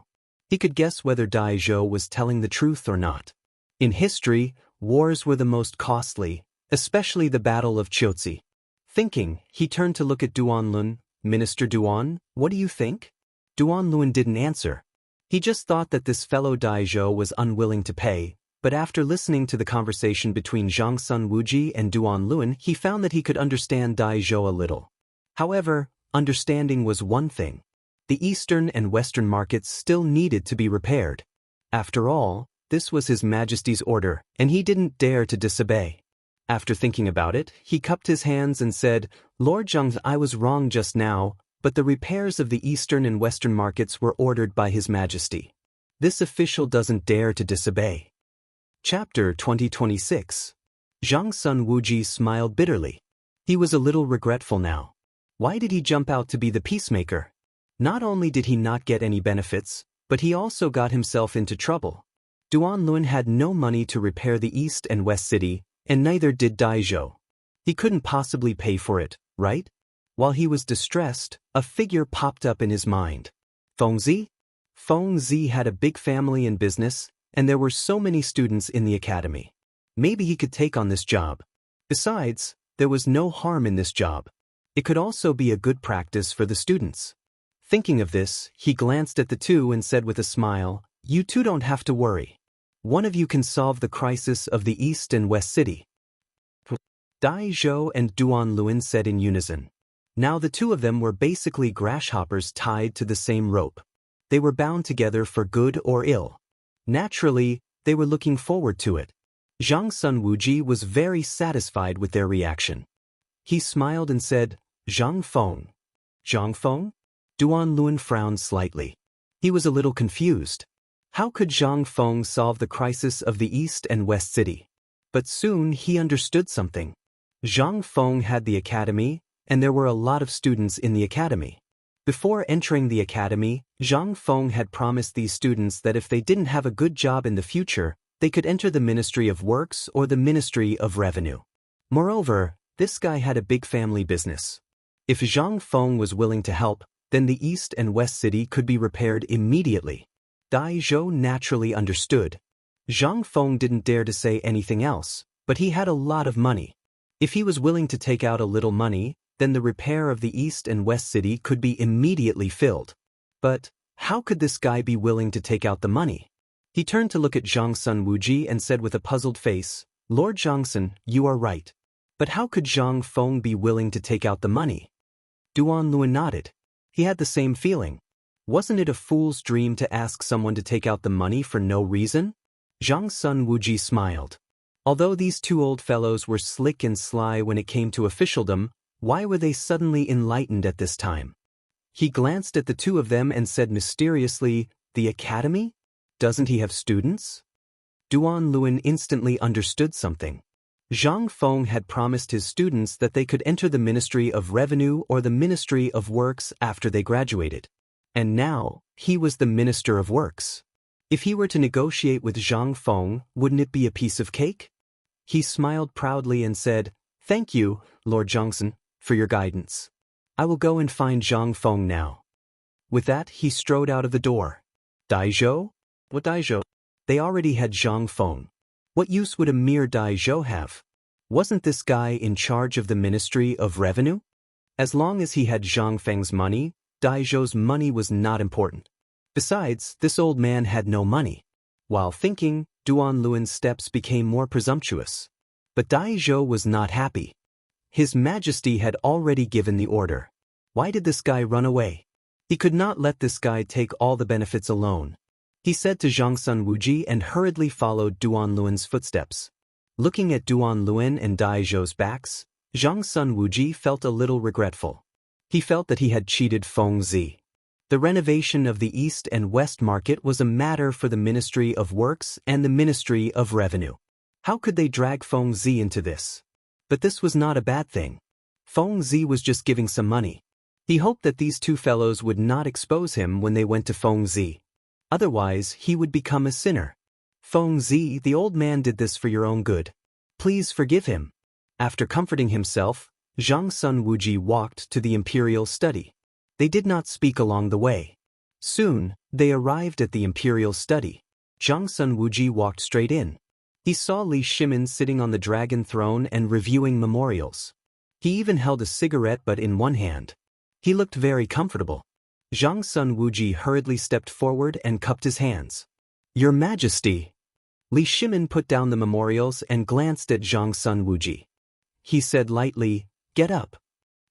He could guess whether Dai Zhou was telling the truth or not. In history, wars were the most costly, especially the Battle of Chiuzi. Thinking, he turned to look at Duanlun. Minister Duan, what do you think? Duanlun didn't answer. He just thought that this fellow Dai Zhou was unwilling to pay, but after listening to the conversation between Zhang Sun Wuji and Duanlun, he found that he could understand Dai Zhou a little. However, understanding was one thing. The eastern and western markets still needed to be repaired. After all, this was His Majesty's order, and he didn't dare to disobey. After thinking about it, he cupped his hands and said, Lord Zhang, I was wrong just now, but the repairs of the eastern and western markets were ordered by His Majesty. This official doesn't dare to disobey. Chapter 2026. Zhang Sun Wuji smiled bitterly. He was a little regretful now. Why did he jump out to be the peacemaker? Not only did he not get any benefits, but he also got himself into trouble. Duanlun had no money to repair the east and west city, and neither did Dai Zhou. He couldn't possibly pay for it, right? While he was distressed, a figure popped up in his mind. Fengzi? Fengzi had a big family and business, and there were so many students in the academy. Maybe he could take on this job. Besides, there was no harm in this job. It could also be a good practice for the students. Thinking of this, he glanced at the two and said with a smile, You two don't have to worry. One of you can solve the crisis of the East and West City. Dai Zhou and Duanlun said in unison. Now the two of them were basically grasshoppers tied to the same rope. They were bound together for good or ill. Naturally, they were looking forward to it. Zhang Sun Wuji was very satisfied with their reaction. He smiled and said, Zhang Feng. Zhang Feng? Duanlun frowned slightly. He was a little confused. How could Zhang Feng solve the crisis of the East and West City? But soon he understood something. Zhang Feng had the academy, and there were a lot of students in the academy. Before entering the academy, Zhang Feng had promised these students that if they didn't have a good job in the future, they could enter the Ministry of Works or the Ministry of Revenue. Moreover, this guy had a big family business. If Zhang Feng was willing to help, then the East and West City could be repaired immediately. Dai Zhou naturally understood. Zhang Feng didn't dare to say anything else, but he had a lot of money. If he was willing to take out a little money, then the repair of the East and West City could be immediately filled. But how could this guy be willing to take out the money? He turned to look at Zhang Sun Wuji and said with a puzzled face, Lord Zhangsun, you are right. But how could Zhang Feng be willing to take out the money? Duanlun nodded. He had the same feeling. Wasn't it a fool's dream to ask someone to take out the money for no reason? Zhang Sun Wuji smiled. Although these two old fellows were slick and sly when it came to officialdom, why were they suddenly enlightened at this time? He glanced at the two of them and said mysteriously, The academy? Doesn't he have students? Duanlun instantly understood something. Zhang Feng had promised his students that they could enter the Ministry of Revenue or the Ministry of Works after they graduated. And now, he was the Minister of Works. If he were to negotiate with Zhang Feng, wouldn't it be a piece of cake? He smiled proudly and said, Thank you, Lord Zhangsun, for your guidance. I will go and find Zhang Feng now. With that, he strode out of the door. Dai Zhou? What Dai Zhou? They already had Zhang Feng. What use would a mere Dai Zhou have? Wasn't this guy in charge of the Ministry of Revenue? As long as he had Zhang Feng's money, Dai Zhou's money was not important. Besides, this old man had no money. While thinking, Duanlun's steps became more presumptuous. But Dai Zhou was not happy. His Majesty had already given the order. Why did this guy run away? He could not let this guy take all the benefits alone. He said to Zhang Sun Wuji and hurriedly followed Duanlun's footsteps. Looking at Duanlun and Dai Zhou's backs, Zhang Sun Wuji felt a little regretful. He felt that he had cheated Fengzi. The renovation of the East and West market was a matter for the Ministry of Works and the Ministry of Revenue. How could they drag Fengzi into this? But this was not a bad thing. Fengzi was just giving some money. He hoped that these two fellows would not expose him when they went to Fengzi. Otherwise, he would become a sinner. Fengzi, the old man did this for your own good. Please forgive him. After comforting himself, Zhang Sun Wuji walked to the imperial study. They did not speak along the way. Soon, they arrived at the imperial study. Zhang Sun Wuji walked straight in. He saw Li Shimin sitting on the dragon throne and reviewing memorials. He even held a cigarette but in one hand. He looked very comfortable. Zhang Sun Wuji hurriedly stepped forward and cupped his hands. Your Majesty. Li Shimin put down the memorials and glanced at Zhang Sun Wuji. He said lightly, "Get up."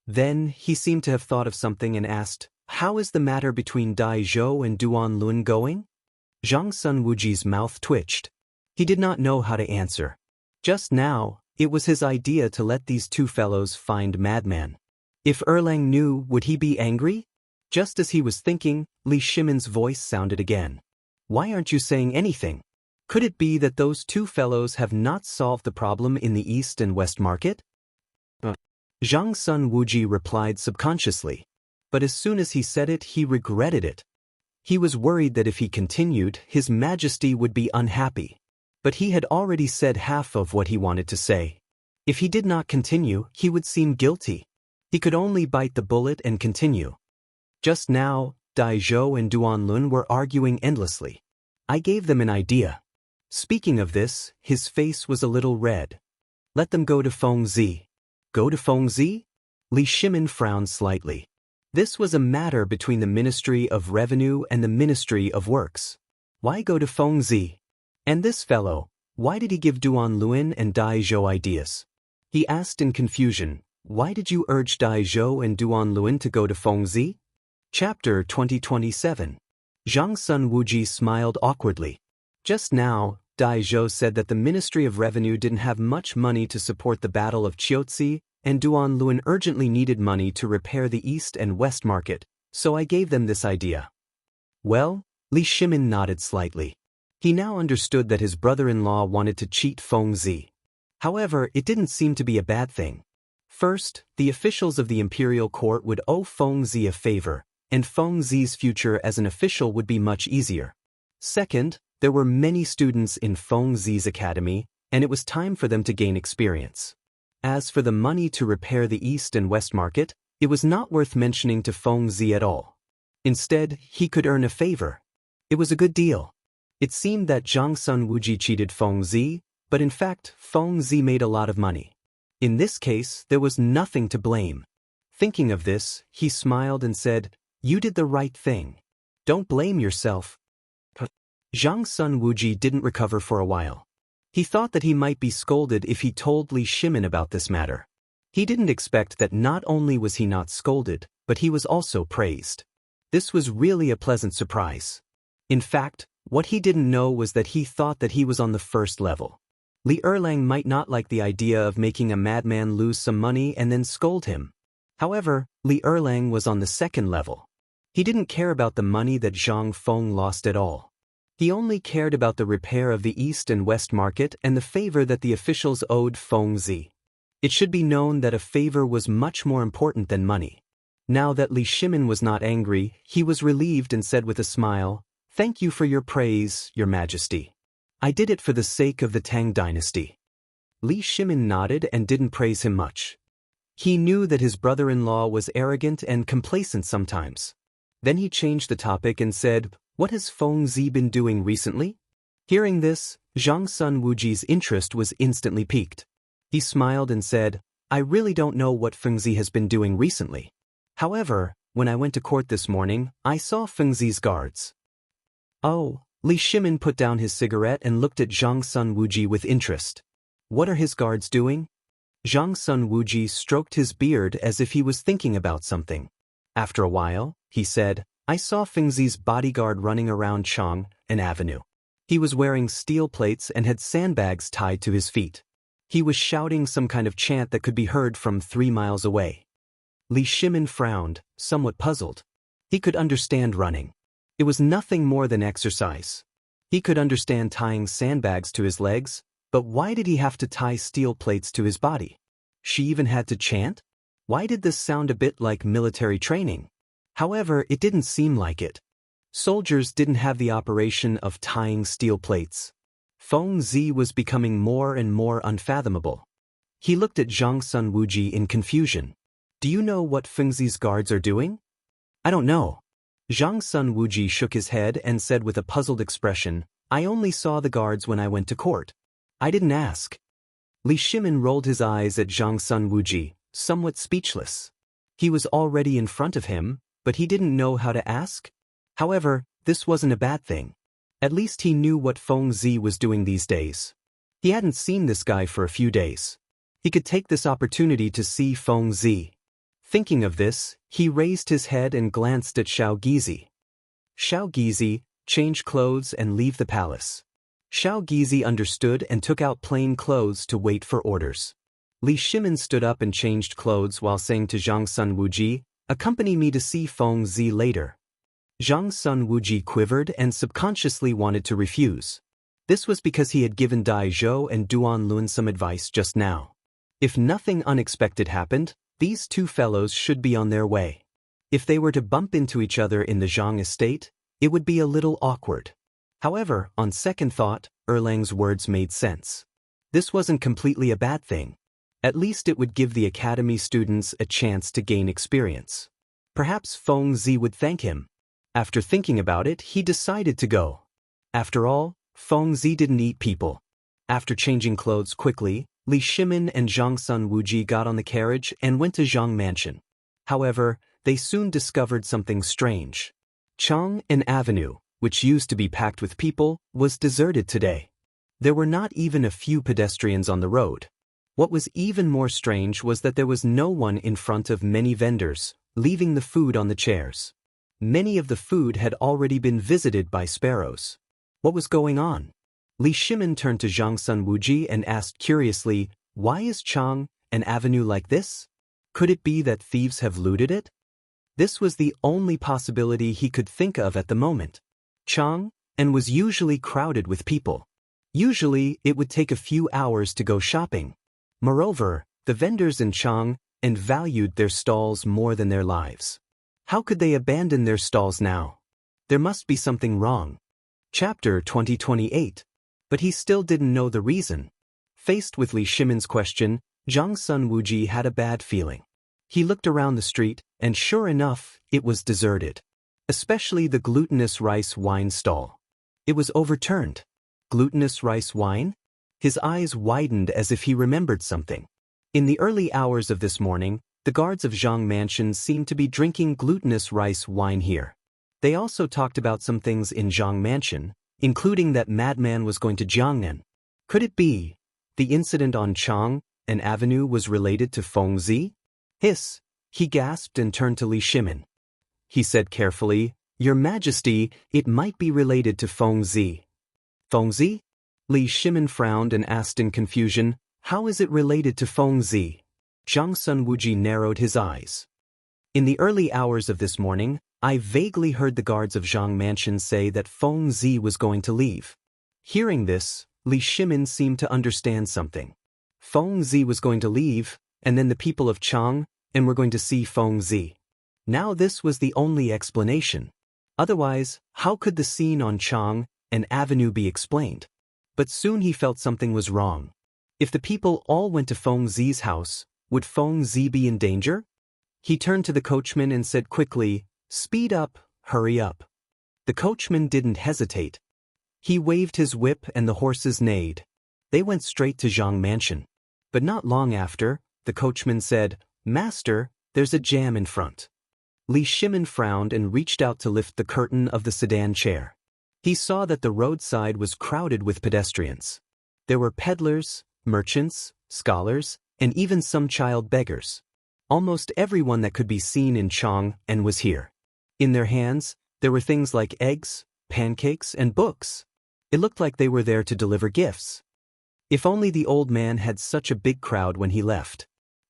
Then, he seemed to have thought of something and asked, "How is the matter between Dai Zhou and Duan Lun going?" Zhang Sun Wuji's mouth twitched. He did not know how to answer. Just now, it was his idea to let these two fellows find Madman. If Erlang knew, would he be angry? Just as he was thinking, Li Shimin's voice sounded again. Why aren't you saying anything? Could it be that those two fellows have not solved the problem in the East and West Market? Zhang Sun Wuji replied subconsciously. But as soon as he said it, he regretted it. He was worried that if he continued, His Majesty would be unhappy. But he had already said half of what he wanted to say. If he did not continue, he would seem guilty. He could only bite the bullet and continue. Just now, Dai Zhou and Duan Lun were arguing endlessly. I gave them an idea. Speaking of this, his face was a little red. Let them go to Fengzi. Go to Fengzi? Li Shimin frowned slightly. This was a matter between the Ministry of Revenue and the Ministry of Works. Why go to Fengzi? And this fellow, why did he give Duan Lun and Dai Zhou ideas? He asked in confusion, why did you urge Dai Zhou and Duan Lun to go to Fengzi? Chapter 2027. Zhang Sun Wuji smiled awkwardly. Just now, Dai Zhou said that the Ministry of Revenue didn't have much money to support the Battle of Chiotzi, and Duan Lun urgently needed money to repair the East and West Market, so I gave them this idea. Well, Li Shimin nodded slightly. He now understood that his brother-in-law wanted to cheat Fengzi. However, it didn't seem to be a bad thing. First, the officials of the imperial court would owe Fengzi a favor, and Fengzi's future as an official would be much easier. Second, there were many students in Fengzi's academy, and it was time for them to gain experience. As for the money to repair the East and West Market, it was not worth mentioning to Fengzi at all. Instead, he could earn a favor. It was a good deal. It seemed that Zhang Sun Wuji cheated Fengzi, but in fact, Fengzi made a lot of money. In this case, there was nothing to blame. Thinking of this, he smiled and said, "You did the right thing. Don't blame yourself." Zhang Sun Wuji didn't recover for a while. He thought that he might be scolded if he told Li Shimin about this matter. He didn't expect that not only was he not scolded, but he was also praised. This was really a pleasant surprise. In fact, what he didn't know was that he thought that he was on the first level. Li Erlang might not like the idea of making a madman lose some money and then scold him. However, Li Erlang was on the second level. He didn't care about the money that Zhang Feng lost at all. He only cared about the repair of the East and West Market and the favor that the officials owed Fengzi. It should be known that a favor was much more important than money. Now that Li Shimin was not angry, he was relieved and said with a smile, "Thank you for your praise, Your Majesty. I did it for the sake of the Tang dynasty." Li Shimin nodded and didn't praise him much. He knew that his brother-in-law was arrogant and complacent sometimes. Then he changed the topic and said, "What has Fengzi been doing recently?" Hearing this, Zhang Sun Wuji's interest was instantly piqued. He smiled and said, "I really don't know what Fengzi has been doing recently. However, when I went to court this morning, I saw Fengzi's guards." Oh, Li Shimin put down his cigarette and looked at Zhang Sun Wuji with interest. What are his guards doing? Zhang Sun Wuji stroked his beard as if he was thinking about something. After a while, he said, "I saw Fengzi's bodyguard running around Chang, an avenue. He was wearing steel plates and had sandbags tied to his feet. He was shouting some kind of chant that could be heard from 3 miles away." Li Shimin frowned, somewhat puzzled. He could understand running. It was nothing more than exercise. He could understand tying sandbags to his legs, but why did he have to tie steel plates to his body? She even had to chant? Why did this sound a bit like military training? However, it didn't seem like it. Soldiers didn't have the operation of tying steel plates. Fengzi was becoming more and more unfathomable. He looked at Zhang Sun Wuji in confusion. Do you know what Fengzi's guards are doing? I don't know. Zhang Sun Wuji shook his head and said with a puzzled expression, I only saw the guards when I went to court. I didn't ask. Li Shimin rolled his eyes at Zhang Sun Wuji, somewhat speechless. He was already in front of him, but he didn't know how to ask. However, this wasn't a bad thing. At least he knew what Fengzi was doing these days. He hadn't seen this guy for a few days. He could take this opportunity to see Fengzi. Thinking of this, he raised his head and glanced at Xiao Gizi. Xiao Gizi, change clothes and leave the palace. Xiao Gizi understood and took out plain clothes to wait for orders. Li Shimin stood up and changed clothes while saying to Zhang Sun Wuji, accompany me to see Fengzi later. Zhang Sun Wuji quivered and subconsciously wanted to refuse. This was because he had given Dai Zhou and Duan Lun some advice just now. If nothing unexpected happened, these two fellows should be on their way. If they were to bump into each other in the Zhang estate, it would be a little awkward. However, on second thought, Erlang's words made sense. This wasn't completely a bad thing. At least it would give the academy students a chance to gain experience. Perhaps Fengzi would thank him. After thinking about it, he decided to go. After all, Fengzi didn't eat people. After changing clothes quickly, Li Shimin and Zhang Sun Wuji got on the carriage and went to Zhang Mansion. However, they soon discovered something strange. Chang Avenue, which used to be packed with people, was deserted today. There were not even a few pedestrians on the road. What was even more strange was that there was no one in front of many vendors, leaving the food on the chairs. Many of the food had already been visited by sparrows. What was going on? Li Shimin turned to Zhang Sun Wuji and asked curiously, why is Chang Avenue like this? Could it be that thieves have looted it? This was the only possibility he could think of at the moment. Chang was usually crowded with people. Usually, it would take a few hours to go shopping. Moreover, the vendors in Chang valued their stalls more than their lives. How could they abandon their stalls now? There must be something wrong. Chapter 2028. But he still didn't know the reason. Faced with Li Shimin's question, Zhang Sun Wuji had a bad feeling. He looked around the street, and sure enough, it was deserted. Especially the glutinous rice wine stall. It was overturned. Glutinous rice wine? His eyes widened as if he remembered something. In the early hours of this morning, the guards of Zhang Mansion seemed to be drinking glutinous rice wine here. They also talked about some things in Zhang Mansion, including that madman was going to Jiangnan. Could it be the incident on Chang Avenue was related to Fengzi? Hiss! He gasped and turned to Li Shimin. He said carefully, Your Majesty, it might be related to Fengzi. Fengzi? Li Shimin frowned and asked in confusion, How is it related to Fengzi? Zhang Sun Wuji narrowed his eyes. In the early hours of this morning, I vaguely heard the guards of Zhang Mansion say that Fengzi was going to leave. Hearing this, Li Shimin seemed to understand something. Fengzi was going to leave, and then the people of Chang were going to see Fengzi. Now this was the only explanation. Otherwise, how could the scene on Chang Avenue be explained? But soon he felt something was wrong. If the people all went to Fengzi's house, would Fengzi be in danger? He turned to the coachman and said quickly, Speed up, hurry up. The coachman didn't hesitate. He waved his whip and the horses neighed. They went straight to Zhang Mansion. But not long after, the coachman said, Master, there's a jam in front. Li Shimin frowned and reached out to lift the curtain of the sedan chair. He saw that the roadside was crowded with pedestrians. There were peddlers, merchants, scholars, and even some child beggars. Almost everyone that could be seen in Chang was here. In their hands, there were things like eggs, pancakes, and books. It looked like they were there to deliver gifts. If only the old man had such a big crowd when he left.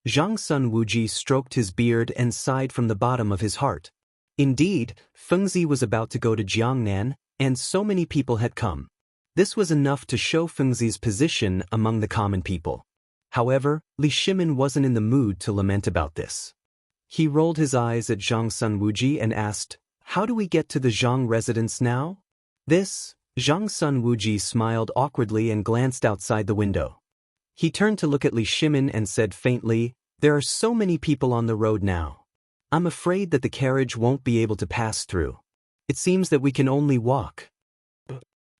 Zhang Sun Wuji stroked his beard and sighed from the bottom of his heart. Indeed, Fengzi was about to go to Jiangnan, and so many people had come. This was enough to show Fengzi's position among the common people. However, Li Shimin wasn't in the mood to lament about this. He rolled his eyes at Zhang Sun Wuji and asked, How do we get to the Zhang residence now? This, Zhang Sun Wuji smiled awkwardly and glanced outside the window. He turned to look at Li Shimin and said faintly, "There are so many people on the road now. I'm afraid that the carriage won't be able to pass through. It seems that we can only walk."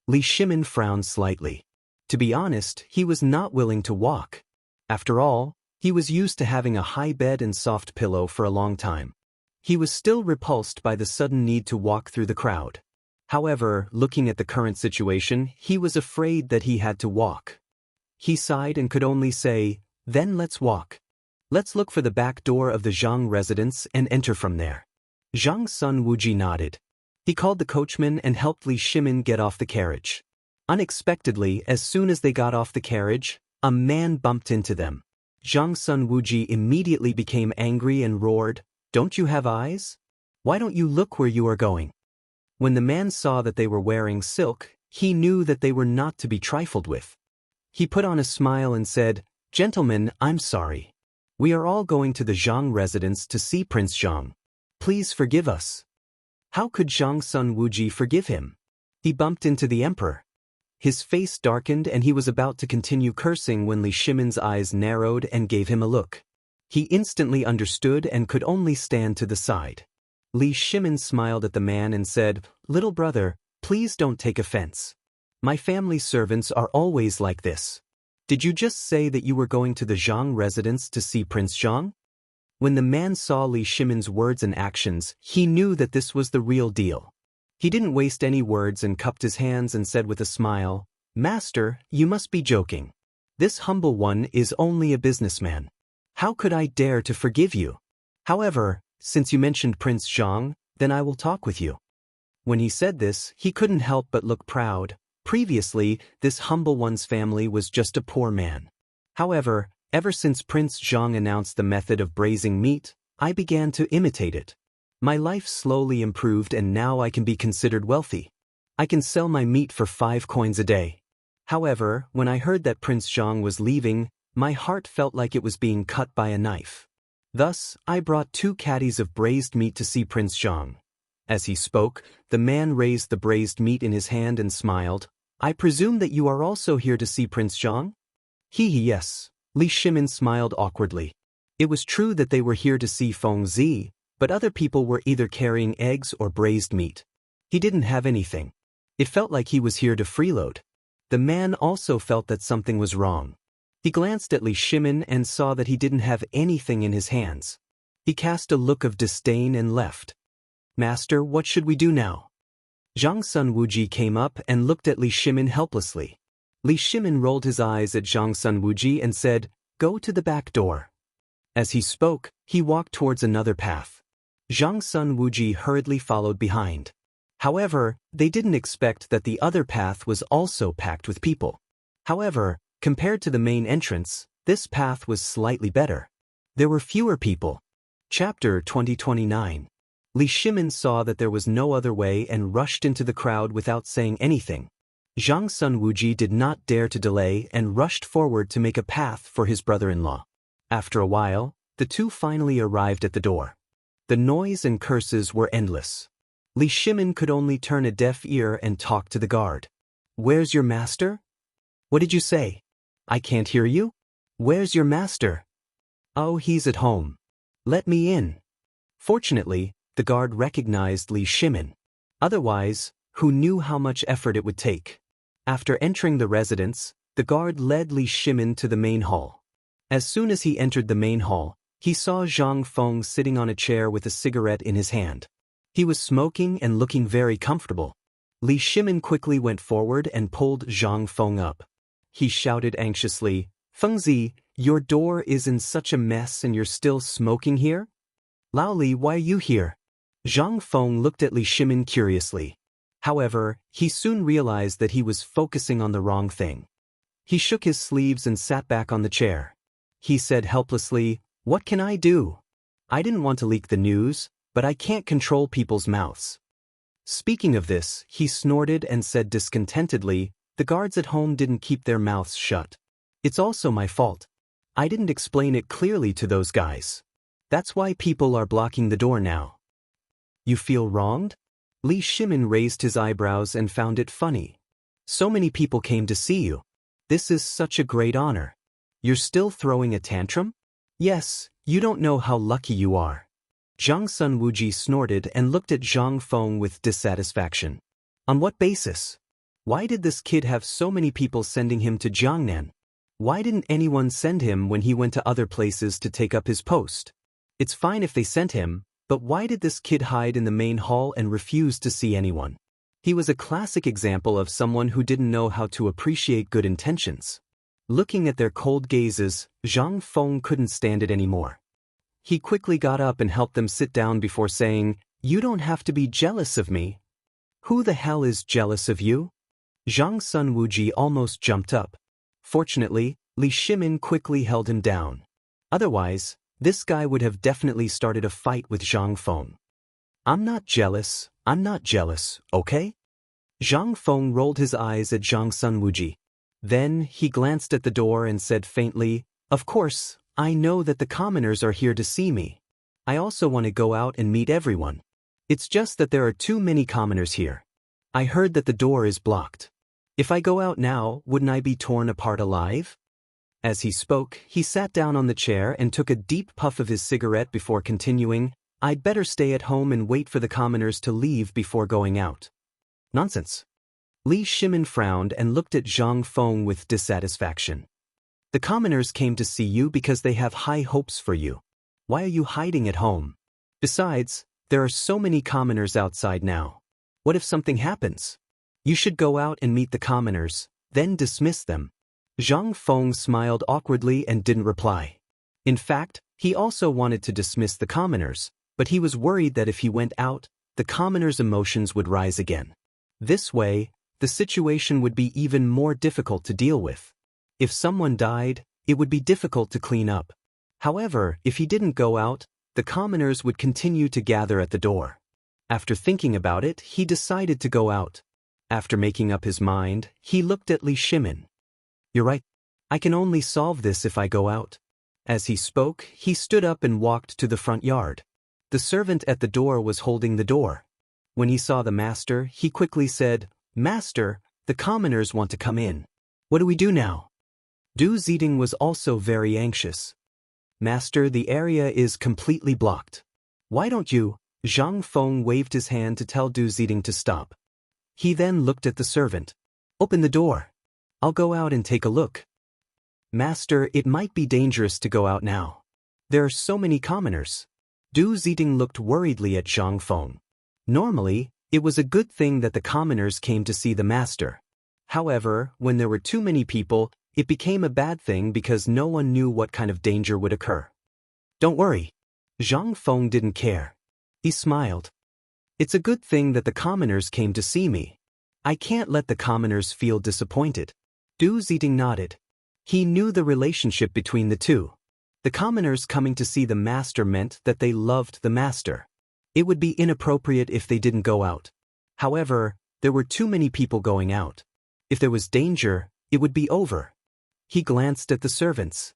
Li Shimin frowned slightly. To be honest, he was not willing to walk. After all, he was used to having a high bed and soft pillow for a long time. He was still repulsed by the sudden need to walk through the crowd. However, looking at the current situation, he was afraid that he had to walk. He sighed and could only say, "Then let's walk. Let's look for the back door of the Zhang residence and enter from there." Zhang Sun Wuji nodded. He called the coachman and helped Li Shimin get off the carriage. Unexpectedly, as soon as they got off the carriage, a man bumped into them. Zhang Sun Wuji immediately became angry and roared, "Don't you have eyes? Why don't you look where you are going?" When the man saw that they were wearing silk, he knew that they were not to be trifled with. He put on a smile and said, "Gentlemen, I'm sorry. We are all going to the Zhang residence to see Prince Zhang. Please forgive us." How could Zhang Sun Wuji forgive him? He bumped into the emperor. His face darkened and he was about to continue cursing when Li Shimin's eyes narrowed and gave him a look. He instantly understood and could only stand to the side. Li Shimin smiled at the man and said, "Little brother, please don't take offense. My family servants are always like this. Did you just say that you were going to the Zhang residence to see Prince Zhang?" When the man saw Li Shimin's words and actions, he knew that this was the real deal. He didn't waste any words and cupped his hands and said with a smile, "Master, you must be joking. This humble one is only a businessman. How could I dare to forgive you? However, since you mentioned Prince Zhang, then I will talk with you." When he said this, he couldn't help but look proud. Previously, this humble one's family was just a poor man. However, ever since Prince Zhang announced the method of braising meat, I began to imitate it. My life slowly improved and now I can be considered wealthy. I can sell my meat for 5 coins a day. However, when I heard that Prince Zhang was leaving, my heart felt like it was being cut by a knife. Thus, I brought 2 caddies of braised meat to see Prince Zhang. As he spoke, the man raised the braised meat in his hand and smiled. "I presume that you are also here to see Prince Zhang?" Yes. Li Shimin smiled awkwardly. It was true that they were here to see Feng Zi, but other people were either carrying eggs or braised meat. He didn't have anything. It felt like he was here to freeload. The man also felt that something was wrong. He glanced at Li Shimin and saw that he didn't have anything in his hands. He cast a look of disdain and left. "Master, what should we do now?" Zhang Sun Wuji came up and looked at Li Shimin helplessly. Li Shimin rolled his eyes at Zhang Sun Wuji and said, "Go to the back door." As he spoke, he walked towards another path. Zhang Sun Wuji hurriedly followed behind. However, they didn't expect that the other path was also packed with people. However, compared to the main entrance, this path was slightly better. There were fewer people. Chapter 2029. Li Shimin saw that there was no other way and rushed into the crowd without saying anything. Zhang Sun Wuji did not dare to delay and rushed forward to make a path for his brother-in-law. After a while, the two finally arrived at the door. The noise and curses were endless. Li Shimin could only turn a deaf ear and talk to the guard. "Where's your master?" "What did you say?" "I can't hear you." "Where's your master?" "Oh, he's at home." "Let me in." Fortunately, the guard recognized Li Shimin. Otherwise, who knew how much effort it would take? After entering the residence, the guard led Li Shimin to the main hall. As soon as he entered the main hall, he saw Zhang Feng sitting on a chair with a cigarette in his hand. He was smoking and looking very comfortable. Li Shimin quickly went forward and pulled Zhang Feng up. He shouted anxiously, "Fengzi, your door is in such a mess and you're still smoking here? Laoli, why are you here?" Zhang Feng looked at Li Shimin curiously. However, he soon realized that he was focusing on the wrong thing. He shook his sleeves and sat back on the chair. He said helplessly, "What can I do? I didn't want to leak the news, but I can't control people's mouths." Speaking of this, he snorted and said discontentedly, "The guards at home didn't keep their mouths shut. It's also my fault. I didn't explain it clearly to those guys. That's why people are blocking the door now." "You feel wronged?" Li Shimin raised his eyebrows and found it funny. So many people came to see you. This is such a great honor. You're still throwing a tantrum? Yes, you don't know how lucky you are. Zhang Sun Wuji snorted and looked at Zhang Feng with dissatisfaction. On what basis? Why did this kid have so many people sending him to Jiangnan? Why didn't anyone send him when he went to other places to take up his post? It's fine if they sent him, but why did this kid hide in the main hall and refuse to see anyone? He was a classic example of someone who didn't know how to appreciate good intentions. Looking at their cold gazes, Zhang Feng couldn't stand it anymore. He quickly got up and helped them sit down before saying, "You don't have to be jealous of me." "Who the hell is jealous of you?" Zhang Sun Wuji almost jumped up. Fortunately, Li Shimin quickly held him down. Otherwise, this guy would have definitely started a fight with Zhang Feng. I'm not jealous, okay? Zhang Feng rolled his eyes at Zhang Sun Wuji. Then he glanced at the door and said faintly, "Of course, I know that the commoners are here to see me. I also want to go out and meet everyone. It's just that there are too many commoners here. I heard that the door is blocked. If I go out now, wouldn't I be torn apart alive?" As he spoke, he sat down on the chair and took a deep puff of his cigarette before continuing, "I'd better stay at home and wait for the commoners to leave before going out." Nonsense. Li Shimin frowned and looked at Zhang Feng with dissatisfaction. The commoners came to see you because they have high hopes for you. Why are you hiding at home? Besides, there are so many commoners outside now. What if something happens? You should go out and meet the commoners, then dismiss them. Zhang Feng smiled awkwardly and didn't reply. In fact, he also wanted to dismiss the commoners, but he was worried that if he went out, the commoners' emotions would rise again. This way, the situation would be even more difficult to deal with. If someone died, it would be difficult to clean up. However, if he didn't go out, the commoners would continue to gather at the door. After thinking about it, he decided to go out. After making up his mind, he looked at Li Shimin. "You're right. I can only solve this if I go out." As he spoke, he stood up and walked to the front yard. The servant at the door was holding the door. When he saw the master, he quickly said, "Master, the commoners want to come in. What do we do now?" Du Ziding was also very anxious. "Master, the area is completely blocked. Why don't you?" Zhang Feng waved his hand to tell Du Ziding to stop. He then looked at the servant. "Open the door. I'll go out and take a look." "Master, it might be dangerous to go out now. There are so many commoners." Du Ziding looked worriedly at Zhang Feng. Normally, it was a good thing that the commoners came to see the master. However, when there were too many people, it became a bad thing because no one knew what kind of danger would occur. "Don't worry." Zhang Feng didn't care. He smiled. "It's a good thing that the commoners came to see me. I can't let the commoners feel disappointed." Du Ziding nodded. He knew the relationship between the two. The commoners coming to see the master meant that they loved the master. It would be inappropriate if they didn't go out. However, there were too many people going out. If there was danger, it would be over. He glanced at the servants.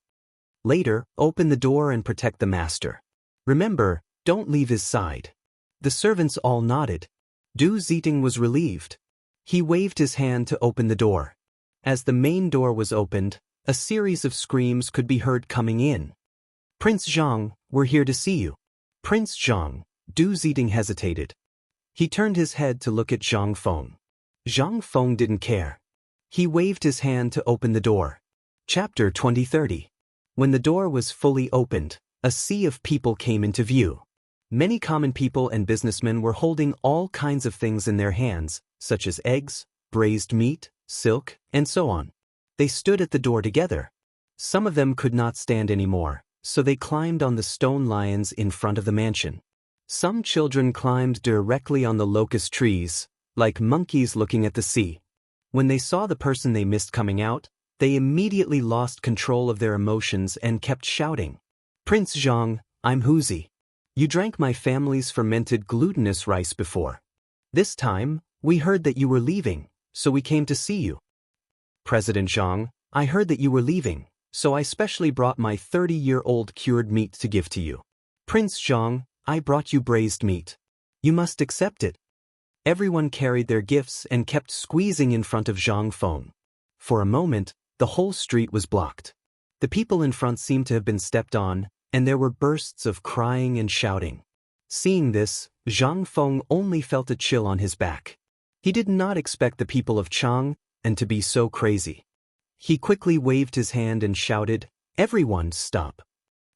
"Later, open the door and protect the master. Remember, don't leave his side." The servants all nodded. Du Ziding was relieved. He waved his hand to open the door. As the main door was opened, a series of screams could be heard coming in. "Prince Zhang, we're here to see you." "Prince Zhang." Du Ziding hesitated. He turned his head to look at Zhang Feng. Zhang Feng didn't care. He waved his hand to open the door. Chapter 2030. When the door was fully opened, a sea of people came into view. Many common people and businessmen were holding all kinds of things in their hands, such as eggs, braised meat, silk, and so on. They stood at the door together. Some of them could not stand anymore, so they climbed on the stone lions in front of the mansion. Some children climbed directly on the locust trees, like monkeys looking at the sea. When they saw the person they missed coming out, they immediately lost control of their emotions and kept shouting, "Prince Zhang, I'm Huzi. You drank my family's fermented glutinous rice before. This time, we heard that you were leaving, so we came to see you." "President Zhang, I heard that you were leaving, so I specially brought my 30-year-old cured meat to give to you." "Prince Zhang, I brought you braised meat. You must accept it." Everyone carried their gifts and kept squeezing in front of Zhang Feng. For a moment, the whole street was blocked. The people in front seemed to have been stepped on, and there were bursts of crying and shouting. Seeing this, Zhang Feng only felt a chill on his back. He did not expect the people of Chang and to be so crazy. He quickly waved his hand and shouted, "Everyone, stop."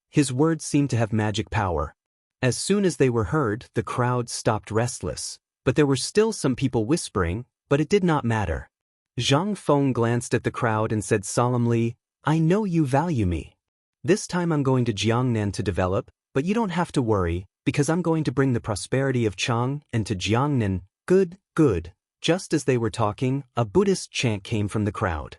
His words seemed to have magic power. As soon as they were heard, the crowd stopped restless, but there were still some people whispering, but it did not matter. Zhang Feng glanced at the crowd and said solemnly, "I know you value me. This time I'm going to Jiangnan to develop, but you don't have to worry, because I'm going to bring the prosperity of Chang and to Jiangnan. Good, good." Just as they were talking, a Buddhist chant came from the crowd.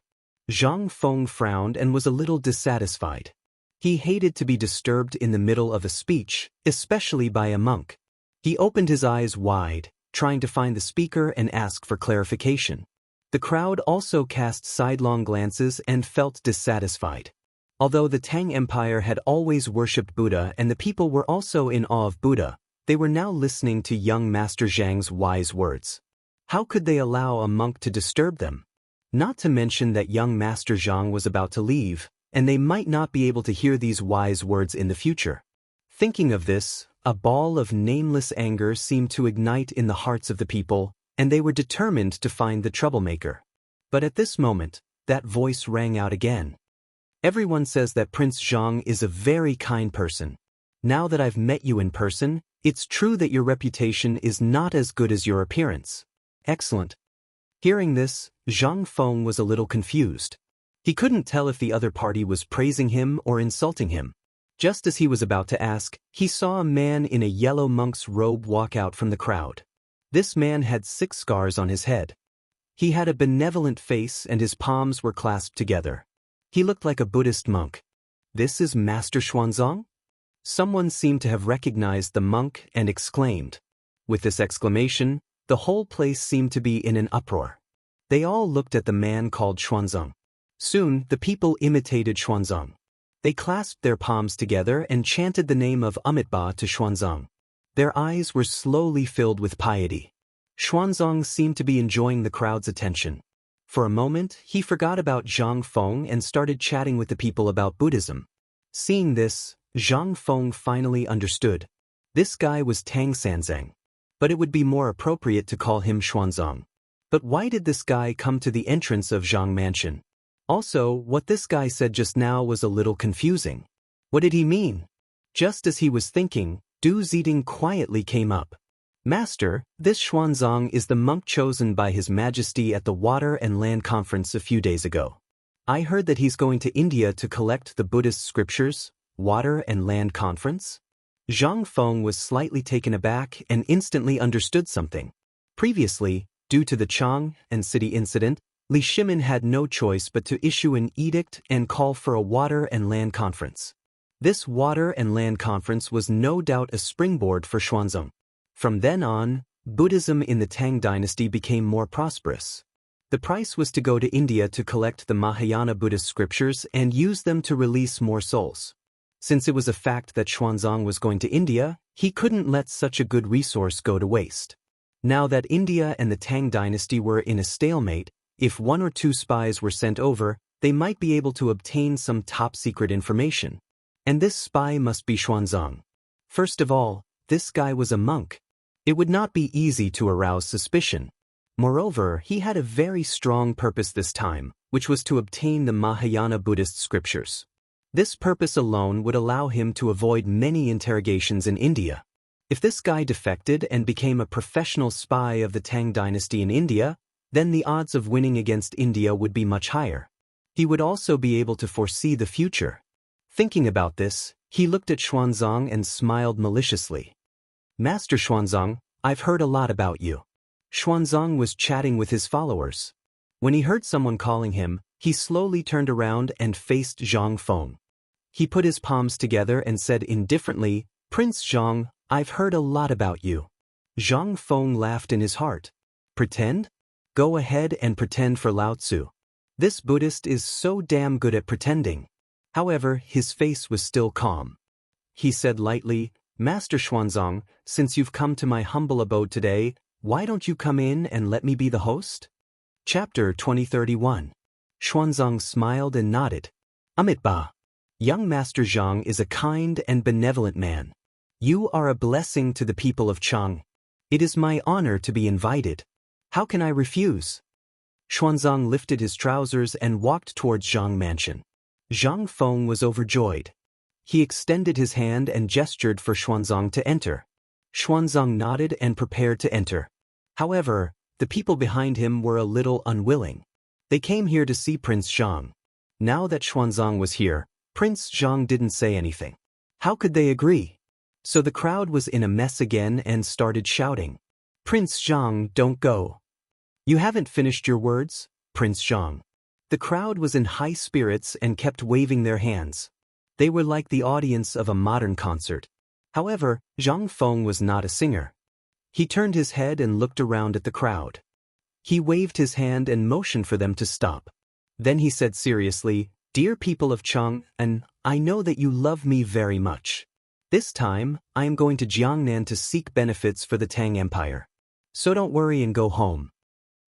Zhang Feng frowned and was a little dissatisfied. He hated to be disturbed in the middle of a speech, especially by a monk. He opened his eyes wide, trying to find the speaker and ask for clarification. The crowd also cast sidelong glances and felt dissatisfied. Although the Tang Empire had always worshipped Buddha and the people were also in awe of Buddha, they were now listening to young Master Zhang's wise words. How could they allow a monk to disturb them? Not to mention that young Master Zhang was about to leave, and they might not be able to hear these wise words in the future. Thinking of this, a ball of nameless anger seemed to ignite in the hearts of the people, and they were determined to find the troublemaker. But at this moment, that voice rang out again. "Everyone says that Prince Zhang is a very kind person. Now that I've met you in person, it's true that your reputation is not as good as your appearance." Excellent. Hearing this, Zhang Feng was a little confused. He couldn't tell if the other party was praising him or insulting him. Just as he was about to ask, he saw a man in a yellow monk's robe walk out from the crowd. This man had 6 scars on his head. He had a benevolent face and his palms were clasped together. He looked like a Buddhist monk. "This is Master Xuanzang?" Someone seemed to have recognized the monk and exclaimed. With this exclamation, the whole place seemed to be in an uproar. They all looked at the man called Xuanzang. Soon, the people imitated Xuanzang. They clasped their palms together and chanted the name of Amitabha to Xuanzang. Their eyes were slowly filled with piety. Xuanzang seemed to be enjoying the crowd's attention. For a moment, he forgot about Zhang Feng and started chatting with the people about Buddhism. Seeing this, Zhang Feng finally understood. This guy was Tang Sanzang. But it would be more appropriate to call him Xuanzang. But why did this guy come to the entrance of Zhang Mansion? Also, what this guy said just now was a little confusing. What did he mean? Just as he was thinking, Du Ziding quietly came up. "Master, this Xuanzang is the monk chosen by His Majesty at the Water and Land Conference a few days ago. I heard that he's going to India to collect the Buddhist scriptures." Water and Land Conference? Zhang Feng was slightly taken aback and instantly understood something. Previously, due to the Chang and city incident, Li Shimin had no choice but to issue an edict and call for a Water and Land Conference. This Water and Land Conference was no doubt a springboard for Xuanzang. From then on, Buddhism in the Tang dynasty became more prosperous. The price was to go to India to collect the Mahayana Buddhist scriptures and use them to release more souls. Since it was a fact that Xuanzang was going to India, he couldn't let such a good resource go to waste. Now that India and the Tang dynasty were in a stalemate, if 1 or 2 spies were sent over, they might be able to obtain some top-secret information. And this spy must be Xuanzang. First of all, this guy was a monk. It would not be easy to arouse suspicion. Moreover, he had a very strong purpose this time, which was to obtain the Mahayana Buddhist scriptures. This purpose alone would allow him to avoid many interrogations in India. If this guy defected and became a professional spy of the Tang dynasty in India, then the odds of winning against India would be much higher. He would also be able to foresee the future. Thinking about this, he looked at Xuanzang and smiled maliciously. "Master Xuanzang, I've heard a lot about you." Xuanzang was chatting with his followers. When he heard someone calling him, he slowly turned around and faced Zhang Feng. He put his palms together and said indifferently, "Prince Zhang, I've heard a lot about you." Zhang Feng laughed in his heart. "Pretend? Go ahead and pretend for Lao Tzu. This Buddhist is so damn good at pretending." However, his face was still calm. He said lightly, "Master Xuanzang, since you've come to my humble abode today, Why don't you come in and let me be the host? Chapter 2031. Xuanzang smiled and nodded. Amitba. Young Master Zhang is a kind and benevolent man. You are a blessing to the people of Chang. It is my honor to be invited. How can I refuse? Xuanzang lifted his trousers and walked towards Zhang Mansion. Zhang Feng was overjoyed. He extended his hand and gestured for Xuanzang to enter. Xuanzang nodded and prepared to enter. However, the people behind him were a little unwilling. They came here to see Prince Zhang. Now that Xuanzang was here, Prince Zhang didn't say anything. How could they agree? So the crowd was in a mess again and started shouting. Prince Zhang, don't go. You haven't finished your words, Prince Zhang. The crowd was in high spirits and kept waving their hands. They were like the audience of a modern concert. However, Zhang Feng was not a singer. He turned his head and looked around at the crowd. He waved his hand and motioned for them to stop. Then he said seriously, Dear people of Chang, and I know that you love me very much. This time, I am going to Jiangnan to seek benefits for the Tang Empire. So don't worry and go home.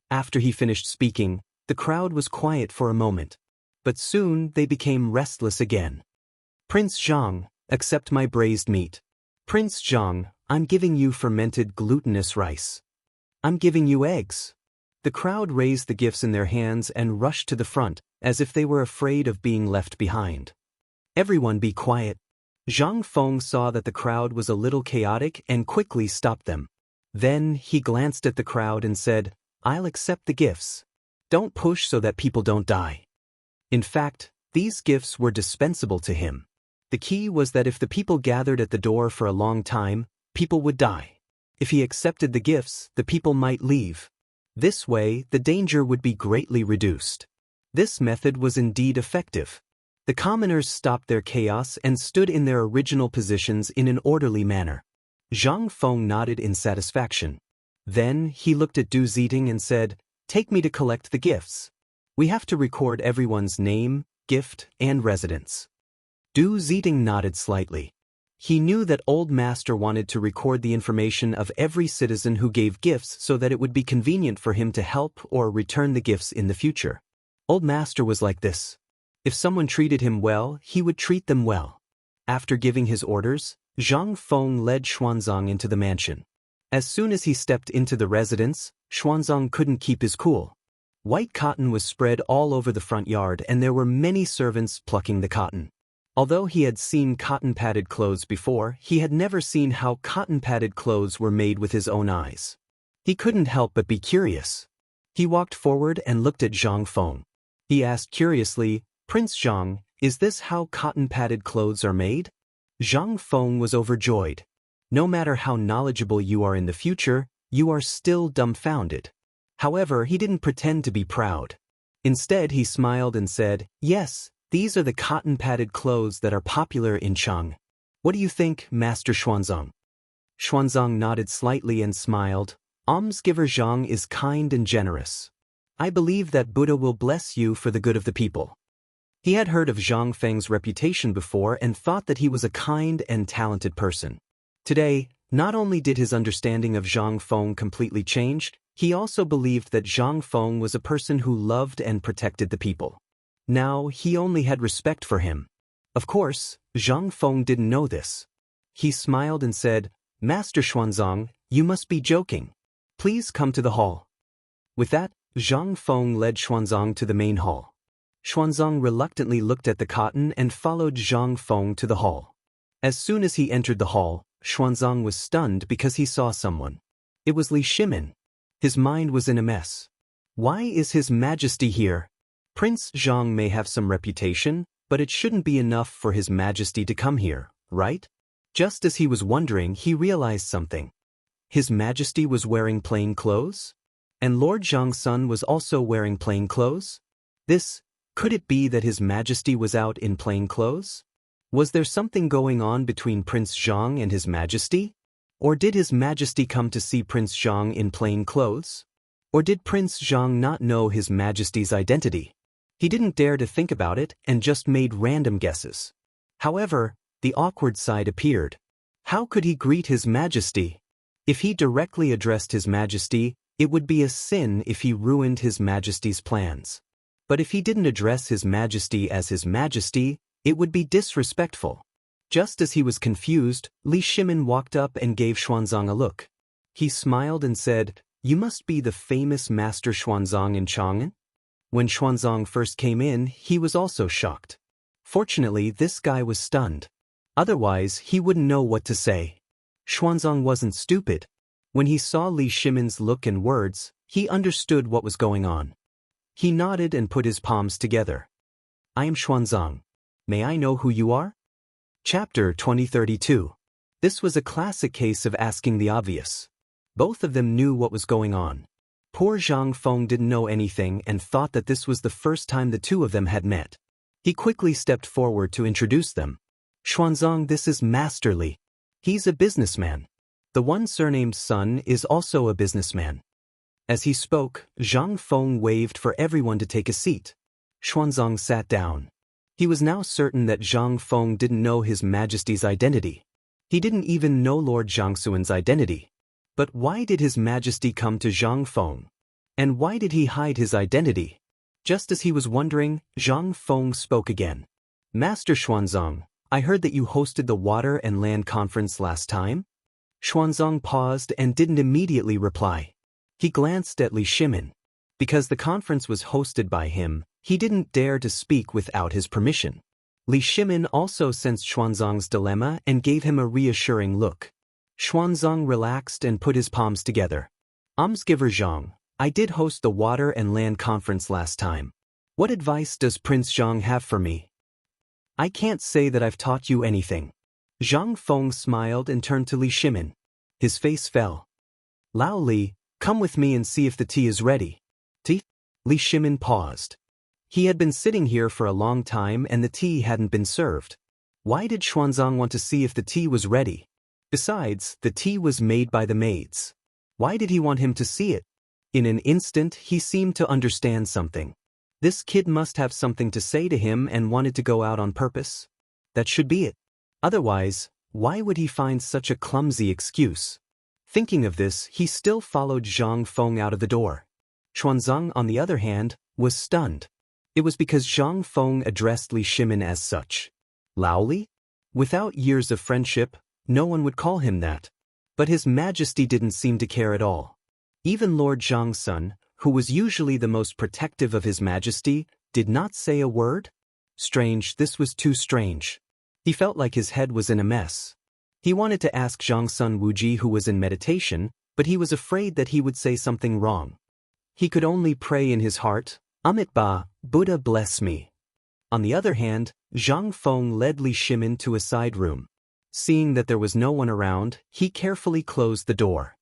After he finished speaking, the crowd was quiet for a moment. But soon they became restless again. Prince Zhang, accept my braised meat. Prince Zhang, I'm giving you fermented glutinous rice. I'm giving you eggs. The crowd raised the gifts in their hands and rushed to the front, as if they were afraid of being left behind. Everyone be quiet. Zhang Feng saw that the crowd was a little chaotic and quickly stopped them. Then he glanced at the crowd and said, I'll accept the gifts. Don't push so that people don't die. In fact, these gifts were dispensable to him. The key was that if the people gathered at the door for a long time, people would die. If he accepted the gifts, the people might leave. This way, the danger would be greatly reduced. This method was indeed effective. The commoners stopped their chaos and stood in their original positions in an orderly manner. Zhang Feng nodded in satisfaction. Then he looked at Du Ziting and said, Take me to collect the gifts. We have to record everyone's name, gift, and residence. Du Ziting nodded slightly. He knew that Old Master wanted to record the information of every citizen who gave gifts so that it would be convenient for him to help or return the gifts in the future. Old Master was like this. If someone treated him well, he would treat them well. After giving his orders, Zhang Feng led Xuanzang into the mansion. As soon as he stepped into the residence, Xuanzang couldn't keep his cool. White cotton was spread all over the front yard and there were many servants plucking the cotton. Although he had seen cotton-padded clothes before, he had never seen how cotton-padded clothes were made with his own eyes. He couldn't help but be curious. He walked forward and looked at Zhang Feng. He asked curiously, Prince Zhang, is this how cotton-padded clothes are made? Zhang Feng was overjoyed. No matter how knowledgeable you are in the future, you are still dumbfounded. However, he didn't pretend to be proud. Instead, he smiled and said, Yes, these are the cotton-padded clothes that are popular in Chang. What do you think, Master Xuanzang? Xuanzang nodded slightly and smiled. Almsgiver Zhang is kind and generous. I believe that Buddha will bless you for the good of the people. He had heard of Zhang Feng's reputation before and thought that he was a kind and talented person. Today, not only did his understanding of Zhang Feng completely change, he also believed that Zhang Feng was a person who loved and protected the people. Now, he only had respect for him. Of course, Zhang Feng didn't know this. He smiled and said, Master Xuanzang, you must be joking. Please come to the hall. With that, Zhang Feng led Xuanzang to the main hall. Xuanzang reluctantly looked at the cotton and followed Zhang Feng to the hall. As soon as he entered the hall, Xuanzang was stunned because he saw someone. It was Li Shimin. His mind was in a mess. Why is His Majesty here? Prince Zhang may have some reputation, but it shouldn't be enough for His Majesty to come here, right? Just as he was wondering, he realized something. His Majesty was wearing plain clothes? And Lord Zhang's son was also wearing plain clothes? Could it be that His Majesty was out in plain clothes? Was there something going on between Prince Zhang and His Majesty? Or did His Majesty come to see Prince Zhang in plain clothes? Or did Prince Zhang not know His Majesty's identity? He didn't dare to think about it and just made random guesses. However, the awkward side appeared. How could he greet His Majesty? If he directly addressed His Majesty, it would be a sin if he ruined His Majesty's plans. But if he didn't address His Majesty as His Majesty, it would be disrespectful. Just as he was confused, Li Shimin walked up and gave Xuanzang a look. He smiled and said, "You must be the famous Master Xuanzang in Chang'an?" When Xuanzang first came in, he was also shocked. Fortunately, this guy was stunned. Otherwise, he wouldn't know what to say. Xuanzang wasn't stupid. When he saw Li Shimin's look and words, he understood what was going on. He nodded and put his palms together. "I am Xuanzang. May I know who you are?" Chapter 2032. This was a classic case of asking the obvious. Both of them knew what was going on. Poor Zhang Feng didn't know anything and thought that this was the first time the two of them had met. He quickly stepped forward to introduce them. "Xuanzang, this is Master Li. He's a businessman. The one surnamed Sun is also a businessman." As he spoke, Zhang Feng waved for everyone to take a seat. Xuanzang sat down. He was now certain that Zhang Feng didn't know His Majesty's identity. He didn't even know Lord Jiangxuan's identity. But why did His Majesty come to Zhang Feng? And why did he hide his identity? Just as he was wondering, Zhang Feng spoke again. "Master Xuanzang, I heard that you hosted the Water and Land Conference last time?" Xuanzang paused and didn't immediately reply. He glanced at Li Shimin. Because the conference was hosted by him, he didn't dare to speak without his permission. Li Shimin also sensed Xuanzang's dilemma and gave him a reassuring look. Xuanzang relaxed and put his palms together. "Almsgiver Zhang, I did host the Water and Land Conference last time. What advice does Prince Zhang have for me?" "I can't say that I've taught you anything." Zhang Feng smiled and turned to Li Shimin. His face fell. "Lao Li, come with me and see if the tea is ready." "Tea?" Li Shimin paused. He had been sitting here for a long time and the tea hadn't been served. Why did Xuanzang want to see if the tea was ready? Besides, the tea was made by the maids. Why did he want him to see it? In an instant, he seemed to understand something. This kid must have something to say to him and wanted to go out on purpose. That should be it. Otherwise, why would he find such a clumsy excuse? Thinking of this, he still followed Zhang Feng out of the door. Xuanzang, on the other hand, was stunned. It was because Zhang Feng addressed Li Shimin as such. "Lao Li?" Without years of friendship, no one would call him that. But His Majesty didn't seem to care at all. Even Lord Jiangxun, who was usually the most protective of His Majesty, did not say a word? Strange, this was too strange. He felt like his head was in a mess. He wanted to ask Jiangxun Wuji who was in meditation, but he was afraid that he would say something wrong. He could only pray in his heart, "Amitabha, Buddha bless me." On the other hand, Zhang Feng led Li Shimin to a side room. Seeing that there was no one around, he carefully closed the door.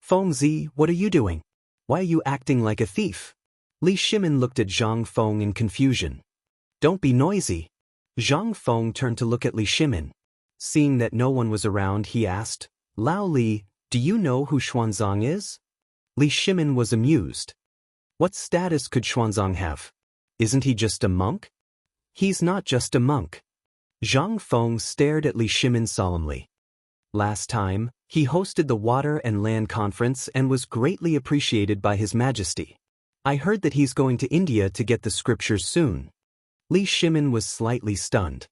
"Fengzi, what are you doing? Why are you acting like a thief?" Li Shimin looked at Zhang Feng in confusion. "Don't be noisy." Zhang Feng turned to look at Li Shimin. Seeing that no one was around, he asked, "Lao Li, do you know who Xuanzang is?" Li Shimin was amused. What status could Xuanzang have? Isn't he just a monk? He's not just a monk. Zhang Feng stared at Li Shimin solemnly. Last time, he hosted the Water and Land Conference and was greatly appreciated by His Majesty. I heard that he's going to India to get the scriptures soon. Li Shimin was slightly stunned.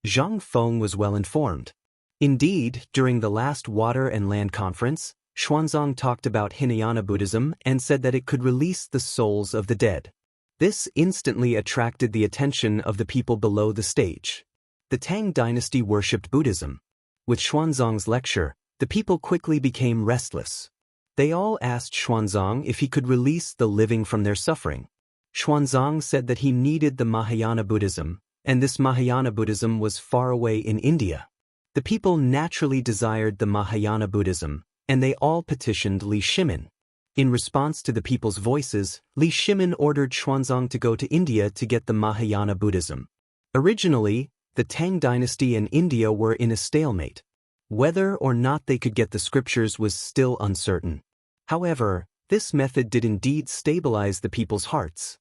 Zhang Feng was well informed. Indeed, during the last Water and Land Conference, Xuanzang talked about Hinayana Buddhism and said that it could release the souls of the dead. This instantly attracted the attention of the people below the stage. The Tang dynasty worshipped Buddhism. With Xuanzang's lecture, the people quickly became restless. They all asked Xuanzang if he could release the living from their suffering. Xuanzang said that he needed the Mahayana Buddhism, and this Mahayana Buddhism was far away in India. The people naturally desired the Mahayana Buddhism, and they all petitioned Li Shimin. In response to the people's voices, Li Shimin ordered Xuanzang to go to India to get the Mahayana Buddhism. Originally, the Tang dynasty and India were in a stalemate. Whether or not they could get the scriptures was still uncertain. However, this method did indeed stabilize the people's hearts.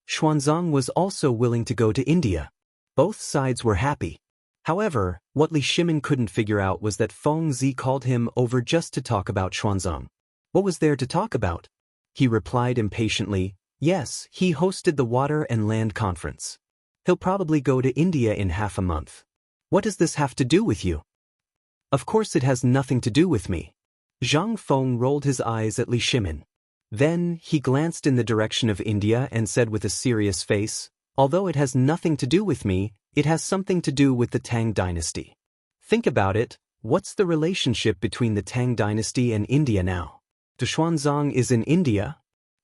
Xuanzang was also willing to go to India. Both sides were happy. However, what Li Shimin couldn't figure out was that Feng Zi called him over just to talk about Xuanzang. What was there to talk about? He replied impatiently, yes, he hosted the Water and Land Conference. He'll probably go to India in half a month. What does this have to do with you? Of course it has nothing to do with me. Zhang Feng rolled his eyes at Li Shimin. Then, he glanced in the direction of India and said with a serious face, although it has nothing to do with me, it has something to do with the Tang dynasty. Think about it, what's the relationship between the Tang dynasty and India now? The Xuanzang is in India?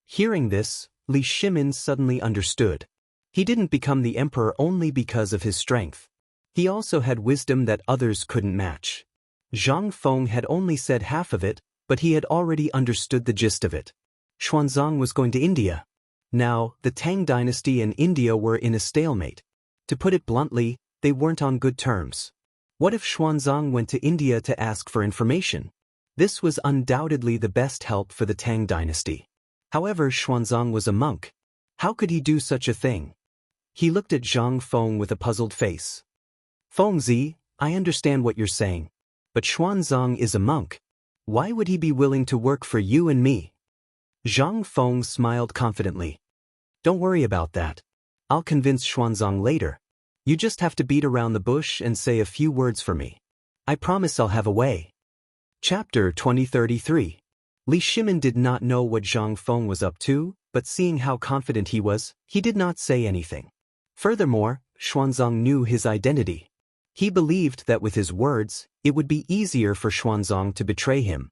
Hearing this, Li Shimin suddenly understood. He didn't become the emperor only because of his strength. He also had wisdom that others couldn't match. Zhang Feng had only said half of it, but he had already understood the gist of it. Xuanzang was going to India. Now, the Tang dynasty and India were in a stalemate. To put it bluntly, they weren't on good terms. What if Xuanzang went to India to ask for information? This was undoubtedly the best help for the Tang dynasty. However, Xuanzang was a monk. How could he do such a thing? He looked at Zhang Feng with a puzzled face. Feng Zi, I understand what you're saying. But Xuanzang is a monk. Why would he be willing to work for you and me? Zhang Feng smiled confidently. Don't worry about that. I'll convince Xuanzang later. You just have to beat around the bush and say a few words for me. I promise I'll have a way. Chapter 2033. Li Shimin did not know what Zhang Feng was up to, but seeing how confident he was, he did not say anything. Furthermore, Xuanzang knew his identity. He believed that with his words, it would be easier for Xuanzang to betray him.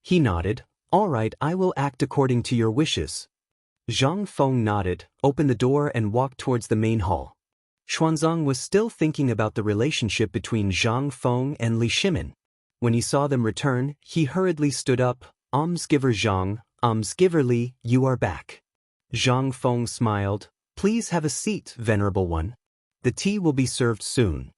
He nodded. All right, I will act according to your wishes. Zhang Feng nodded, opened the door and walked towards the main hall. Xuanzang was still thinking about the relationship between Zhang Feng and Li Shimin. When he saw them return, he hurriedly stood up. Almsgiver Zhang, Almsgiver Li, you are back. Zhang Feng smiled. Please have a seat, venerable one. The tea will be served soon.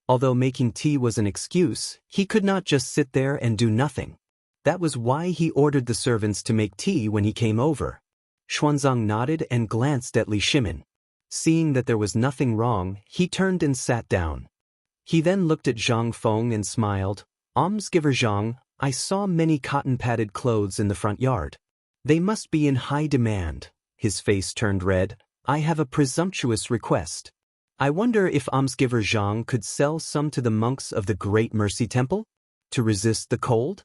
Although making tea was an excuse, he could not just sit there and do nothing. That was why he ordered the servants to make tea when he came over. Xuanzang nodded and glanced at Li Shimin. Seeing that there was nothing wrong, he turned and sat down. He then looked at Zhang Feng and smiled. Almsgiver Zhang, I saw many cotton-padded clothes in the front yard. They must be in high demand. His face turned red. I have a presumptuous request. I wonder if Almsgiver Zhang could sell some to the monks of the Great Mercy Temple? To resist the cold?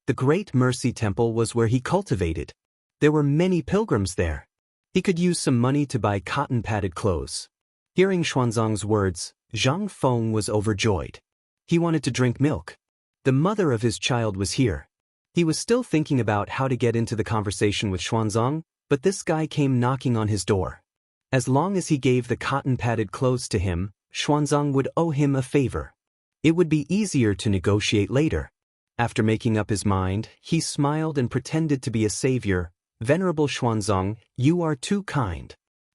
The Great Mercy Temple was where he cultivated. There were many pilgrims there. He could use some money to buy cotton-padded clothes. Hearing Xuanzang's words, Zhang Feng was overjoyed. He wanted to drink milk. The mother of his child was here. He was still thinking about how to get into the conversation with Xuanzang, but this guy came knocking on his door. As long as he gave the cotton-padded clothes to him, Xuanzang would owe him a favor. It would be easier to negotiate later. After making up his mind, he smiled and pretended to be a savior. Venerable Xuanzang, you are too kind.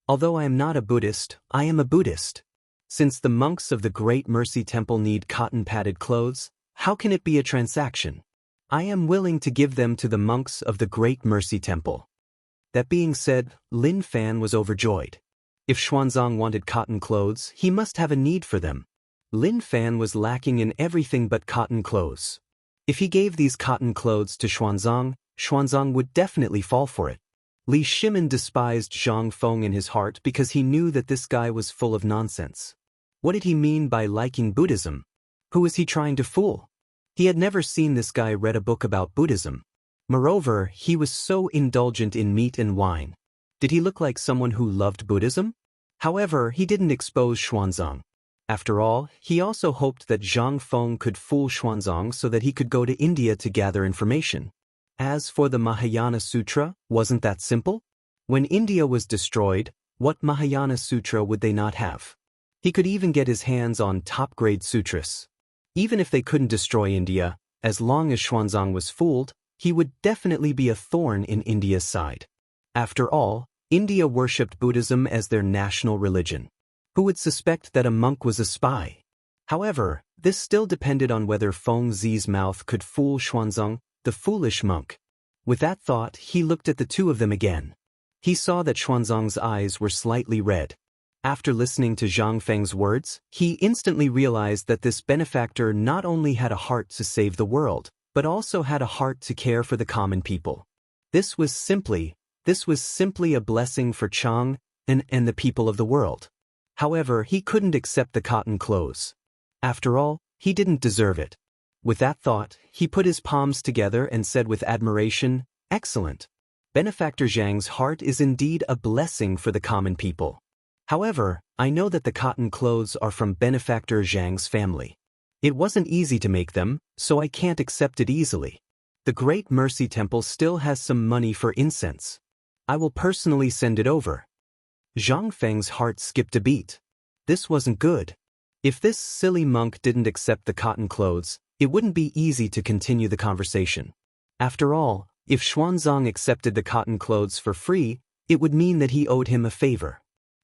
Although I am not a Buddhist, I am a Buddhist. Since the monks of the Great Mercy Temple need cotton-padded clothes, how can it be a transaction? I am willing to give them to the monks of the Great Mercy Temple. That being said, Lin Fan was overjoyed. If Xuanzang wanted cotton clothes, he must have a need for them. Lin Fan was lacking in everything but cotton clothes. If he gave these cotton clothes to Xuanzang, Xuanzang would definitely fall for it. Li Shimin despised Zhang Feng in his heart because he knew that this guy was full of nonsense. What did he mean by liking Buddhism? Who was he trying to fool? He had never seen this guy read a book about Buddhism. Moreover, he was so indulgent in meat and wine. Did he look like someone who loved Buddhism? However, he didn't expose Xuanzang. After all, he also hoped that Zhang Feng could fool Xuanzang so that he could go to India to gather information. As for the Mahayana Sutra, wasn't that simple? When India was destroyed, what Mahayana Sutra would they not have? He could even get his hands on top-grade sutras. Even if they couldn't destroy India, as long as Xuanzang was fooled, he would definitely be a thorn in India's side. After all, India worshipped Buddhism as their national religion. Who would suspect that a monk was a spy? However, this still depended on whether Feng Zi's mouth could fool Xuanzang, the foolish monk. With that thought, he looked at the two of them again. He saw that Xuanzang's eyes were slightly red. After listening to Zhang Feng's words, he instantly realized that this benefactor not only had a heart to save the world, but also had a heart to care for the common people. This was simply a blessing for Chang and the people of the world. However, he couldn't accept the cotton clothes. After all, he didn't deserve it. With that thought, he put his palms together and said with admiration, "Excellent. Benefactor Zhang's heart is indeed a blessing for the common people. However, I know that the cotton clothes are from Benefactor Zhang's family. It wasn't easy to make them, so I can't accept it easily. The Great Mercy Temple still has some money for incense. I will personally send it over." Zhang Feng's heart skipped a beat. This wasn't good. If this silly monk didn't accept the cotton clothes, it wouldn't be easy to continue the conversation. After all, if Xuanzang accepted the cotton clothes for free, it would mean that he owed him a favor.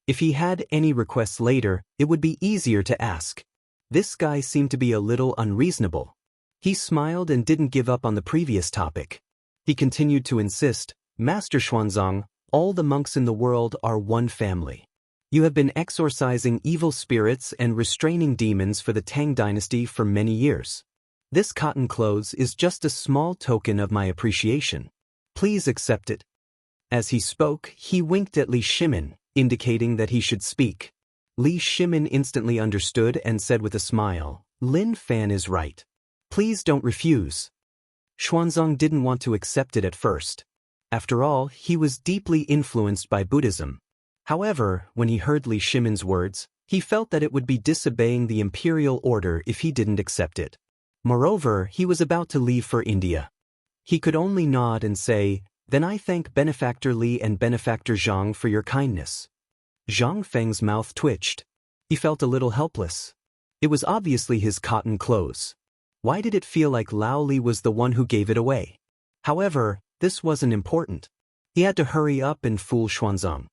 If he had any requests later, it would be easier to ask. This guy seemed to be a little unreasonable. He smiled and didn't give up on the previous topic. He continued to insist, "Master Xuanzang, all the monks in the world are one family. You have been exorcising evil spirits and restraining demons for the Tang dynasty for many years. This cotton clothes is just a small token of my appreciation. Please accept it." As he spoke, he winked at Li Shimin, indicating that he should speak. Li Shimin instantly understood and said with a smile, "Lin Fan is right. Please don't refuse." Xuanzang didn't want to accept it at first. After all, he was deeply influenced by Buddhism. However, when he heard Li Shimin's words, he felt that it would be disobeying the imperial order if he didn't accept it. Moreover, he was about to leave for India. He could only nod and say, "Then I thank Benefactor Li and Benefactor Zhang for your kindness." Zhang Feng's mouth twitched. He felt a little helpless. It was obviously his cotton clothes. Why did it feel like Lao Li was the one who gave it away? However, this wasn't important. He had to hurry up and fool Xuanzang.